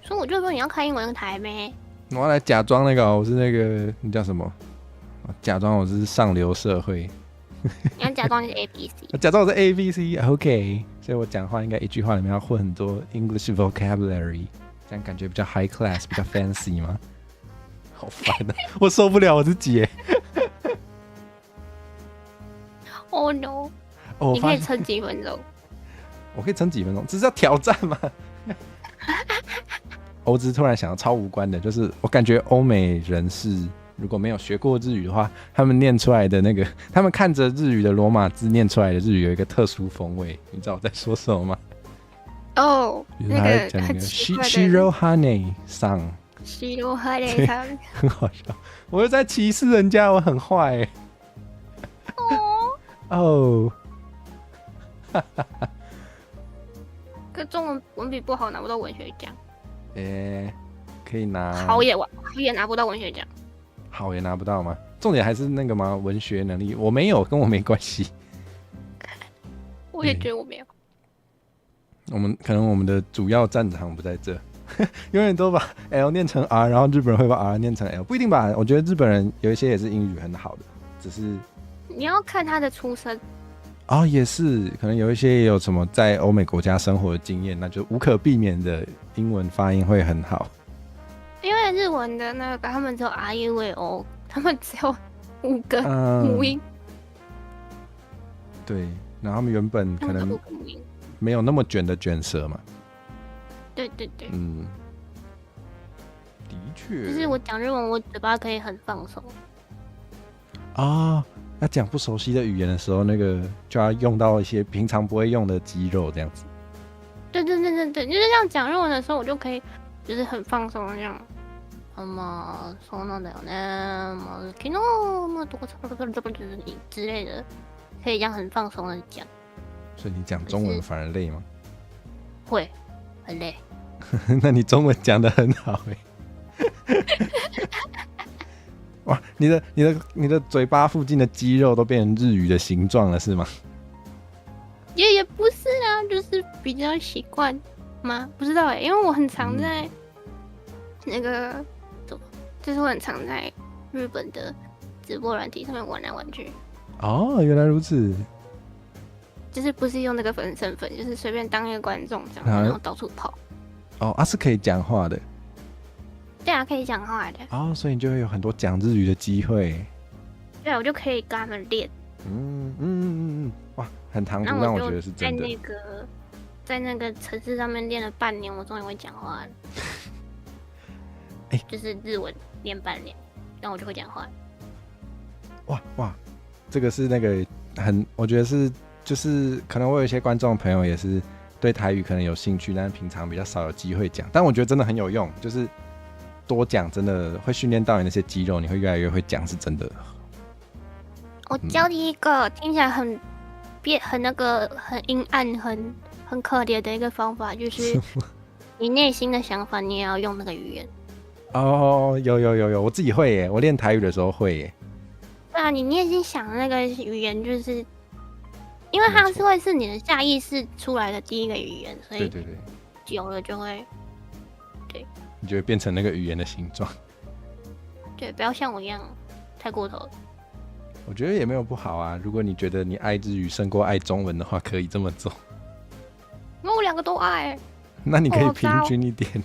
所以我就说你要开英文台咩？我要来假装那个我是那个你叫什么？假装我是上流社会。你要假装你是 ABC， 假装我是 ABC，OK， 所以我讲话应该一句话里面要混很多 English vocabulary。这样感觉比较 high class， 比较 fancy 吗？好烦啊！我受不了我自己耶。Oh no！ 哦，你可以撑几分钟？我可以撑几分钟？这是要挑战吗？我只是突然想到超无关的，就是我感觉欧美人士如果没有学过日语的话，他们念出来的那个，他们看着日语的罗马字念出来的日语有一个特殊风味，你知道我在说什么吗？哦，那个很奇怪的 Shiro Hane 上 Shiro Hane 上很好笑，我又在歧视人家，我很坏耶。哦，可中文文笔不好拿不到文学奖，可以拿好也拿不到文学奖，好也拿不到吗？重点还是那个吗？文学能力我没有，跟我没关系。我也觉得我没有。可能我们的主要战场不在这，永远都把 L 念成 R， 然后日本人会把 R 念成 L， 不一定吧？我觉得日本人有一些也是英语很好的，只是你要看他的出身。哦，也是，可能有一些也有什么在欧美国家生活的经验，那就无可避免的英文发音会很好。因为日文的那个他们只有 R U A O， 他们只有5个母音。对，然后他们原本可能没有那么卷的卷舌嘛。对对对，的确。就是我讲日文，我嘴巴可以很放松。啊，要讲不熟悉的语言的时候，那个就要用到一些平常不会用的肌肉，这样子。对，就是这样讲日文的时候，我就可以就是很放松这样。そうなんだよね。昨日どこ之类的，可以这样很放松的讲。所以你讲中文反而累吗？会，很累。那你中文讲得很好哎。哇，你的嘴巴附近的肌肉都变成日语的形状了，是吗？也不是啊，就是比较习惯吗？不知道哎，因为我很常在那个，就是我很常在日本的直播软体上面玩来玩去。哦，原来如此。就是不是用那个粉身份，就是随便当一个观众这样，然后到处跑。哦，是可以讲话的。对啊，可以讲话的。哦，所以你就会有很多讲日语的机会。对啊，我就可以跟他们练。哇，很唐突，但我觉得是真的。在那个城市上面练了半年，我终于会讲话了。就是日文练半年，然后我就会讲话。哇，这个是那个我觉得是就是可能我有一些观众朋友也是对台语可能有兴趣，但是平常比较少有机会讲。但我觉得真的很有用，就是多讲真的会训练到你那些肌肉，你会越来越会讲，是真的。我教你一个听起来很那个很阴暗、很可怜的一个方法，就是你内心的想法，你也要用那个语言。哦，有，我自己会耶，我练台语的时候会耶。对啊，你内心想的那个语言，就是因为它没错是会是你的下意识出来的第一个语言，所以对对对，久了就会你就会变成那个语言的形状。对，不要像我一样太过头了。我觉得也没有不好啊，如果你觉得你爱日语胜过爱中文的话，可以这么做。因为我两个都爱，那你可以好糟平均一点。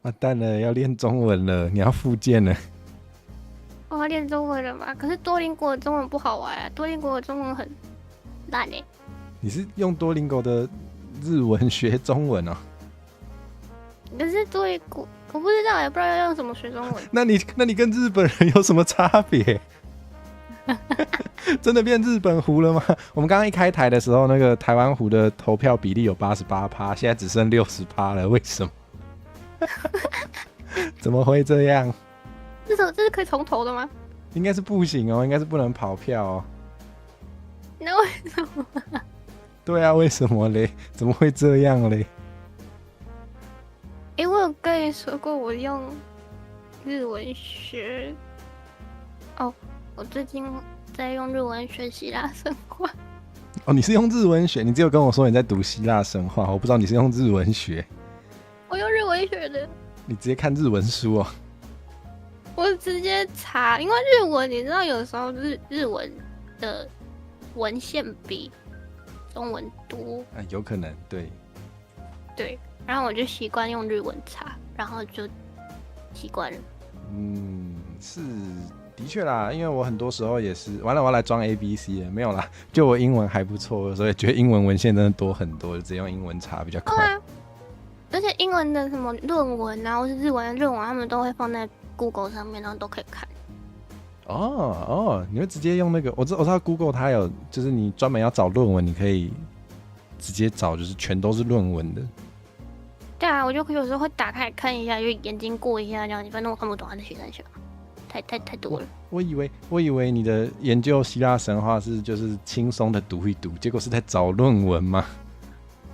完蛋了，要练中文了，你要复健了。我要练中文了嘛？可是多邻国的中文不好玩啊，多邻国的中文很烂哎、你是用多邻国的日文学中文哦？可是多邻国我不知道，也不知道要用什么学中文。那你跟日本人有什么差别？真的变日本湖了吗？我们刚刚一开台的时候，那个台湾湖的投票比例有88%，现在只剩60%了，为什么？怎么会这样？这是可以重投的吗？应该是不行哦，应该是不能跑票哦。那为什么？对啊，为什么嘞？怎么会这样嘞？我有跟你说过我用日文学。哦，我最近在用日文学希腊神话。哦，你是用日文学？你只有跟我说你在读希腊神话，我不知道你是用日文学。我用日文学的，你直接看日文书哦。我直接查，因为日文你知道，有时候日文的文献比中文多，有可能，对。对，然后我就习惯用日文查，然后就习惯了。是的确啦，因为我很多时候也是，完了我要来装 ABC 了，没有啦，就我英文还不错，所以觉得英文文献真的多很多，就直接用英文查比较快。对啊，而且英文的什么论文啊，或是日文的论文，他们都会放在 Google 上面，然后都可以看。哦，你会直接用那个？我知道 Google 它有，就是你专门要找论文，你可以直接找，就是全都是论文的。对啊，我就有时候会打开来看一下，就眼睛过一下这样，反正我看不懂他在写什么，太多了。我以为你的研究希腊神话是就是轻松的读一读，结果是在找论文吗？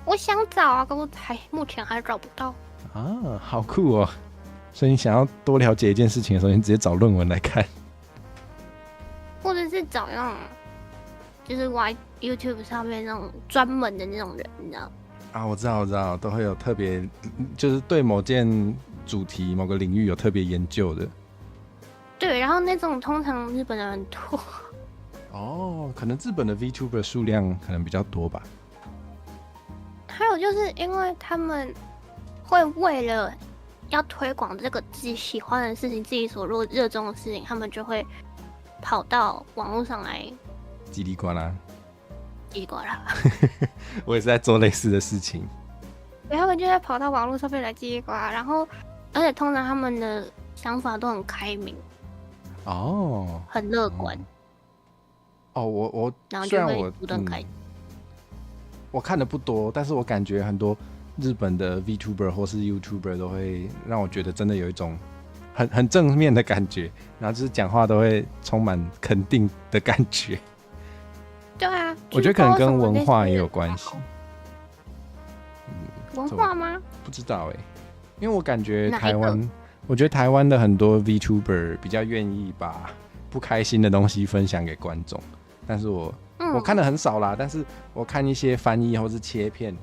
我想找啊，可我目前还找不到。啊，好酷哦！所以你想要多了解一件事情的时候，你直接找论文来看，或者是找那种就是YouTube 上面那种专门的那种人，你知道？啊，我知道，都会有特别，就是对某件主题、某个领域有特别研究的。对，然后那种通常日本人很多。哦，可能日本的 VTuber 数量可能比较多吧。还有就是因为他们会为了要推广这个自己喜欢的事情、自己所热衷的事情，他们就会跑到网络上来叽里呱啦，叽里呱啦。我也是在做类似的事情。对，他们就会跑到网络上面来叽里呱啦，然后而且通常他们的想法都很开明，哦，很乐观，我然后就会虽然我不断开。我看的不多，但是我感觉很多日本的 VTuber 或是 YouTuber 都会让我觉得真的有一种很正面的感觉，然后就是讲话都会充满肯定的感觉。对啊，我觉得可能跟文化也有关系。文化吗？不知道因为我感觉哪一个台湾，我觉得台湾的很多 VTuber 比较愿意把不开心的东西分享给观众，但是我看的很少啦，但是我看一些翻译或是切片，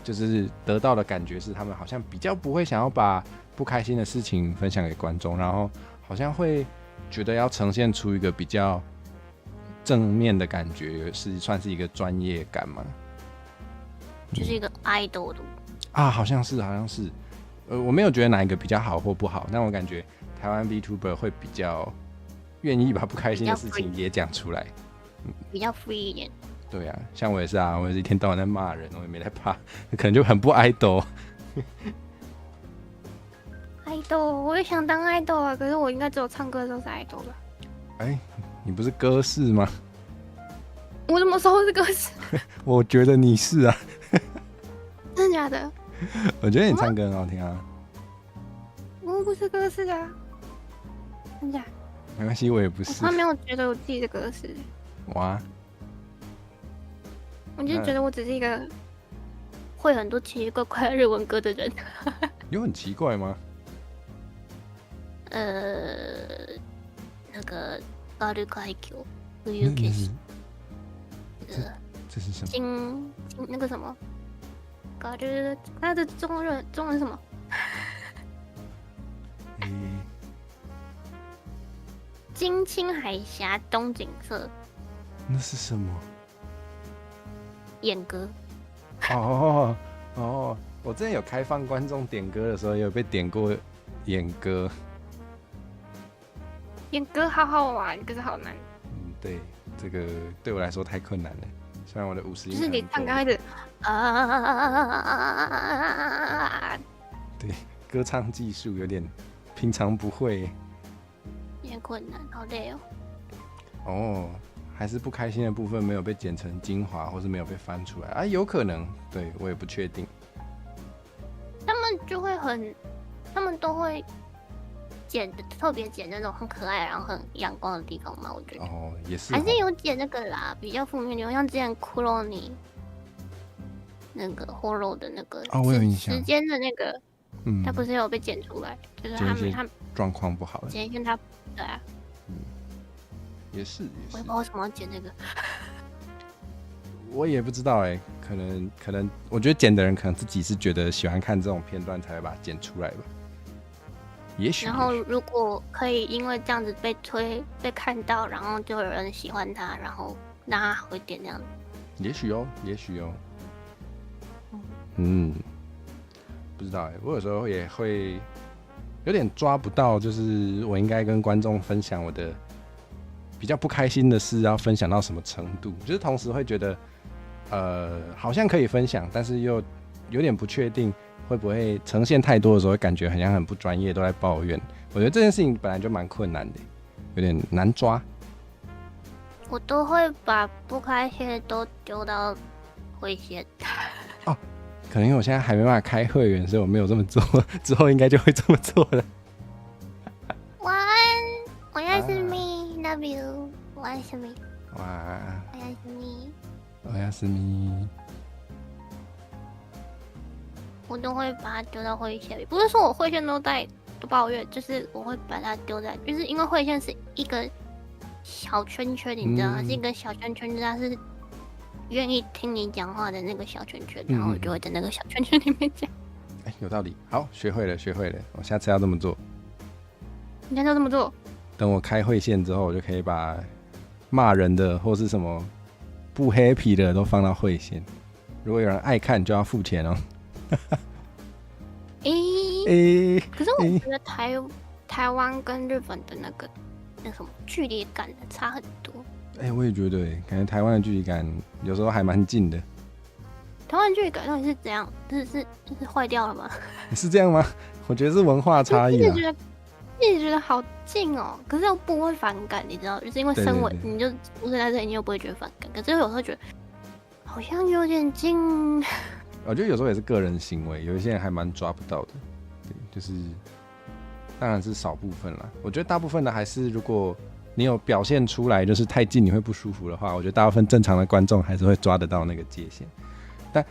就是得到的感觉是他们好像比较不会想要把不开心的事情分享给观众，然后好像会觉得要呈现出一个比较正面的感觉，是算是一个专业感嘛？就是一个 idol 的啊，好像是，我没有觉得哪一个比较好或不好，但我感觉台湾 VTuber 会比较愿意把不开心的事情也讲出来，比较 free 一点。对啊，像我也是啊，我也是一天到晚在骂人，我也没在怕，可能就很不idol。idol， 我也想当 idol 啊，可是我应该只有唱歌的时候是 idol 吧？你不是歌士吗？我怎么说是歌手？我觉得你是啊。真的假的？我觉得你唱歌很好听啊。我不是歌手啊，真的假的？没关系，我也不是我。还没有觉得我自己是歌手，哇，我就觉得我只是一个会很多奇奇怪怪的日文歌的人。有很奇怪吗？那个ガル海峡冬消し。这是什么？金那个什么，它的中文是什么？金青海峡东景色那是什么？演歌。哦，我之前有开放观众点歌的时候，也有被点过演歌。演歌好好玩，可是好难。对，这个对我来说太困难了。虽然我的50音，就是你唱刚开始对，歌唱技术有点平常不会，有点困难，好累哦。哦，还是不开心的部分没有被剪成精华，或是没有被翻出来啊？有可能，对我也不确定。他们就会他们都会特别剪那种很可爱然后很阳光的地方嘛，我觉得。哦，也是，还是有剪那个啦，比较负面的，像之前库洛尼那个 horror 的那个哦，我有印象，时间的那个，嗯，他不是有被剪出来，就是他们状况不好了，剪一他，对啊，也是，我也不知道为什么要剪那个，我也不知道哎，可能，我觉得剪的人可能自己是觉得喜欢看这种片段才会把它剪出来吧。也许。然后如果可以因为这样子被看到，然后就有人喜欢他，然后让他好一点这样子。也许哦。不知道哎，我有时候也会有点抓不到，就是我应该跟观众分享我的比较不开心的事，要分享到什么程度，就是同时会觉得好像可以分享，但是又有点不确定。会不会呈现太多的时候，感觉好像很不专业，都在抱怨？我觉得这件事情本来就蛮困难的，有点难抓。我都会把不开心的都丢到会先。哦，可能因为我现在还没办法开会员，所以我没有这么做，之后应该就会这么做了。晚安，我要是咪 ，love you， 我要是咪，哇，我要是咪，我要是咪。我都会把它丢到会线里，不是说我会线都抱怨，就是我会把它丢在，就是因为会线是一个小圈圈，你知道吗？是一个小圈圈，它是愿意听你讲话的那个小圈圈，然后我就会在那个小圈圈里面讲。有道理，好，学会了，我下次要这么做。你下次要这么做？等我开会线之后，我就可以把骂人的或是什么不 happy 的都放到会线。如果有人爱看，就要付钱哦。可是我觉得台湾跟日本的那什么距离感差很多。我也觉得，感觉台湾的距离感有时候还蛮近的。台湾距离感到底是怎样？是坏掉了吗？是这样吗？我觉得是文化差异啊。一直觉得好近哦，可是又不会反感，你知道，就是因为身为你就出生在这里，你又不会觉得反感，可是有时候觉得好像有点近。我觉得有时候也是个人行为，有一些人还蛮抓不到的，对，就是当然是少部分啦。我觉得大部分的还是，如果你有表现出来，就是太近你会不舒服的话，我觉得大部分正常的观众还是会抓得到那个界限。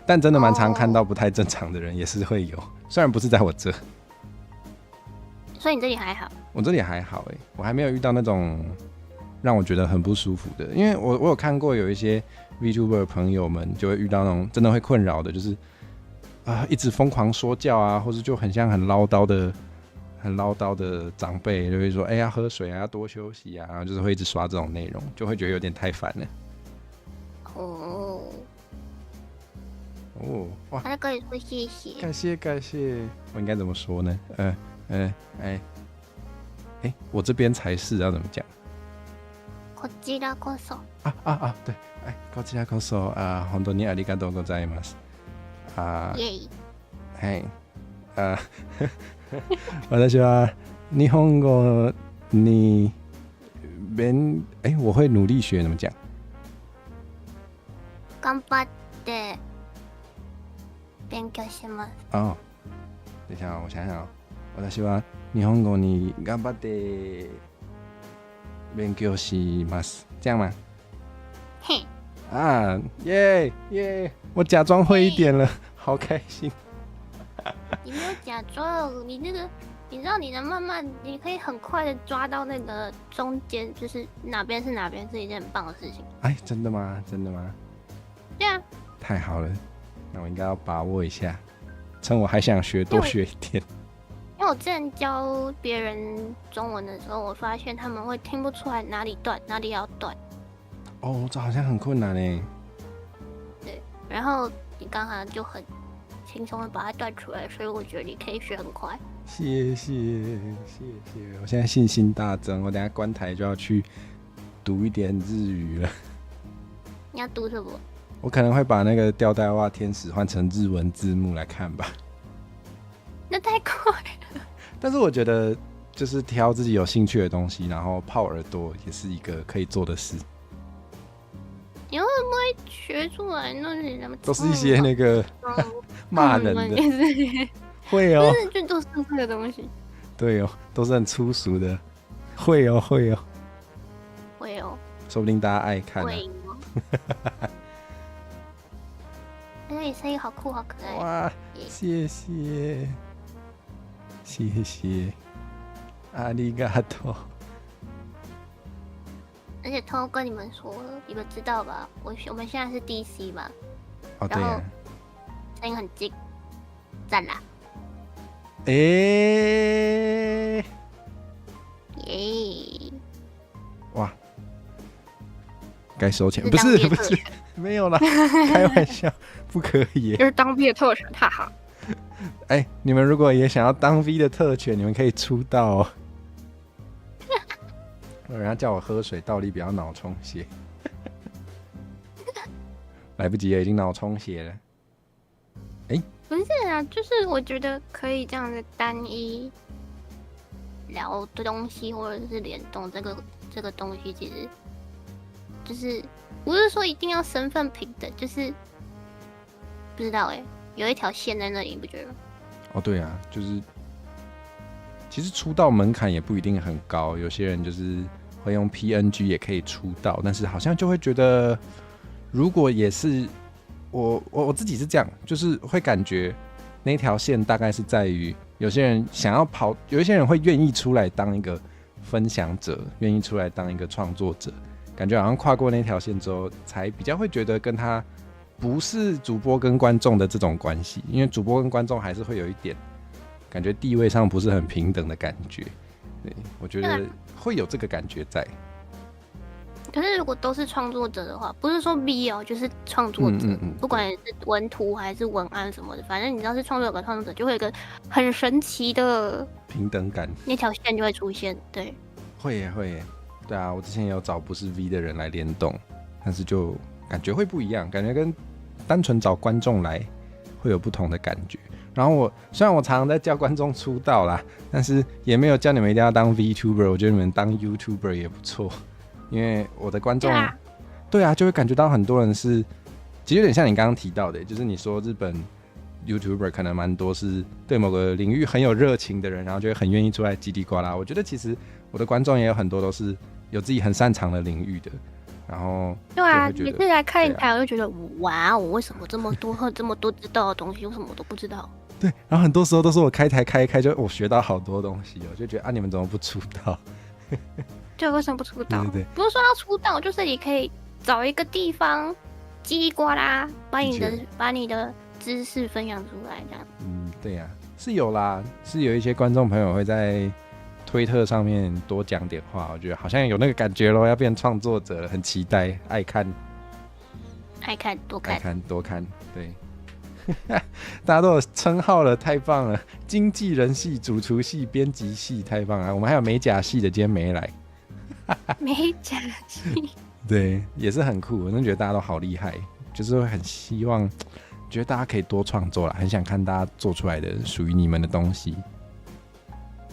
但真的蛮常看到不太正常的人也是会有，虽然不是在我这。所以你这里还好？我这里还好我还没有遇到那种让我觉得很不舒服的，因为我有看过有一些 VTuber 朋友们就会遇到那种真的会困扰的，就是一直疯狂说教啊，或是就很像很唠叨的长辈，就会说要喝水啊，要多休息啊，然后就是会一直刷这种内容，就会觉得有点太烦了。哇！他可以说谢谢。感谢，我应该怎么说呢？我这边才是要怎么讲？こちらこそ。对，こちらこそ本当にありがとうございます。私は日本語に我会努力学，怎么讲？頑張って勉強します。等一下我想想私は日本語に頑張って勉強します，这样吗？嘿。耶！我假装会一点了，好开心。你没有假装，你知道你能慢慢，你可以很快的抓到那个中间，就是哪边是哪边，是一件很棒的事情。真的吗？对啊，太好了，那我应该要把握一下，趁我还想学，多学一点。因为我之前教别人中文的时候，我发现他们会听不出来哪里断，哪里要断。哦，这好像很困难哎。对，然后你刚好就很轻松的把它断出来，所以我觉得你可以学很快。谢谢，我现在信心大增，我等下关台就要去读一点日语了。你要读什么？我可能会把那个吊带袜天使换成日文字幕来看吧。那太快了。但是我觉得，就是挑自己有兴趣的东西，然后泡耳朵也是一个可以做的事。你会不会学出来？那是什么？都是一些那个骂人的，会哦，就是就都是这个东西。对哦，都是很粗俗的，会哦，会哦，会哦，说不定大家爱看、啊。会哦。而且你声音好酷，好可爱。哇，谢谢，谢谢，ありがとう。而且偷跟你们说了，你们知道吧？我们现在是 DC 嘛，哦，对呀、声音很近，赞啦！耶，哇，该收钱，不是，没有啦，开玩笑，不可以耶。这是当 V 的特权，哈哈。哎，你们如果也想要当 V 的特权，你们可以出道哦。有人家叫我喝水，倒立不要脑充血，来不及了，已经脑充血了。不是啊，就是我觉得可以这样子单一聊的东西，或者是联动这个东西，其实就是不是说一定要身份平等，就是不知道哎、有一条线在那里，你不觉得吗？哦，对啊，就是其实出道门槛也不一定很高，有些人就是会用 PNG 也可以出道，但是好像就会觉得，如果也是我自己是这样，就是会感觉那条线大概是在于有些人想要跑，有一些人会愿意出来当一个分享者，愿意出来当一个创作者，感觉好像跨过那条线之后，才比较会觉得跟他不是主播跟观众的这种关系，因为主播跟观众还是会有一点感觉地位上不是很平等的感觉。对，我觉得会有这个感觉在。可是如果都是创作者的话，不是说 V 哦，就是创作者，不管是文图还是文案什么的，反正你知道是创作者跟创作者，就会有一个很神奇的平等感，那条线就会出现。对，会耶会耶，对啊，我之前也有找不是 V 的人来联动，但是就感觉会不一样，感觉跟单纯找观众来会有不同的感觉。然后虽然我常常在叫观众出道啦，但是也没有叫你们一定要当 VTuber， 我觉得你们当 YouTuber 也不错。因为我的观众，对啊，就会感觉到很多人是，其实有点像你刚刚提到的，就是你说日本 YouTuber 可能蛮多是对某个领域很有热情的人，然后就会很愿意出来叽里呱啦。我觉得其实我的观众也有很多都是有自己很擅长的领域的，然后对啊，每次来看一台，我就觉得哇，我为什么这么多知道的东西，为什么我都不知道？对，然后很多时候都是我开台开一开，就我学到好多东西，我就觉得啊，你们怎么不出道？对，为什么不出道？对，不是说要出道，就是你可以找一个地方叽里呱啦，把你的知识分享出来，这样。对呀，是有啦，是有一些观众朋友会在推特上面多讲点话，我觉得好像有那个感觉咯，要变创作者了，很期待，爱看多看，对。大家都有称号了，太棒了！经纪人系、主厨系、编辑系，太棒了！我们还有美甲系的，今天没来。美甲系，对，也是很酷。我真的觉得大家都好厉害，就是会很希望，觉得大家可以多创作啦，很想看大家做出来的属于你们的东西。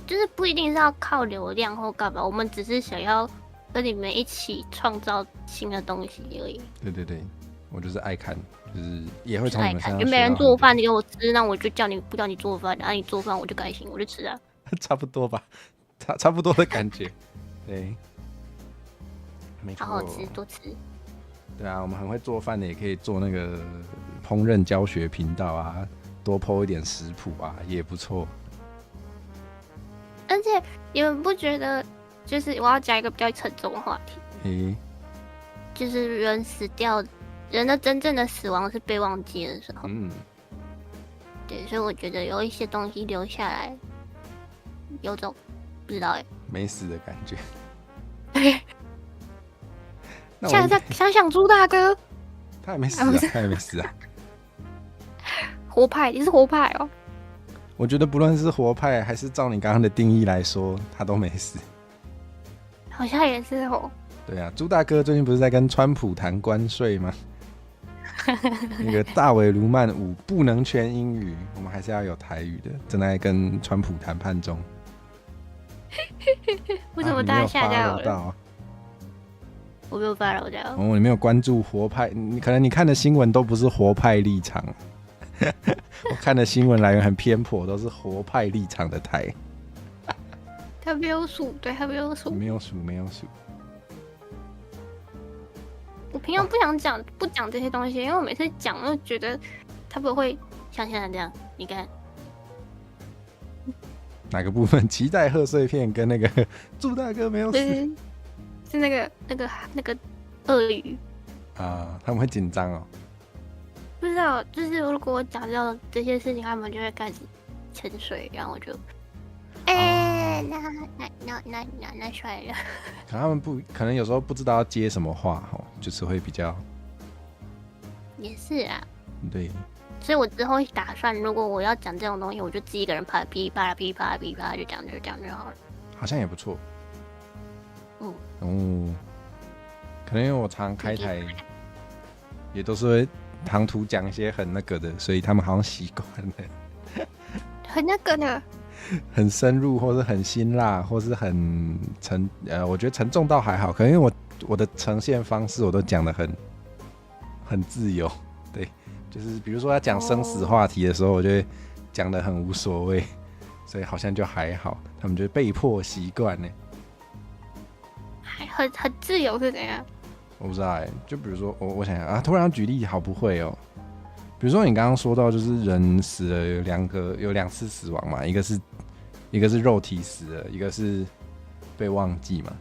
就是不一定是要靠流量或干嘛，我们只是想要跟你们一起创造新的东西而已。对，我就是爱看。就是也会从你们身上学到很多。就没人做饭，你给我吃，那我就不叫你做饭，然后你做饭我就开心，我就吃啊。差不多吧，差不多的感觉。对，没错。好好吃，多吃。对啊，我们很会做饭的，也可以做那个烹饪教学频道啊，多 po 一点食谱啊，也不错。而且你们不觉得，就是我要讲一个比较沉重的话题，就是人死掉人的真正的死亡是被忘记的时候。嗯，对，所以我觉得有一些东西留下来，有种不知道哎。没死的感觉。想想朱大哥，他还没死啊，他还没死啊。活派，你是活派哦。我觉得不论是活派还是照你刚刚的定义来说，他都没死。好像也是哦。对啊，朱大哥最近不是在跟川普谈关税吗？那个大尾卢曼5不能全英语，我们还是要有台语的，正在跟川普谈判中。为什么大家下架了？到我没有发了，哦，你没有关注活派，可能你看的新闻都不是活派立场。我看的新闻来源很偏颇，都是活派立场的台。他没有数，对他没有数，没有数，没有数。我平常不讲这些东西，因为我每次讲，我就觉得他不会像现在这样。你看哪个部分？期待贺岁片跟那个祝大哥没有死，是那个鳄鱼啊，他们会紧张哦。不知道，就是如果我讲到这些事情，他们就会开始沉睡，然后我就，那帅了。可能他们可能有时候不知道要接什么话哦，就是会比较。也是啊。对。所以我之后打算，如果我要讲这种东西，我就自己一个人啪噼啪啦噼啪啦噼啪啦就讲就好了。好像也不错。嗯。哦。可能因为我常开台，也都是会唐突讲一些很那个的，所以他们好像习惯了。很那个的。很深入，或是很辛辣，或是很我觉得沉重倒还好，可能因为我的呈现方式我都讲得很自由，对，就是比如说要讲生死话题的时候，我就会讲得很无所谓，所以好像就还好，他们就被迫习惯呢。很自由是怎样？我不知道就比如说我想想啊，突然要举例好不会哦。比如说你刚刚说到，就是人死了有2次死亡嘛，一个是肉体死了，一个是被忘记嘛，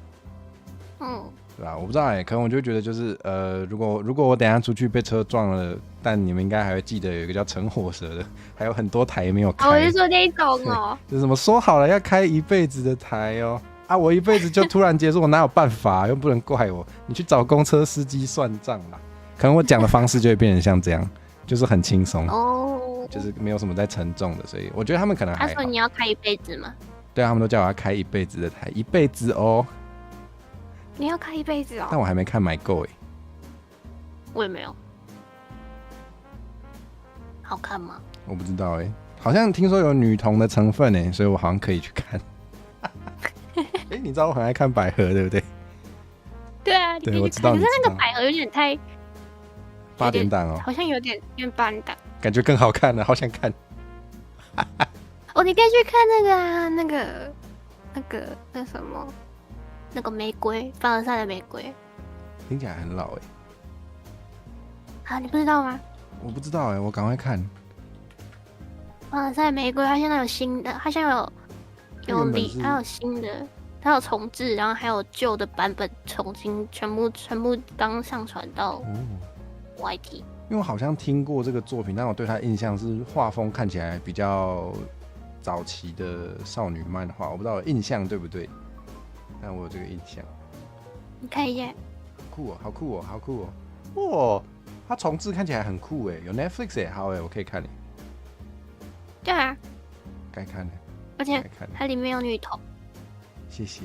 对吧？我不知道可能我就觉得就是如果我等一下出去被车撞了，但你们应该还会记得有一个叫陈火蛇的，还有很多台没有开。我是说那种哦，就是什么说好了要开一辈子的台哦，我一辈子就突然结束，我哪有办法又不能怪我，你去找公车司机算账啦。可能我讲的方式就会变成像这样。就是很轻松就是没有什么在沉重的，所以我觉得他们可能还好。他说你要开一辈子吗？对啊，他们都叫我要开一辈子的台，一辈子哦。你要开一辈子哦？但我还没看买够我也没有。好看吗？我不知道好像听说有女同的成分所以我好像可以去看。你知道我很爱看百合对不对？对啊，对，我知道。可是那个百合有点太。8点档哦，好像有点8档，感觉更好看了，好想看。你可以去看那个啊，那什么，那个玫瑰，凡尔赛的玫瑰，听起来很老你不知道吗？我不知道我赶快看。凡尔赛玫瑰，它现在有新的，它现在它有新的，它有重置，然后还有旧的版本重新全部刚上传到。YT， 因为我好像听过这个作品，但我对他印象是画风看起来比较早期的少女漫画，我不知道我印象对不对，但我有这个印象。你看一下，酷好酷哦，好酷哦！哇，它重置看起来很酷有 Netflix 好我可以看对啊，该看了，而且它里面有女头。谢谢。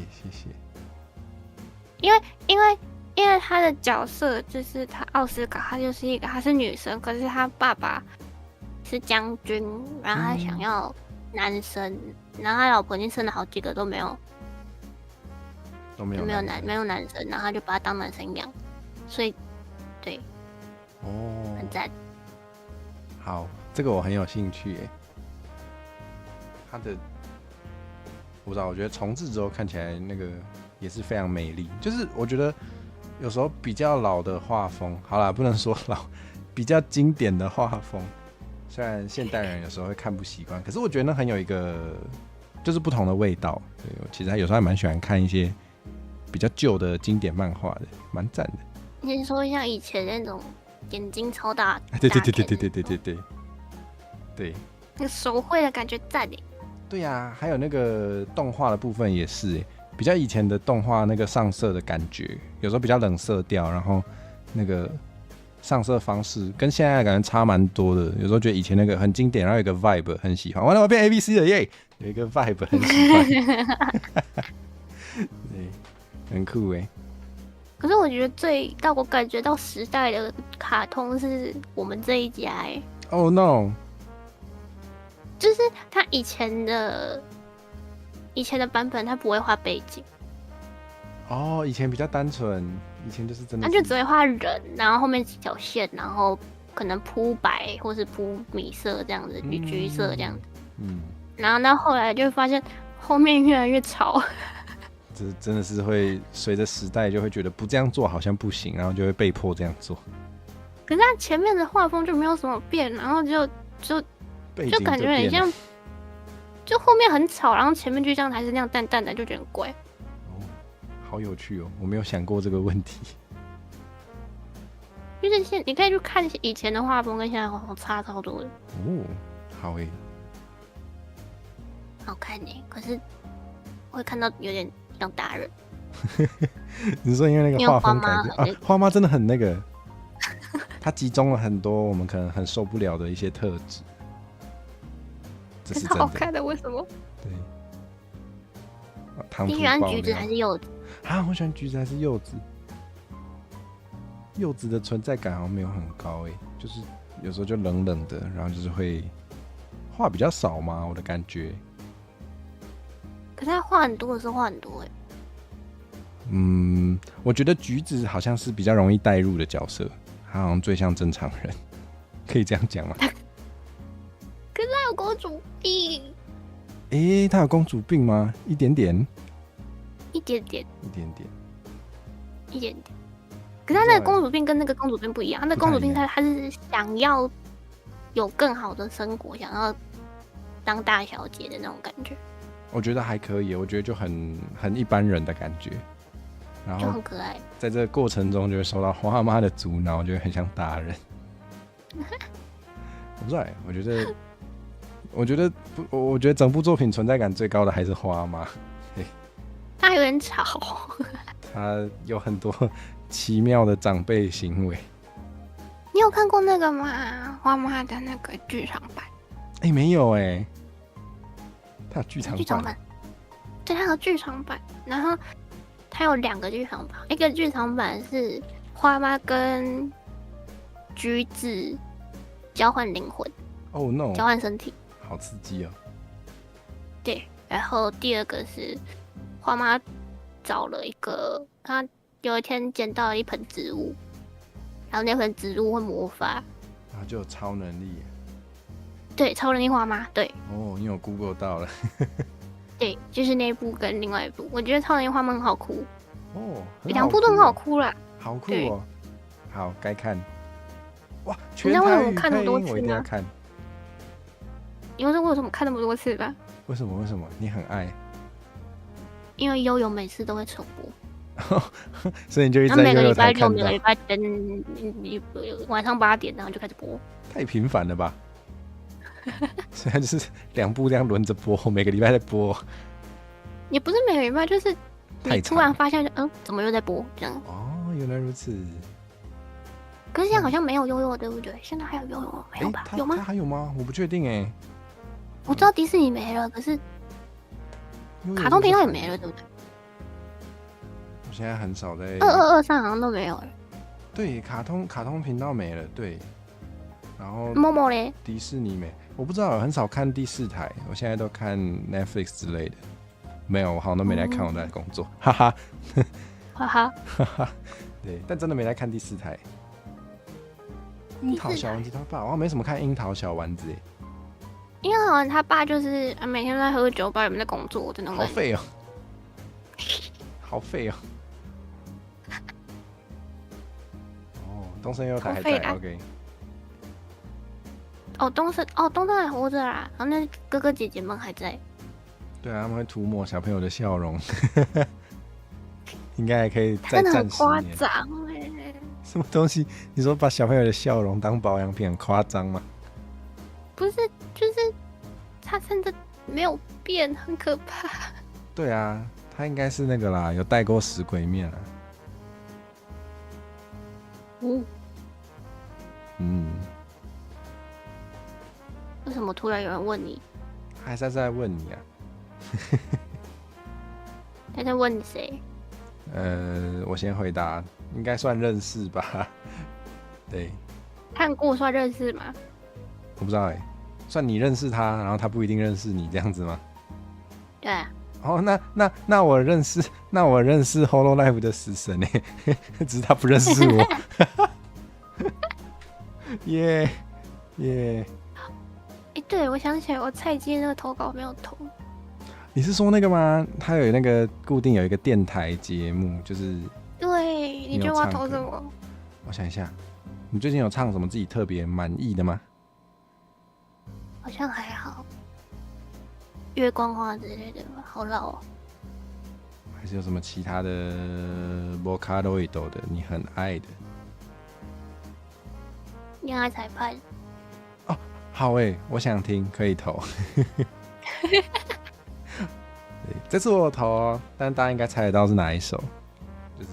因为她的角色就是奥斯卡，她是女生，可是她爸爸是将军，然后她想要男生，然后她老婆已经生了好几个都没有男生，然后她就把他当男生养，所以对，很赞。好，这个我很有兴趣他的我不知道，我觉得重置之后看起来那个也是非常美丽，就是我觉得。有时候比较老的画风，好啦，不能说老，比较经典的画风，虽然现代人有时候会看不习惯，可是我觉得那很有一个就是不同的味道。对，我其实有时候还蛮喜欢看一些比较旧的经典漫画的，蛮赞的。你说像以前那种眼睛超大，对对对对对对对对对对那个手绘的感觉赞诶。对呀，还有那个动画的部分也是欸，比较以前的动画那个上色的感觉，有时候比较冷色调，然后那个上色方式跟现在的感觉差蛮多的。有时候觉得以前那个很经典，然后有一个 vibe 很喜欢。完了，我变 ABC 了耶！有一个 vibe 很喜欢，对，很酷哎。可是我觉得最让我感觉到时代的卡通是我们这一家哎。Oh no！ 就是他以前的版本，他不会画背景，哦，以前比较单纯，以前就是真的是，他就只会画人，然后后面几条线，然后可能铺白或是铺米色这样子，橘色这样子。嗯，然后到后来就会发现后面越来越潮。这真的是会随着时代就会觉得不这样做好像不行，然后就会被迫这样做。可是他前面的画风就没有什么变，然后就背景感觉很像，就后面很吵，然后前面就像还是那样淡淡的，就觉得很怪。哦，好有趣哦，我没有想过这个问题。就是你可以去看以前的画风跟现在画风差超多的。哦，好诶，好看呢，可是会看到有点像大人。你说因为那个画风改变啊，花妈真的很那个，它集中了很多我们可能很受不了的一些特质。这是真的。好看的，为什么？对。你喜欢橘子还是柚子？啊，我喜欢橘子还是柚子？柚子的存在感好像没有很高诶，就是有时候就冷冷的，然后就是会话比较少嘛，我的感觉。可是他话很多的时候话很多诶。嗯，我觉得橘子好像是比较容易带入的角色，他好像最像正常人，可以这样讲吗？可是他有公主病。诶，他有公主病吗？一点点。一点点。一点点。一点点。可是他那个公主病跟那个公主病不一样，他那个公主病他是想要有更好的生活，想要当大小姐的那种感觉。我觉得还可以，我觉得就很一般人的感觉，然后就很可爱。在这个过程中就会受到花妈的阻挠，就会很像大人。我不知道，我觉得整部作品存在感最高的还是花妈。他有点吵。他有很多奇妙的长辈行为。你有看过那个吗？花妈的那个剧场版？没有他有剧场版。对，他有剧场版，然后他有2个剧场版，一个剧场版是花妈跟橘子交换灵魂。Oh no！ 交换身体，好刺激哦。对，然后第2个是花妈找了一个，她有一天捡到了一盆植物，然后那盆植物会魔法，然后就有超能力。对，超能力花妈，对。哦，你有 Google 到了。对，就是那一部跟另外一部，我觉得超能力花妈很好哭。哦，2部都很好哭啦。好酷哦！好，该看。哇，你知道为什么我看那么多次我一定要看。因为为什么看那么多次吧？为什么？为什么？你很爱？因为悠悠每次都会重播，所以你就一直在悠悠台看到。每个礼拜等晚上8点，然后就开始播。太频繁了吧？虽然就是2部这样轮着播，每个礼拜在播。也不是每个礼拜，就是你突然发现，怎么又在播这样？哦，原来如此。可是现在好像没有悠悠，对不对？现在还有悠悠没有吧？有吗？他还有吗？我不确定我知道迪士尼没了，可是卡通频道也没了，对不对？我现在很少在2223好像都没有了。对，卡通频道没了，对。然后某某嘞，迪士尼没，我不知道，很少看第4台，我现在都看 Netflix 之类的。没有，我好像都没来看，我在工作，哈哈，哈哈，哈哈。对，但真的没来看第4台。樱桃小丸子他爸，我好像没什么看樱桃小丸子樱桃小丸子他爸就是每天都在喝酒，不知道有没有在工作，真的好废哦，好废哦。哦，东森幼台还在 ，OK。东森还活着啦，然后那哥哥姐姐们还在。对啊，他们会涂抹小朋友的笑容，应该还可以再真的很战10年。夸张什么东西？你说把小朋友的笑容当保养品，很夸张吗？不是，就是他真的没有变，很可怕。对啊，他应该是那个啦，有带过死鬼面啦。哦，嗯，为什么突然有人问你？还是在问你啊？他在问你谁？我先回答，应该算认识吧？对，看过算认识吗？我不知道算你认识他，然后他不一定认识你这样子吗？对啊。哦，那我认识Hololive 的死神只是他不认识我。耶耶！对，我想起来，我蔡记那个投稿没有投。你是说那个吗？他有那个固定有一个电台节目，就是对，你觉得我要投什么？我想一下，你最近有唱什么自己特别满意的吗？好像还好，月光花之类的吧，好老哦。还是有什么其他的 Vocaloid 的你很爱的？恋爱裁判。哦，好我想听，可以投。对，这次我有投哦，但大家应该猜得到是哪一首，就是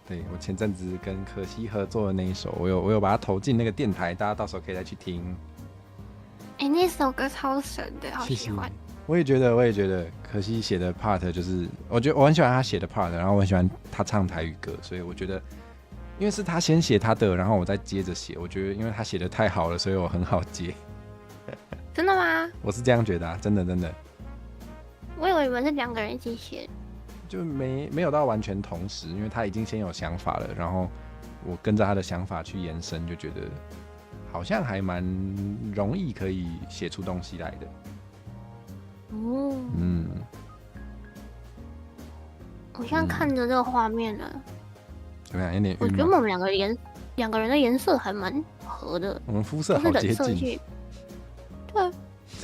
对我前阵子跟可惜合作的那一首，我有把它投进那个电台，大家到时候可以再去听。那首歌超神的，好喜欢。我也觉得，可惜写的 part 就是，我觉得我很喜欢他写的 part， 然后我很喜欢他唱台语歌，所以我觉得，因为是他先写他的，然后我再接着写，我觉得因为他写的太好了，所以我很好接。真的吗？我是这样觉得啊，真的。我以为你们是2个人一起写，就没有到完全同时，因为他已经先有想法了，然后我跟着他的想法去延伸，就觉得好像还蛮容易可以写出东西来的。哦，我现在看着这个画面了，怎么样？有点我觉得我们两个人的颜色还蛮合的，我们肤色好接近。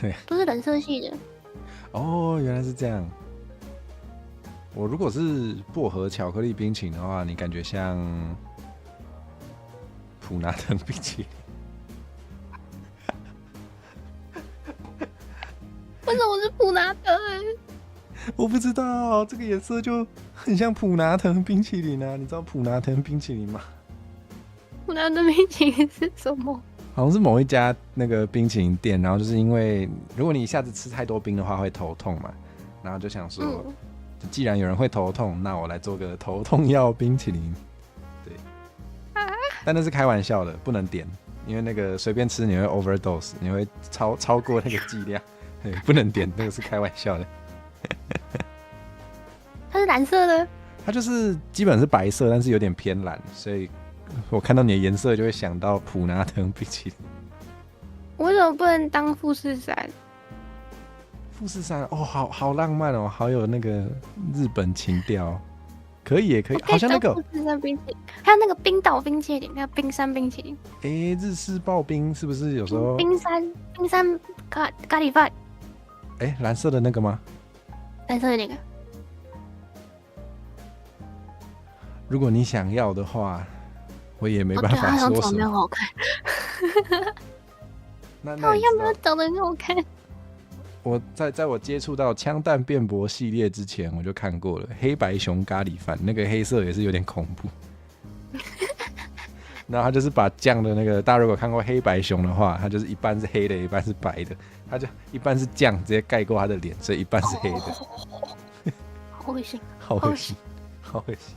对，都是冷色系的。哦，原来是这样。我如果是薄荷巧克力冰淇淋的话，你感觉像普拿疼冰淇淋。为什么是普拿疼？我不知道，这个颜色就很像普拿疼冰淇淋啊！你知道普拿疼冰淇淋吗？普拿疼冰淇淋是什么？好像是某一家那个冰淇淋店，然后就是因为如果你一下子吃太多冰的话会头痛嘛，然后就想说，既然有人会头痛，那我来做个头痛药冰淇淋。对，但那是开玩笑的，不能点，因为那个随便吃你会 overdose， 你会超过那个剂量，对，不能点，那个是开玩笑的。它是蓝色的，它就是基本是白色，但是有点偏蓝，所以我看到你的颜色就会想到普拿疼冰淇淋。我为什么不能当富士山？富士山哦，好浪漫哦，好有那个日本情调。可以也可以，好像那个富士山冰淇淋，还有那个冰岛冰淇淋，还有冰山冰淇淋。日式刨冰是不是有时候？冰山咖喱饭。蓝色的那个吗？蓝色的那个。如果你想要的话，我也没办法说什么。没有好看。那好像没有长得很好看。我在我接触到枪弹辩驳系列之前，我就看过了黑白熊咖喱饭，那个黑色也是有点恐怖。然后他就是把酱的那个，大家如果看过黑白熊的话，他就是一半是黑的，一半是白的，他就一半是酱直接盖过他的脸，所以一半是黑的。好恶心，好恶心，好恶心，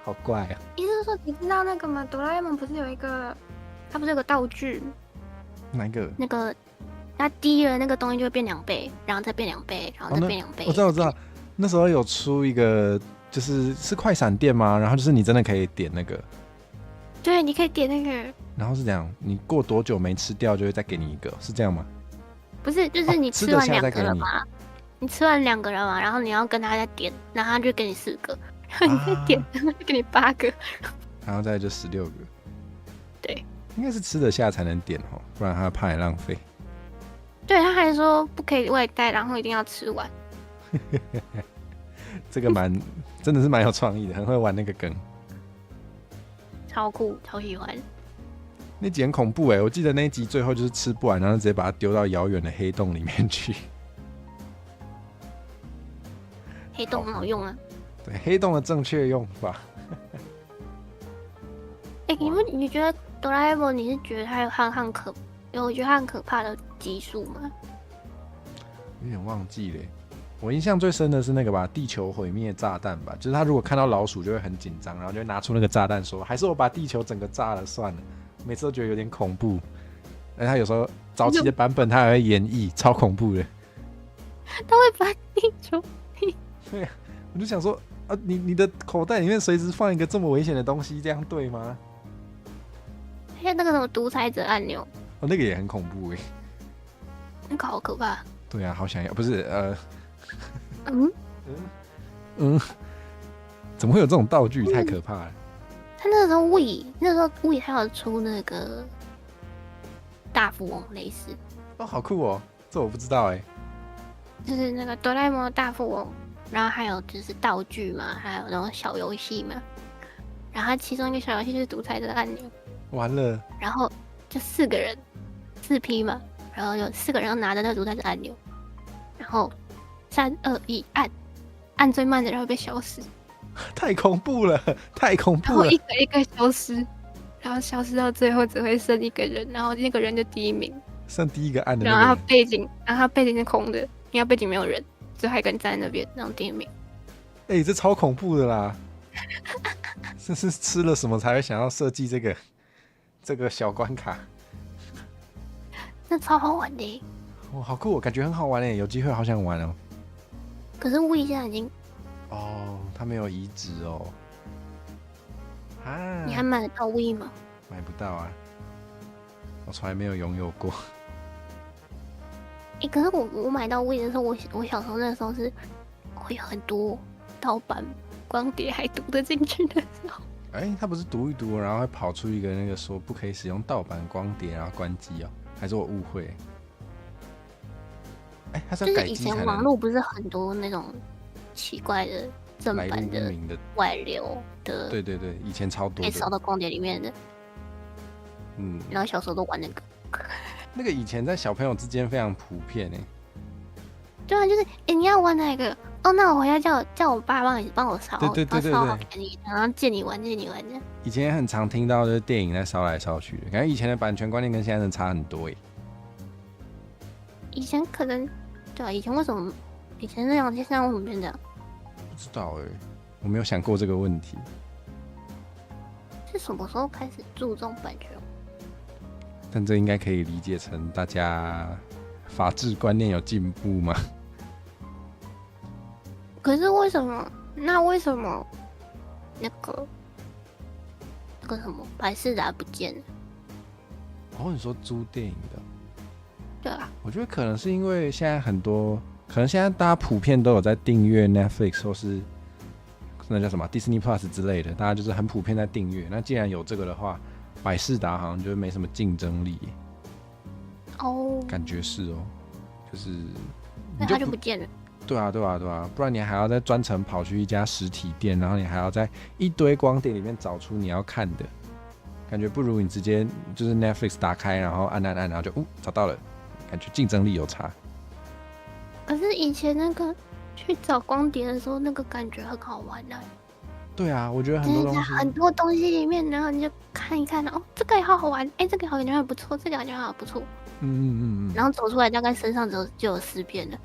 好怪啊！意思是说，你知道那个吗？哆啦 A 梦不是有一个，它不是有个道具？哪一个？那个它滴了那个东西就会变2倍，然后再变2倍，然后再变2倍。我知道，那时候有出一个，是快闪店吗？然后就是你真的可以点那个。对，你可以点那个。然后是这样，你过多久没吃掉，就会再给你一个，是这样吗？不是，就是你吃完2个了嘛？你吃完2个了嘛？然后你要跟他再点，然后他就给你4个，然后你再点，然后就给你8个，然后再就16个。对，应该是吃得下才能点哦，不然他怕你浪费。对，他还说不可以外带，然后一定要吃完。这个真的是蛮有创意的，很会玩那个梗。超酷，超喜欢。那集很恐怖哎，我记得那一集最后就是吃不完，然后直接把它丢到遥远的黑洞里面去。黑洞很好用啊。对，黑洞的正确用法。你觉得哆啦 A 梦你是觉得它很可，我觉得它很可怕的集数吗？有点忘记了。我印象最深的是那个吧，地球毁灭炸弹吧，就是他如果看到老鼠就会很紧张，然后就会拿出那个炸弹说，还是我把地球整个炸了算了。每次都觉得有点恐怖。而他有时候早期的版本他还会演绎，超恐怖的。他会把地球。对，我就想说啊，你的口袋里面随时放一个这么危险的东西，这样对吗？还有那个什么独裁者按钮，哦，那个也很恐怖哎。那个好可怕。对啊，好想要，不是怎么会有这种道具？太可怕了。他那时候 Wii 还有出那个大富翁类似。哦，好酷哦，这我不知道哎。就是那个哆啦 A 梦的大富翁，然后还有就是道具嘛，还有那种小游戏嘛。然后其中一个小游戏就是独裁者按钮。完了。然后就4个人，4批嘛，然后有4个人拿着那个独裁者按钮，然后3、2、1按最慢的人会被消失。太恐怖了，太恐怖了！然后一个一个消失，然后消失到最后只会剩1个人，然后那个人就第1名，剩第一个按的那然个人。然后他背景是空的，因为背景没有人，最后还有一个人站在那边，然后第1名。这超恐怖的啦！这是吃了什么才会想要设计这个小关卡？那超好玩的。哇，好酷，感觉很好玩哎，有机会好想玩哦。可是 Wii 现在已经它没有移植哦。啊，你还买得到 Wii 吗？买不到啊，我从来没有拥有过。可是我买到 Wii 的时候，我小时候那时候是会有很多盗版光碟还读得进去的时候。它不是读一读，然后会跑出一个那个说不可以使用盗版光碟，然后关机哦？还是我误会？它是要改机才能。就是以前网络不是很多那种奇怪的正版的外流的，对，以前超多的，扫到光碟里面的。然后小时候都玩那个。那个以前在小朋友之间非常普遍哎。对啊，就是你要玩哪个？那我回家叫我爸帮我烧，对，烧好给你，然后借你玩这样。以前也很常听到就是电影在烧来烧去的，感觉以前的版权观念跟现在真的差很多哎。以前可能对啊，以前为什么以前这样，现在为什么变这样？不知道我没有想过这个问题。是什么时候开始注重版权？但这应该可以理解成大家法治观念有进步吗？可是为什么那个什么百视达不见了？你说租电影的？对啊，我觉得可能是因为现在很多，可能现在大家普遍都有在订阅 Netflix 或是那叫什么 Disney Plus 之类的，大家就是很普遍在订阅。那既然有这个的话，百视达好像就没什么竞争力。感觉是就是那它就不见了。对啊，不然你还要再专程跑去一家实体店，然后你还要在一堆光碟里面找出你要看的，感觉不如你直接就是 Netflix 打开，然后按，然后就找到了，感觉竞争力有差。可是以前那个去找光碟的时候，那个感觉很好玩啊。对啊，我觉得很多东西里面，然后你就看一看，这个也好好玩，这个好像很不错，这个好像很不错。然后走出来，大概身上就有4片了。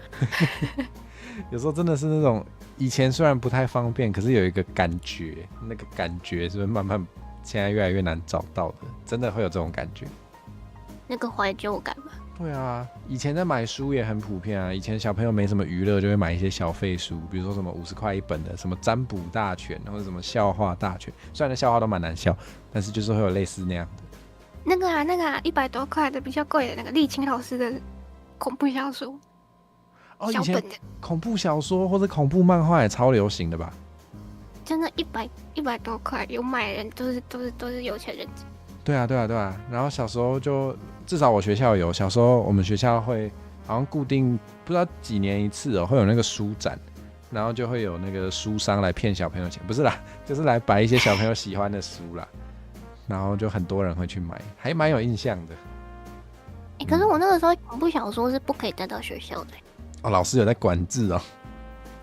有时候真的是那种以前虽然不太方便，可是有一个感觉，那个感觉是不是慢慢现在越来越难找到的？真的会有这种感觉，那个怀旧感吧。对啊，以前在买书也很普遍啊。以前小朋友没什么娱乐，就会买一些小废书，比如说什么50块1本的什么占卜大全，或者什么笑话大全。虽然那笑话都蛮难笑，但是就是会有类似那样的。那个100多块的比较贵的那个立青老师的恐怖小说。以前恐怖小说或者恐怖漫画也超流行的吧？真的100多块，有买人都是有钱人。对啊。然后小时候就至少我学校有，小时候我们学校会好像固定不知道几年一次会有那个书展，然后就会有那个书商来骗小朋友钱，不是啦，就是来摆一些小朋友喜欢的书啦。然后就很多人会去买，还蛮有印象的。可是我那个时候恐怖小说是不可以带到学校的。哦，老师有在管制哦。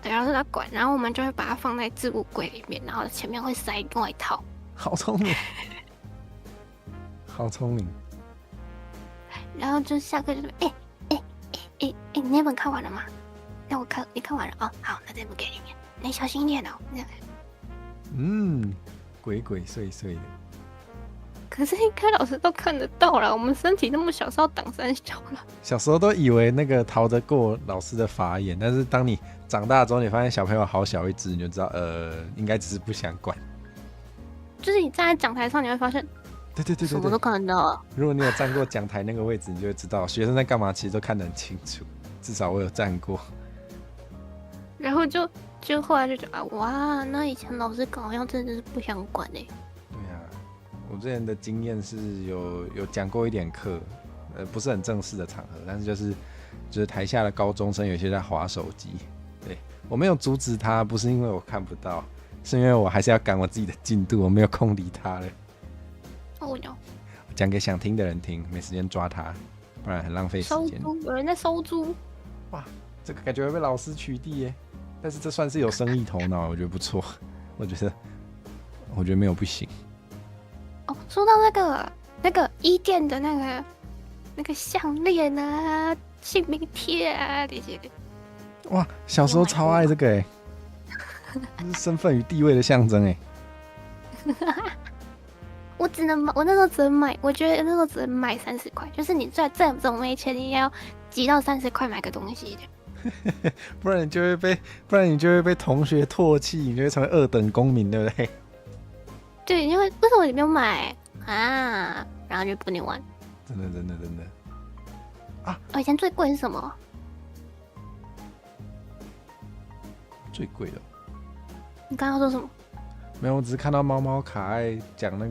对，老师在管，然后我们就会把它放在置物柜里面，然后前面会塞外套。好聪明，好聪明。然后就下课就你那本看完了吗？那你看完了哦，好，那这本给你，你小心一点哦。鬼鬼祟祟的。可是应该老师都看得到了，我们身体那么小，是要挡三小了。小时候都以为那个逃得过老师的法眼，但是当你长大之后，你发现小朋友好小一只，你就知道，应该只是不想管。就是你站在讲台上，你会发现，对，什么都看得到啊。如果你有站过讲台那个位置，你就会知道学生在干嘛，其实都看得很清楚。至少我有站过。然后就后来就觉得啊，哇，那以前老师好像真的是不想管哎。对啊，我之前的经验是有讲过一点课，不是很正式的场合，但是就是台下的高中生有些在滑手机，对，我没有阻止他，不是因为我看不到，是因为我还是要赶我自己的进度，我没有空理他了。哦哟，讲给想听的人听，没时间抓他，不然很浪费时间。收租，有人在收租。哇，这个感觉会被老师取缔耶，但是这算是有生意头脑，我觉得不错。我觉得没有不行。哦，说到那个衣店的那个项链啊、姓名贴啊这些，哇，小时候超爱这个哎，这是身份与地位的象征哎。我那时候只能买，我觉得那时候只能买30块，就是你再这种没钱，你也要集到30块买个东西的。不然你就会被同学唾弃，你就会成为2等公民，对不对？对，因为为什么你没有买啊？然后就不能玩。真的。啊！以前最贵是什么？最贵的？你刚刚说什么？没有，我只是看到猫猫卡爱讲那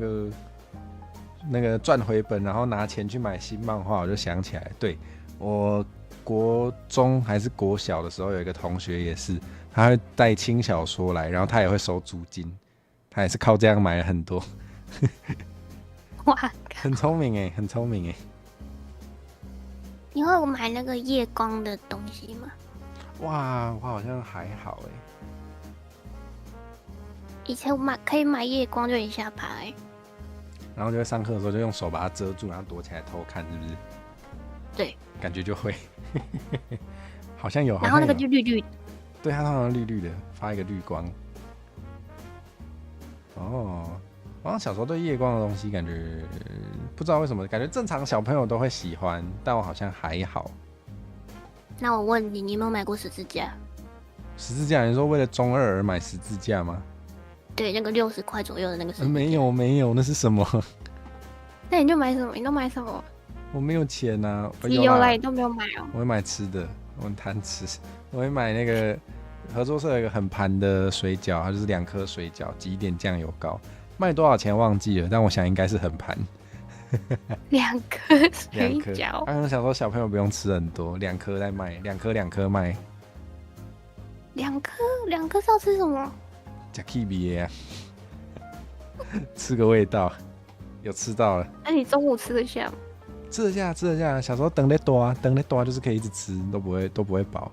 个赚回本，然后拿钱去买新漫画，我就想起来，对，我国中还是国小的时候，有一个同学也是，他会带轻小说来，然后他也会收租金，他也是靠这样买了很多。哇，很聪明哎，很聪明哎。你会买那个夜光的东西吗？哇，我好像还好哎。以前可以买夜光就一下爬哎。然后就会上课的时候就用手把它遮住，然后躲起来偷看，是不是？对，感觉就会，好像有。然后那个就绿绿的。对，它通常绿绿的，发一个绿光。哦，好像小时候对夜光的东西感觉不知道为什么，感觉正常小朋友都会喜欢，但我好像还好。那我问你，你有没有买过十字架？十字架？你说为了中二而买十字架吗？对，那个60块左右的那个十字架。没有，那是什么？那你就买什么？你都买什么？我没有钱啊。有啦，你都没有买哦。我会买吃的，我很贪吃。我会买那个合作社有一个很盘的水饺，它就是2颗水饺，挤一点酱油膏，卖多少钱忘记了，但我想应该是很盘。2颗水饺。刚刚想说小朋友不用吃很多，2颗在卖，2颗卖。2颗是要吃什么？吃 Kiwi 啊，吃个味道，有吃到了。那你中午吃得下吗？吃得下。小时候等得多就是可以一直吃，都不会饱。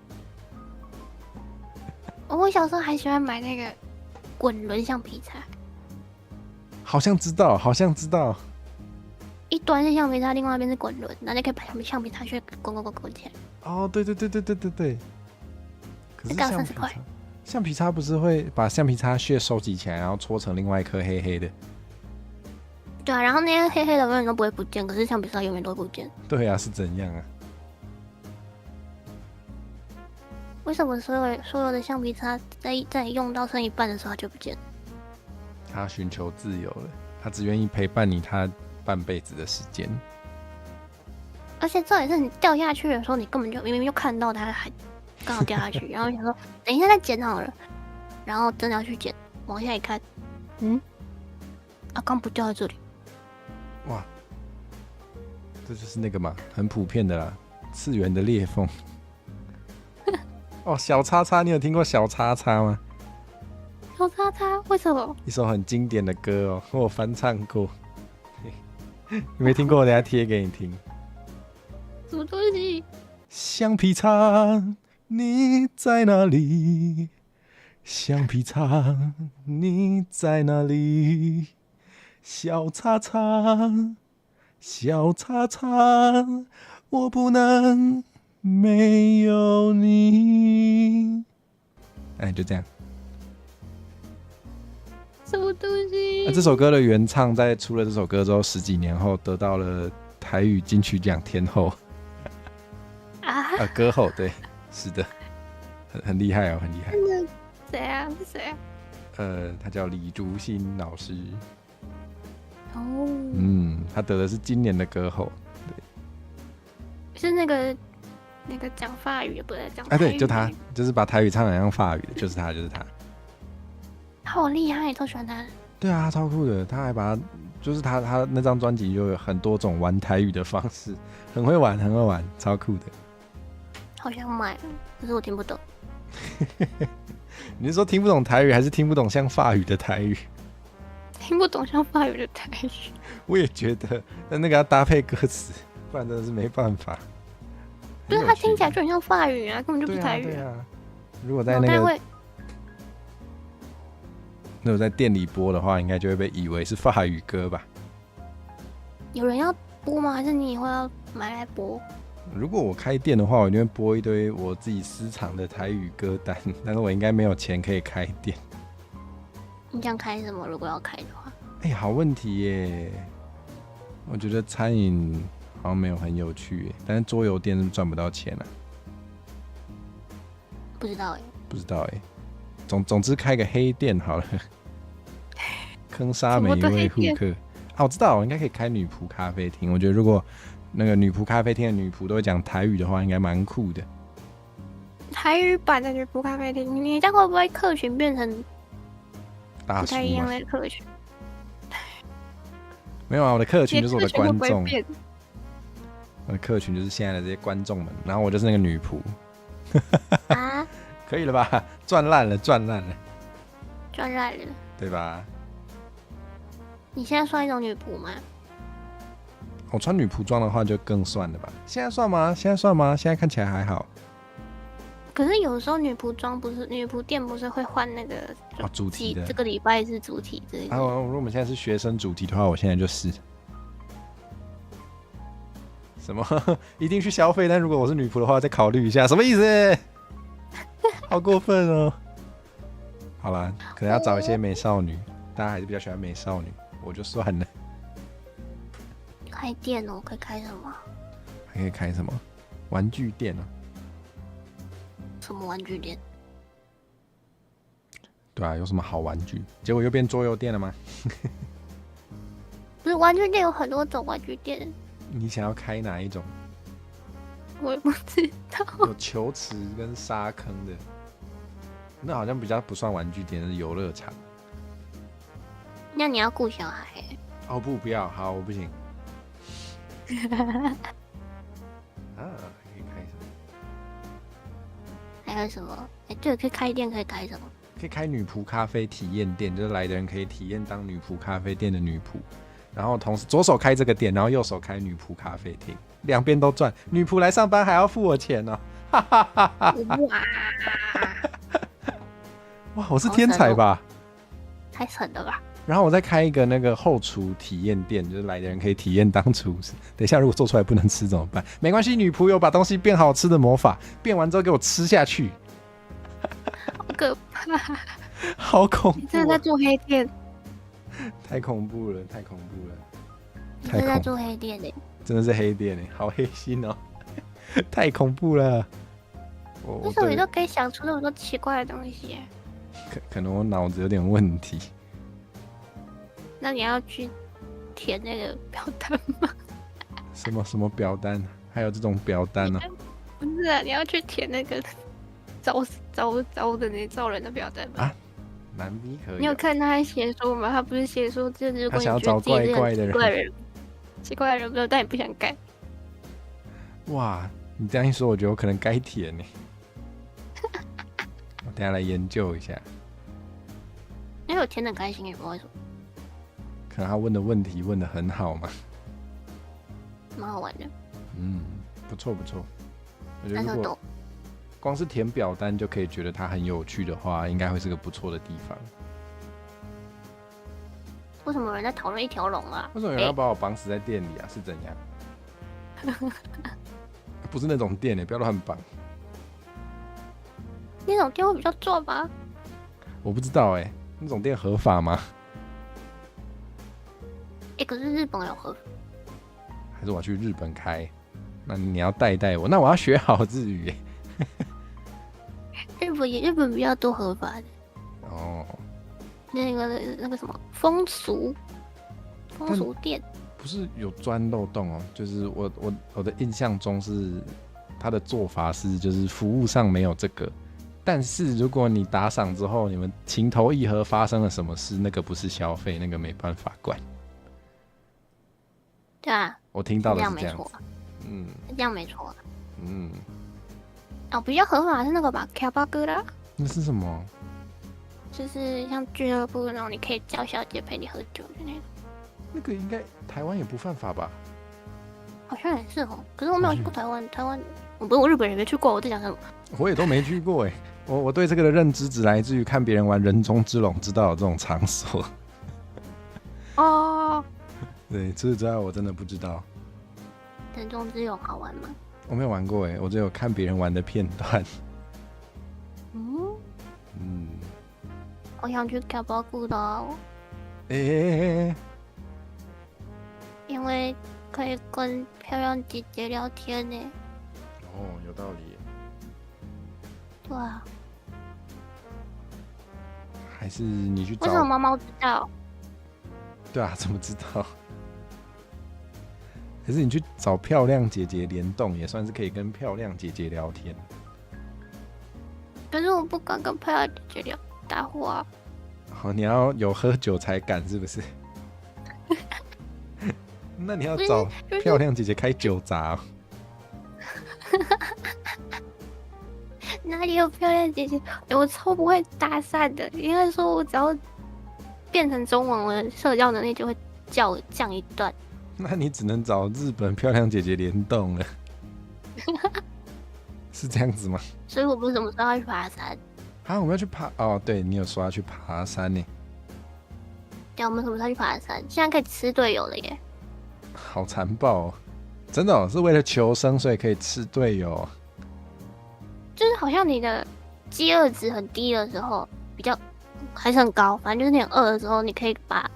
我小时候还喜欢买那个滚轮橡皮擦，好像知道。一端是橡皮擦，另外一边是滚轮，然后你可以把橡皮擦去滚起来。哦，对。可是这个30块。橡皮擦不是会把橡皮擦屑收集起来，然后搓成另外一颗黑黑的？对啊，然后那些黑黑的永远都不会不见，可是橡皮擦永远都会不见。对啊，是怎样啊？为什么所有的橡皮擦在用到剩一半的时候它就不见了？他寻求自由了，他只愿意陪伴你他半辈子的时间。而且重点是你掉下去的时候，你根本就明明就看到它还刚好掉下去，然后想说等一下再捡好了，然后真的要去捡，往下一看，刚不掉在这里。哇，这就是那个嘛，很普遍的啦，次元的裂缝。哦，小叉叉，你有听过小叉叉吗？小叉叉为什么？一首很经典的歌哦，我有翻唱过。你没听过？我等一下贴给你听。什么东西？橡皮擦，你在哪里？橡皮擦，你在哪里？小叉叉，小叉叉，我不能没有你。哎，就这样。什么东西？这首歌的原唱在出了这首歌之后10几年后，得到了台语金曲奖天后。歌后，对，是的，很厉害哦，很厉害。谁啊？是谁啊？他叫李竹新老师。哦，他得的是今年的歌后。对，是那个讲法语的，不是讲台语。对，就他，就是把台语唱得像法语的，就是他，就是他。好厉害，都喜欢他。对啊，他超酷的，他还把他，就是他那张专辑就有很多种玩台语的方式，很会玩，很会玩，超酷的。好想买，可是我听不懂。你是说听不懂台语，还是听不懂像法语的台语？听不懂像法语的台语。我也觉得，但那个要搭配歌词，不然真的是没办法。不是，它听起来就很像法语啊，根本就不是台语。对啊。如果在那个，如果在店里播的话，应该就会被以为是法语歌吧？有人要播吗？还是你以后要买来播？如果我开店的话，我一定会播一堆我自己私藏的台语歌单，但是我应该没有钱可以开店。你想开什么？如果要开的话？好问题耶！我觉得餐饮好像没有很有趣耶，但是桌游店是不是赚不到钱啊？不知道哎。不知道哎。总之开个黑店好了，坑杀每一位顾客。我知道，我应该可以开女仆咖啡厅。我觉得如果那个女仆咖啡厅的女仆都会讲台语的话，应该蛮酷的。台语版的女仆咖啡厅，你这样会不会客群变成不太一样的客群？没有啊，我的客群就是我的观众。我的客群就是现在的这些观众们，然后我就是那个女仆。啊？可以了吧？赚烂了，赚烂了，赚烂了，对吧？你现在算一种女仆吗？我穿女仆装的话就更算了吧？现在算吗？现在算吗？现在看起来还好。可是有时候女仆装不是女仆店不是会换那个主题的？这个礼拜是主题之类的。如果我们现在是学生主题的话，我现在就是什么一定去消费，但如果我是女仆的话，再考虑一下，什么意思？好过分哦！好啦，可能要找一些美少女，大家还是比较喜欢美少女，我就算了。开店哦，可以开什么？还可以开什么？玩具店哦。什么玩具店？对啊，有什么好玩具？结果又变桌游店了吗？不是，玩具店有很多种玩具店。你想要开哪一种？我也不知道。有球池跟沙坑的，那好像比较不算玩具店，是游乐场。那你要顾小孩？哦不要，好，我不行。还可以开什么？还有什么？对，可以开店，可以开什么？可以开女仆咖啡体验店，就是来的人可以体验当女仆咖啡店的女仆，然后同时左手开这个店，然后右手开女仆咖啡厅，两边都赚。女仆来上班还要付我钱哦！哇，我是天才吧？太狠了吧！然后我再开一个那个后厨体验店，就是来的人可以体验当厨师。等一下如果做出来不能吃怎么办？没关系，女仆有把东西变好吃的魔法，变完之后给我吃下去。好可怕！好恐怖！你真的在做黑店？太恐怖了，太恐怖了！你真的在做黑店呢？真的是黑店呢，好黑心哦！太恐怖了！为什么你都可以想出那么多奇怪的东西？可能我脑子有点问题。那你要去填那个表单吗？什么表单？还有这种表单呢？不是啊，你要去填那个招的那招人的表单吗？男 B 可以。你有看他写说吗？他不是写说，就是如果你觉得自己是怪的人，奇怪的人没有，但你不想改。哇，你这样一说，我觉得我可能该填呢。我等一下来研究一下。因为我填的很开心，也不知道为什么。可能他问的问题问的很好嘛。蛮好玩的。嗯，不错不错。我觉得但是都如果光是填表单就可以觉得它很有趣的话，应该会是个不错的地方。为什么有人在讨论一条龙啊？为什么有人要把我绑死在店里啊？是怎样？不是那种店不要乱绑。那种店会比较赚吧？我不知道那种店合法吗？可是日本有合法。还是我去日本开？那你要带我，那我要学好日语日本比较多合法的。哦，那个什么风俗店，不是有钻漏洞哦，就是我的印象中是他的做法是就是服务上没有这个，但是如果你打赏之后你们情投意合发生了什么事，那个不是消费，那个没办法管。对啊，我听到的是这样子。这样没错啊，嗯这样没错啊。嗯，哦，比较合法的是那个吧，卡巴哥啦，那是什么？就是像俱乐部那种，你可以叫小姐陪你喝酒的那种。那个应该台湾也不犯法吧？好像也是哦，可是我没有去过台湾，我不是我日本也没去过，我在讲什么？我也都没去过我对这个的认知只来自于看别人玩人中之龙，知道有这种场所。哦，对，除此之外我真的不知道。人中之龙好玩吗？我没有玩过我只有看别人玩的片段。嗯，我想去卡巴哥的哦，因为可以跟漂亮姐姐聊天呢。哦，有道理。对啊，还是你去找？为什么猫猫知道？对啊，怎么知道？还是你去找漂亮姐姐联动，也算是可以跟漂亮姐姐聊天。可是我不敢跟漂亮姐姐聊打呼啊。好，你要有喝酒才敢，是不是？那你要找漂亮姐姐开酒闸哦。哪里有漂亮姐姐？我超不会搭讪的。应该说，我只要变成中文，我的社交能力就会降一段。那你只能找日本漂亮姐姐联动了。是这样子吗？所以我不是什么时候要去爬山？啊，我们要去爬哦，对你有说要去爬山呢。对，我们什么时候去爬山？现在可以吃队友了耶！好残暴哦！真的是为了求生，所以可以吃队友。就是好像你的饥饿值很低的时候，比较还是很高，反正就是你很饿的时候，你可以把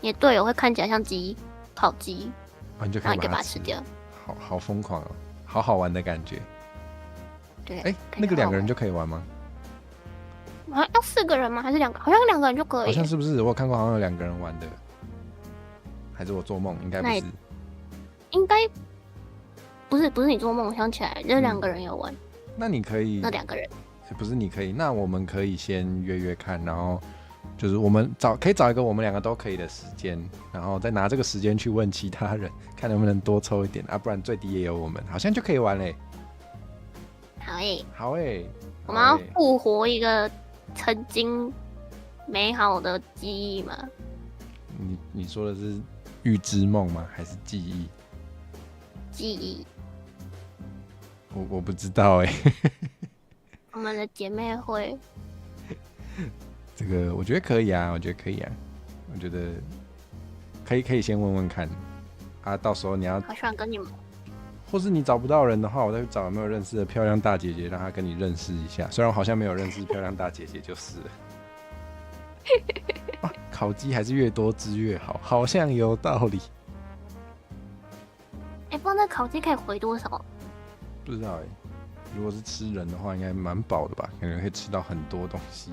你的队友会看起来像烤鸡，你就可以然后你就把把它吃它吃掉。好疯狂哦，好好玩的感觉。对，那个2个人就可以玩吗？好像要4个人吗？还是2个？好像2个人就可以。好像是不是？我有看过，好像有2个人玩的，还是我做梦？应该不是。应该不是你做梦，我想起来，这2个人有玩。那你可以，那2个人不是你可以，那我们可以先约看，然后就是我们可以找一个我们2个都可以的时间，然后再拿这个时间去问其他人，看能不能多抽一点啊，不然最低也有我们，好像就可以玩嘞。好好我们要复活一个曾经美好的记忆吗？你说的是预知梦吗？还是记忆？记忆。我不知道我们的姐妹会。这个我觉得可以啊，我觉得可以先问问看啊，到时候你要好想跟你们。或是你找不到人的话，我再去找有没有认识的漂亮大姐姐，让她跟你认识一下。虽然我好像没有认识漂亮大姐姐，就是了。烤鸡还是越多汁越好，好像有道理。不知道那烤鸡可以回多少？不知道如果是吃人的话，应该蛮饱的吧？感觉可以吃到很多东西。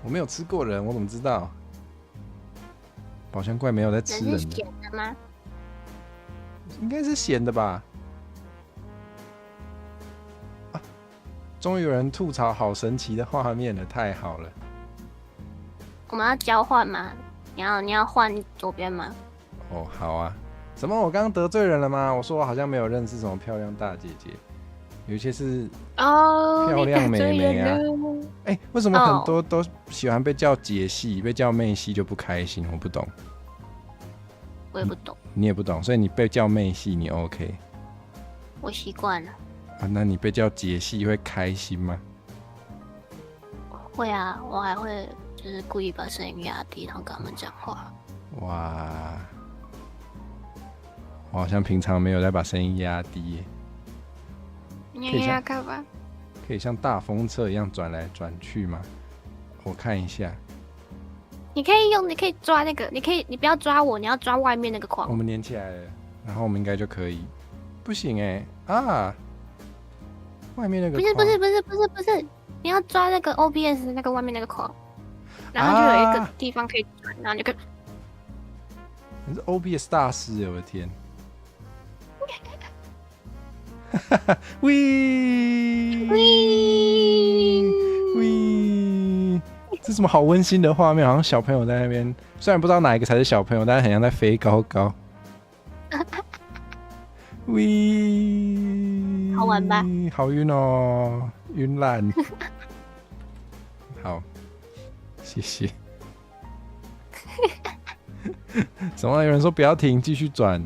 我没有吃过人，我怎么知道？宝箱怪没有在吃人的。人是咸的吗？应该是咸的吧？终于有人吐槽好神奇的画面了，太好了！我们要交换吗？你要换左边吗？哦，好啊。什么？我刚刚得罪人了吗？我说我好像没有认识什么漂亮大姐姐，有一些是漂亮妹妹啊。为什么很多都喜欢被叫姐系，被叫妹系就不开心？我不懂。我也不懂，你也不懂，所以你被叫妹系你 OK 我习惯了。啊？那你被叫姐系会开心吗？会啊，我还会就是故意把声音压低，然后跟他们讲话。哇，我好像平常没有在把声音压低耶，你可以像看吧。可以像大风车一样转来转去吗？我看一下，你可以抓那个，你不要抓我，你要抓外面那个框。我们连起来了，然后我们应该就可以。不行哎啊！外面那个不是，你要抓那个 OBS 那个外面那个框，然后就有一个地方可以转，然后你就可以。你是 OBS 大师耶，我的天！喂喂，这什么好温馨的画面？好像小朋友在那边，虽然不知道哪一个才是小朋友，但是很像在飞高高。喂，好玩吧？好晕哦，晕烂。好，谢谢。怎么有人说不要停，继续转？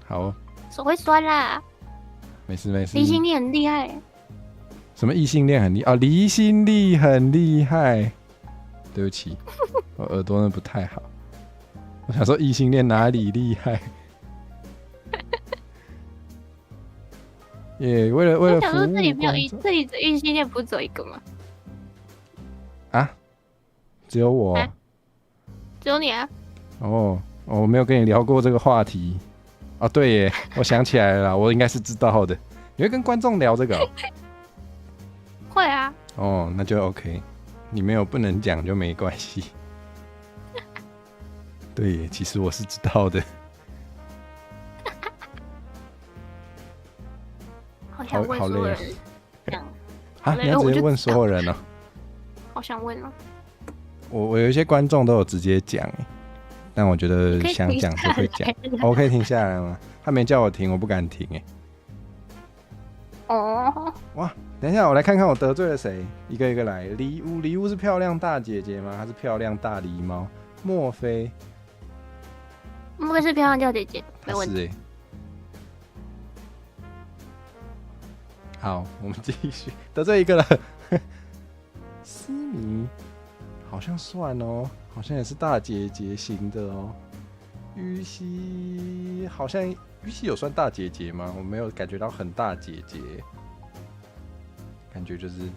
好，手会酸啦。没事没事。离心力很厉害。什么异性恋很厉害？哦，离心力很厉害。对不起，我耳朵那不太好。我想说异性恋哪里厉害？也为了服务想说这里没有观众这里的异性恋不是只有一个吗？啊，只有我。啊只有你啊？哦，我没有跟你聊过这个话题。哦，对耶，我想起来了啦，我应该是知道的。你会跟观众聊这个会啊。哦，那就 OK。你没有不能讲就没关系。对耶，其实我是知道的。好想问好累所有人这样。啊，你要直接问所有人哦。好想问哦。我有一些观众都有直接讲耶，但我觉得想讲就会讲。我可以停下来吗？他没叫我停，我不敢停哎。哦。哇，等一下，我来看看我得罪了谁，一个一个来。礼物是漂亮大姐姐吗？还是漂亮大狸猫？莫非？莫非是漂亮叫姐姐？没问题。是好，我们继续。得罪一个了。思迷好像算哦，好像也是大姐姐型的哦。玉溪好像玉溪有算大姐姐吗？我没有感觉到很大姐姐，感觉就是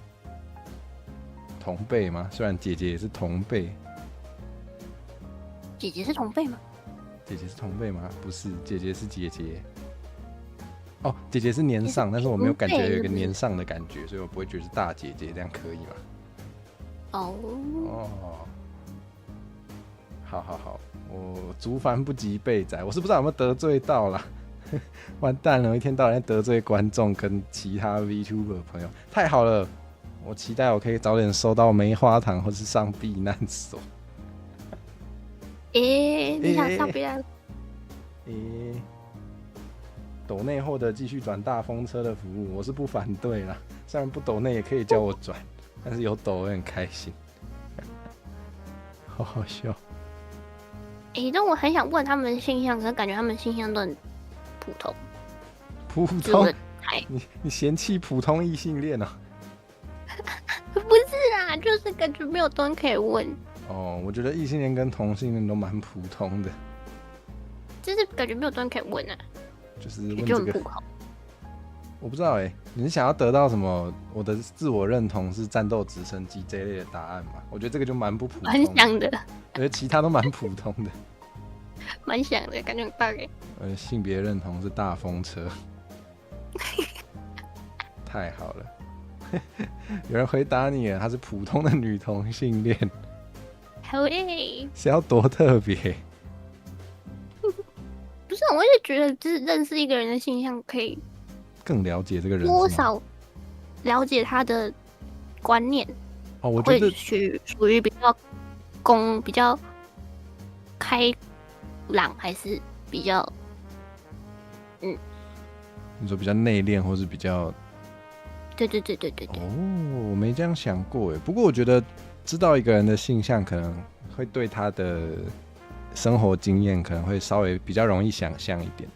同辈吗？虽然姐姐也是同辈。姐姐是同辈吗？姐姐是同辈吗？不是，姐姐是姐姐。哦，姐姐是年上，但是我没有感觉有一个年上的感觉，所以我不会觉得是大姐姐，这样可以吗？哦。好，我竹凡不及被宰，我是不知道有没有得罪到啦。完蛋了，一天到晚在得罪观众跟其他 VTuber 朋友，太好了，我期待我可以早点收到梅花糖或是上避难所。你想上避难？抖内后的继续转大风车的服务，我是不反对啦。虽然不抖内也可以叫我转，但是有抖我很开心。好好笑。但我很想问他们的性向，可是感觉他们性向都很普通。普通？你嫌弃普通异性恋哦？不是啦，就是感觉没有东西可以问。哦，我觉得异性恋跟同性恋都蛮普通的，就是感觉没有东西可以问啊。就是问这个，就很不好。我不知道你是想要得到什么？我的自我认同是战斗直升机这一类的答案吗？我觉得这个就蛮不普通的。蛮想的。我觉得其他都蛮普通的。蛮想的，感觉很棒哎。性别认同是大风车。太好了。有人回答你了，她是普通的女同性恋。好诶。是要多特别？不是，我也觉得就是认识一个人的性向，可以更了解这个人，多少了解他的观念。哦，我觉得属于比较开朗，还是比较你说比较内敛，或是比较对。哦，我没这样想过哎。不过我觉得知道一个人的性向，可能会对他的生活经验可能会稍微比较容易想象一点。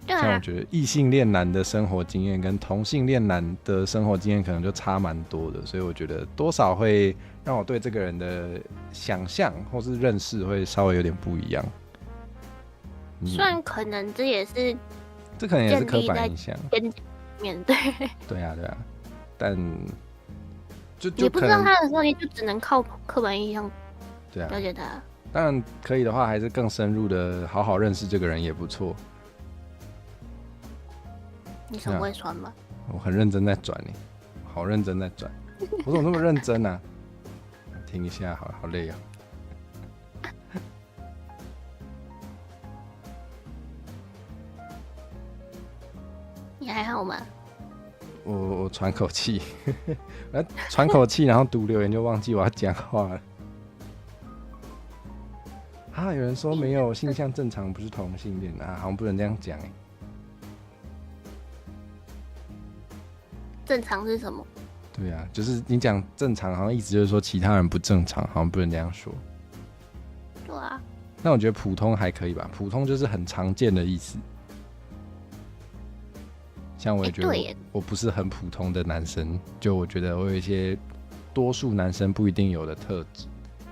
对啊，像我觉得异性恋男的生活经验跟同性恋男的生活经验可能就差蛮多的，所以我觉得多少会让我对这个人的想象或是认识会稍微有点不一样。虽然可能这也是这可能也是刻板印象，面对。对啊，但你不知道他的时候，你就只能靠刻板印象了解他。当然可以的话，还是更深入的好好认识这个人也不错。你手会酸吗？我很认真在转呢，好认真在转。我怎么那么认真啊？停一下，好累啊。你还好吗？我喘口气，喘口气，然后读留言就忘记我要讲话了。啊，有人说没有性向正常不是同性恋啊，好像不能这样讲哎。正常是什么？对啊，就是你讲正常，好像意思就是说其他人不正常，好像不能这样说。对啊。那我觉得普通还可以吧，普通就是很常见的意思。像我也觉得我不是很普通的男生，就我觉得我有一些多数男生不一定有的特质，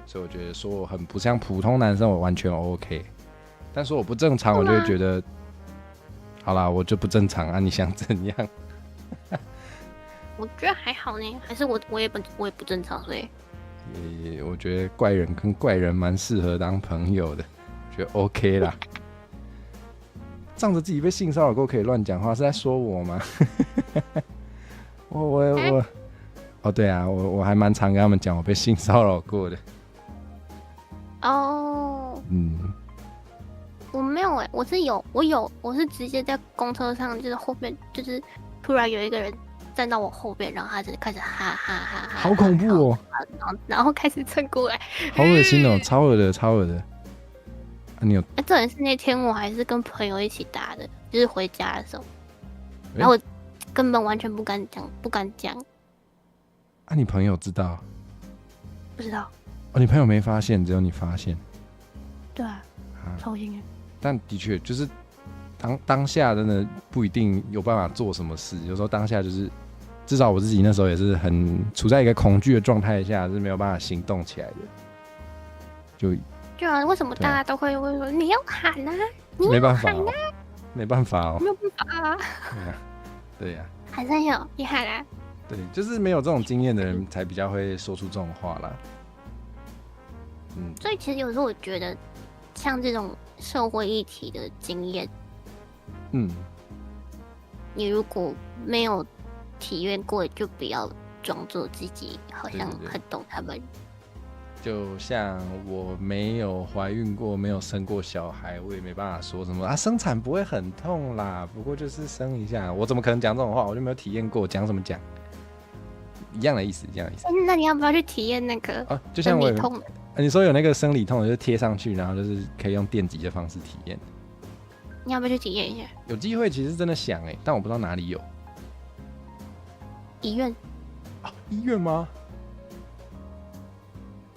所以我觉得说我很不像普通男生，我完全 OK。但说我不正常，我就会觉得，好啦，我就不正常啊，你想怎样？我觉得还好呢，还是我也不正常，所以我觉得怪人跟怪人蛮适合当朋友的，觉得 OK 啦。仗着自己被性骚扰过可以乱讲话，是在说我吗？哦对啊，我还蛮常跟他们讲我被性骚扰过的。哦，我没有我是直接在公车上，就是后面就是突然有一个人站到我后边，然后他就开始哈哈哈哈，好恐怖哦！然后开始蹭过来，好恶心哦，超恶的，超恶的。你有？重点是那天我还是跟朋友一起打的，就是回家的时候，然后我根本完全不敢讲。啊，你朋友知道？不知道。哦，你朋友没发现，只有你发现。对啊，超心的。但的确就是当下真的不一定有办法做什么事，有时候当下就是至少我自己那时候也是很处在一个恐惧的状态下，是没有办法行动起来的。对啊，为什么大家都会说你要喊啊？你要喊啊？没办法哦，没有办法啊。对呀，喊声有，你喊啊。对，就是没有这种经验的人才比较会说出这种话啦。所以其实有时候我觉得，像这种社会议题的经验，你如果没有体验过，就不要装作自己好像很懂他们。就像我没有怀孕过，没有生过小孩，我也没办法说什么啊，生产不会很痛啦，不过就是生一下，我怎么可能讲这种话？我就没有体验过，讲什么讲？一样的意思，一样的意思。那你要不要去体验那个就像生理痛的？你说有那个生理痛的，就是贴上去，然后就是可以用电击的方式体验。你要不要去体验一下？有机会其实真的想但我不知道哪里有。医院？医院吗？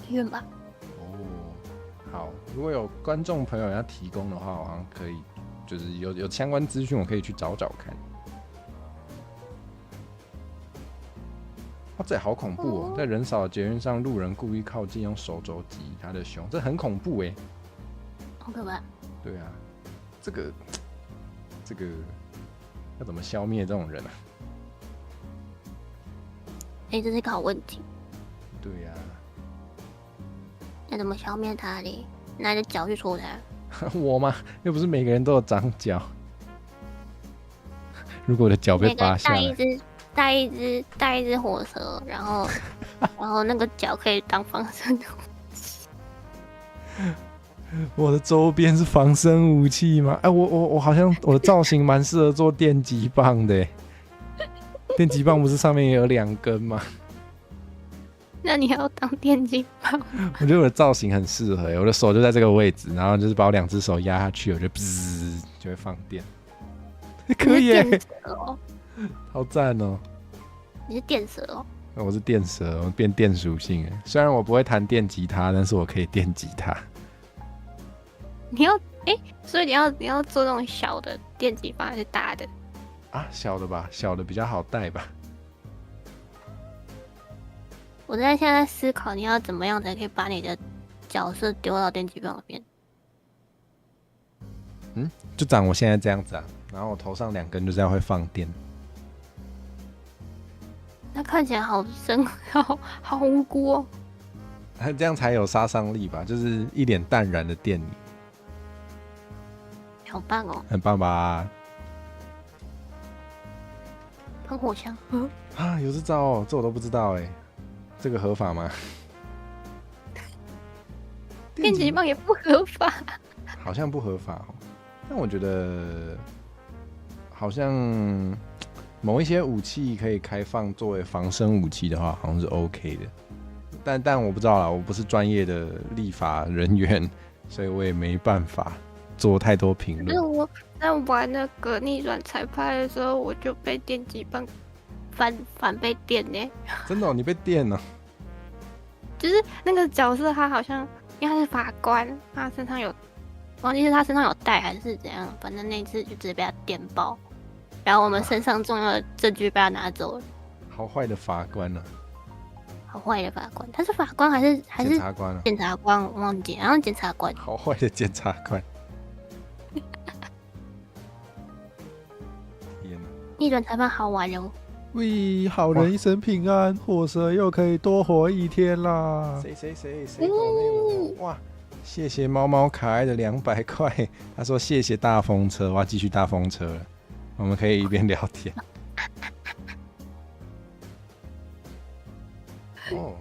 医院吧。好，如果有观众朋友要提供的话，我好像可以，就是有相关资讯，我可以去找找看。这也好恐怖哦！在人少的捷运上，路人故意靠近，用手肘击他的胸，这很恐怖好可怕。对啊，这个要怎么消灭这种人啊？这是个好问题。对呀。要怎么消灭他嘞？拿着脚去戳他？我吗？又不是每个人都有长脚。如果我的脚被拔下来，带一只火蛇，然后那个脚可以当防身的武器。我的周边是防身武器吗？我好像我的造型蛮适合做电击棒的。电击棒不是上面也有2根吗？那你要当电击棒？我觉得我的造型很适合我的手就在这个位置，然后就是把我2只手压下去，我就噗就会放电。可以好赞哦！你是电蛇哦？我是电蛇，我变电属性。虽然我不会弹电吉他，但是我可以电吉他。你要所以你要做那种小的电击棒还是大的？啊，小的吧，小的比较好带吧。我现在思考你要怎么样才可以把你的角色丢到电击棒里面。就长我现在这样子啊，然后我头上2根就这样会放电。那看起来好深，好无辜哦。这样才有杀伤力吧？就是一脸淡然的电你，好棒哦！很棒吧？喷火枪，啊，有这招哦，这我都不知道哎，这个合法吗？电击棒也不合法。好像不合法哦，但我觉得好像某一些武器可以开放作为防身武器的话，好像是 OK 的。但我不知道啦，我不是专业的立法人员，所以我也没办法做太多评可是论。我在玩那个逆转裁判的时候，我就被电击棒反被电呢。真的哦，你被电了？就是那个角色，他好像因为他是法官，他身上有忘记是他身上有带还是怎样，反正那一次就直接被他电爆，然后我们身上重要的证据被他拿走了。好坏的法官啊，好坏的法官，他是法官还是检察官啊，检察官？我忘记，然后检察官。好坏的检察官。天哪！逆转裁判好玩哦。喂，好人一生平安，火蛇又可以多活1天啦！谁抖内我？哇，谢谢猫猫可爱的200块。他说谢谢大风车，我要继续大风车了。我们可以一边聊天。哦，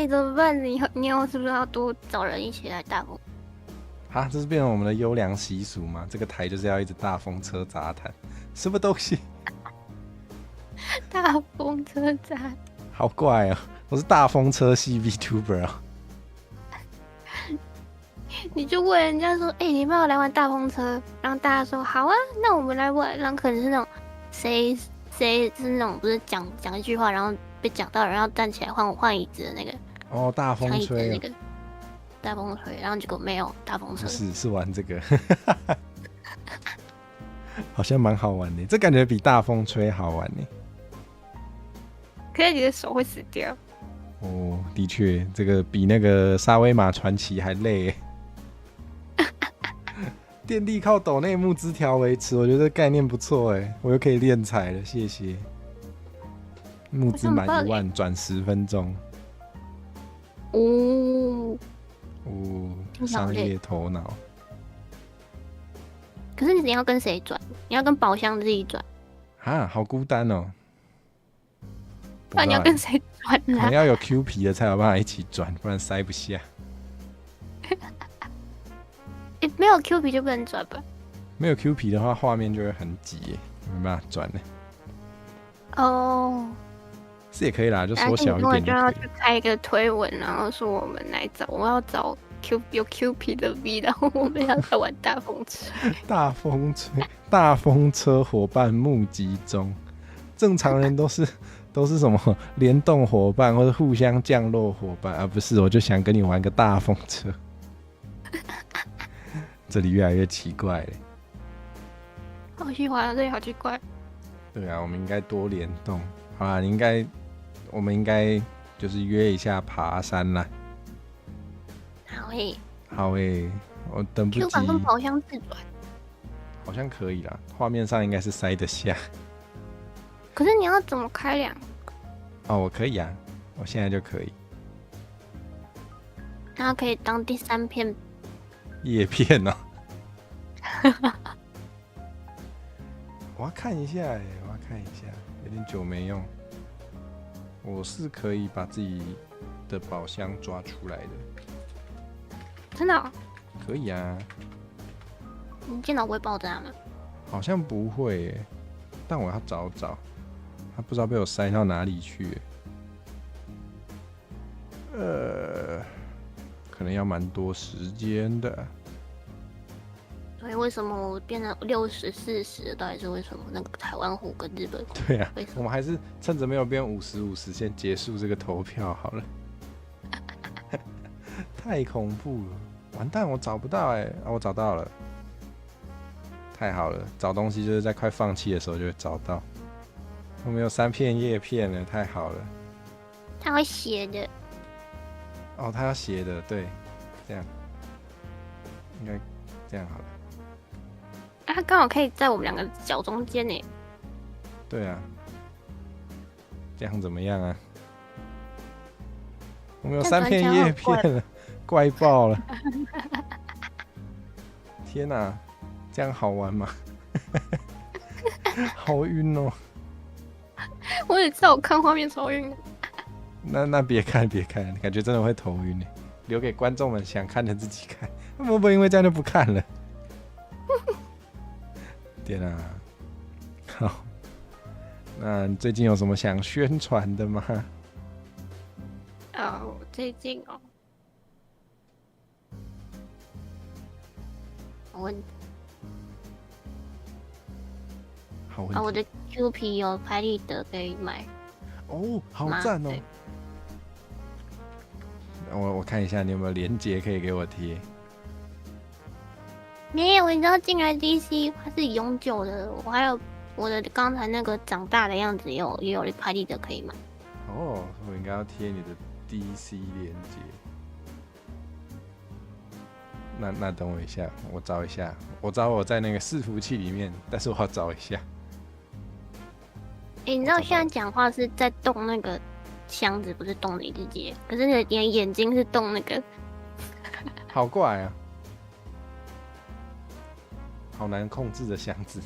怎么办？你以后是不是要多找人一起来大风？啊，这是变成我们的优良习俗吗？这个台就是要一直大风车杂谈，什么东西？大风车站，好怪哦！我是大风车系 VTuber 啊。你就问人家说，你们要来玩大风车，然后大家说好啊，那我们来玩。然后可能是那种谁是那种不是讲一句话，然后被讲到，然后站起来换椅子的那个。哦，大风抢椅子的吹那个大风吹，然后结果没有大风车。是玩这个，好像蛮好玩的。这感觉比大风吹好玩呢。可是你的手会死掉。哦，的确，这个比那个沙威玛传奇还累耶。电力靠抖内募资条维持，我觉得概念不错哎，我又可以练财了，谢谢。募资满1万转10分钟。哦，商业头脑。可是你要跟谁转？你要跟宝箱自己转啊，好孤单哦。不然你要跟谁转可能要有 Q 皮的才有办法一起转，不然塞不下。没有 Q 皮就不能转吧？没有 Q 皮的话，画面就会很挤耶，没办法转呢。哦，是也可以啦，就缩小一点就要去开一个推文，然后说我们来找，我要找有 Q 皮的 V， 然后我们要在玩大风车。大风车伙伴募集中，正常人都是什么联动伙伴或者互相降落伙伴，而不是我就想跟你玩个大风车。这里越来越奇怪了。好喜欢啊，这里好奇怪。对啊，我们应该多联动。好啦，我们应该就是约一下爬山啦。好诶，我等不及。Q 版跟宝箱自转，好像可以啦，画面上应该是塞得下。可是你要怎么开2个？哦，我可以啊，我现在就可以。然后可以当第3片叶片哦。我要看一下有点久没用。我是可以把自己的宝箱抓出来的。真的哦？可以啊。你电脑不会爆炸吗？好像不会耶，但我要找，他不知道被我塞到哪里去耶。可能要蛮多时间的。所以为什么我变成60、40？到底是为什么？那个台湾虎跟日本虎？对啊，我们还是趁着没有变50、50，先结束这个投票好了。太恐怖了！完蛋，我找不到哎、啊，我找到了，太好了，找东西就是在快放弃的时候就会找到。我们有3片叶片了，太好了。他会写的。哦，他要斜的，对，这样，应该这样好了。啊，他刚好可以在我们2个脚中间呢。对啊，这样怎么样啊？我们有3片叶片了，怪爆了！天哪、这样好玩吗？好晕哦！我也知道，我看画面超晕的。那别看，感觉真的会头晕耶，留给观众们想看的自己看。会不会因为这样就不看了？天啊！好，那你最近有什么想宣传的吗？最近哦，好问题。我的 Q 皮有拍立得可以买。哦，好赞哦！我看一下你有没有链接可以给我贴。没有，你知道进来 DC 它是永久的，我还有我的刚才那个长大的样子也有拍立得可以买。哦，我应该要贴你的 DC 链接。那等我一下，我找一下，我在那个伺服器里面，但是我要找一下。你知道现在讲话是在动那个箱子，不是动你自己，可是你的眼睛是动那个。好怪啊！好难控制的箱子。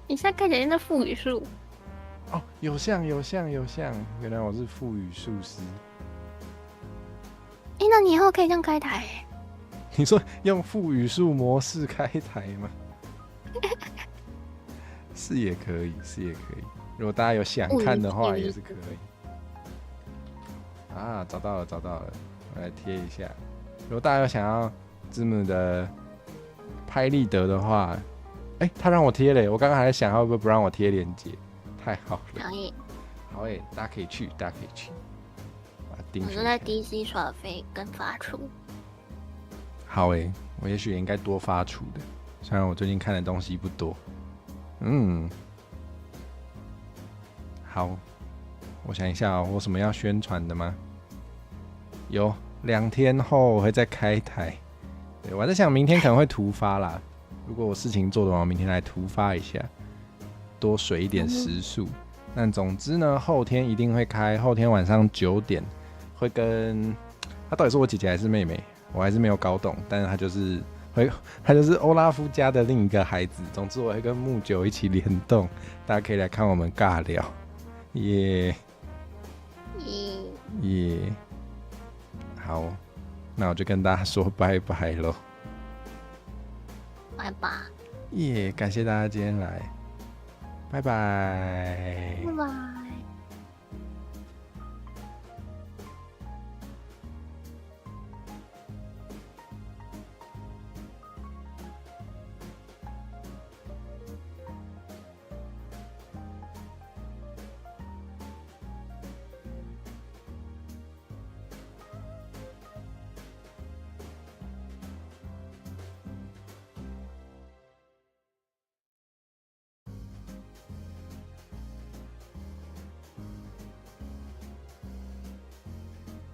你现在看起来在腹语术。哦，有像，原来我是腹语术师。那你以后可以这样开台。你说用腹语术模式开台吗？是也可以。如果大家有想看的话，也是可以。啊，找到了，我来贴一下。如果大家有想要字母的拍立得的话，他让我贴了耶，我刚刚还在想他会不会不让我贴链接，太好了。好耶，大家可以去。我就在 DC 耍飞跟发出。好耶，我也许也应该多发出的，虽然我最近看的东西不多。好，我想一下哦，我有什么要宣传的吗？有，2天后我会再开台。对，我在想明天可能会突发啦，如果我事情做的话，我明天来突发一下，多水一点时数。但总之呢，后天一定会开，后天晚上9点会跟他到底是我姐姐还是妹妹，我还是没有搞懂，但是他就是欧拉夫家的另一个孩子。总之我会跟木九一起联动，大家可以来看我们尬聊，耶。好，那我就跟大家说拜拜咯。拜拜。感谢大家今天来，拜拜。拜拜。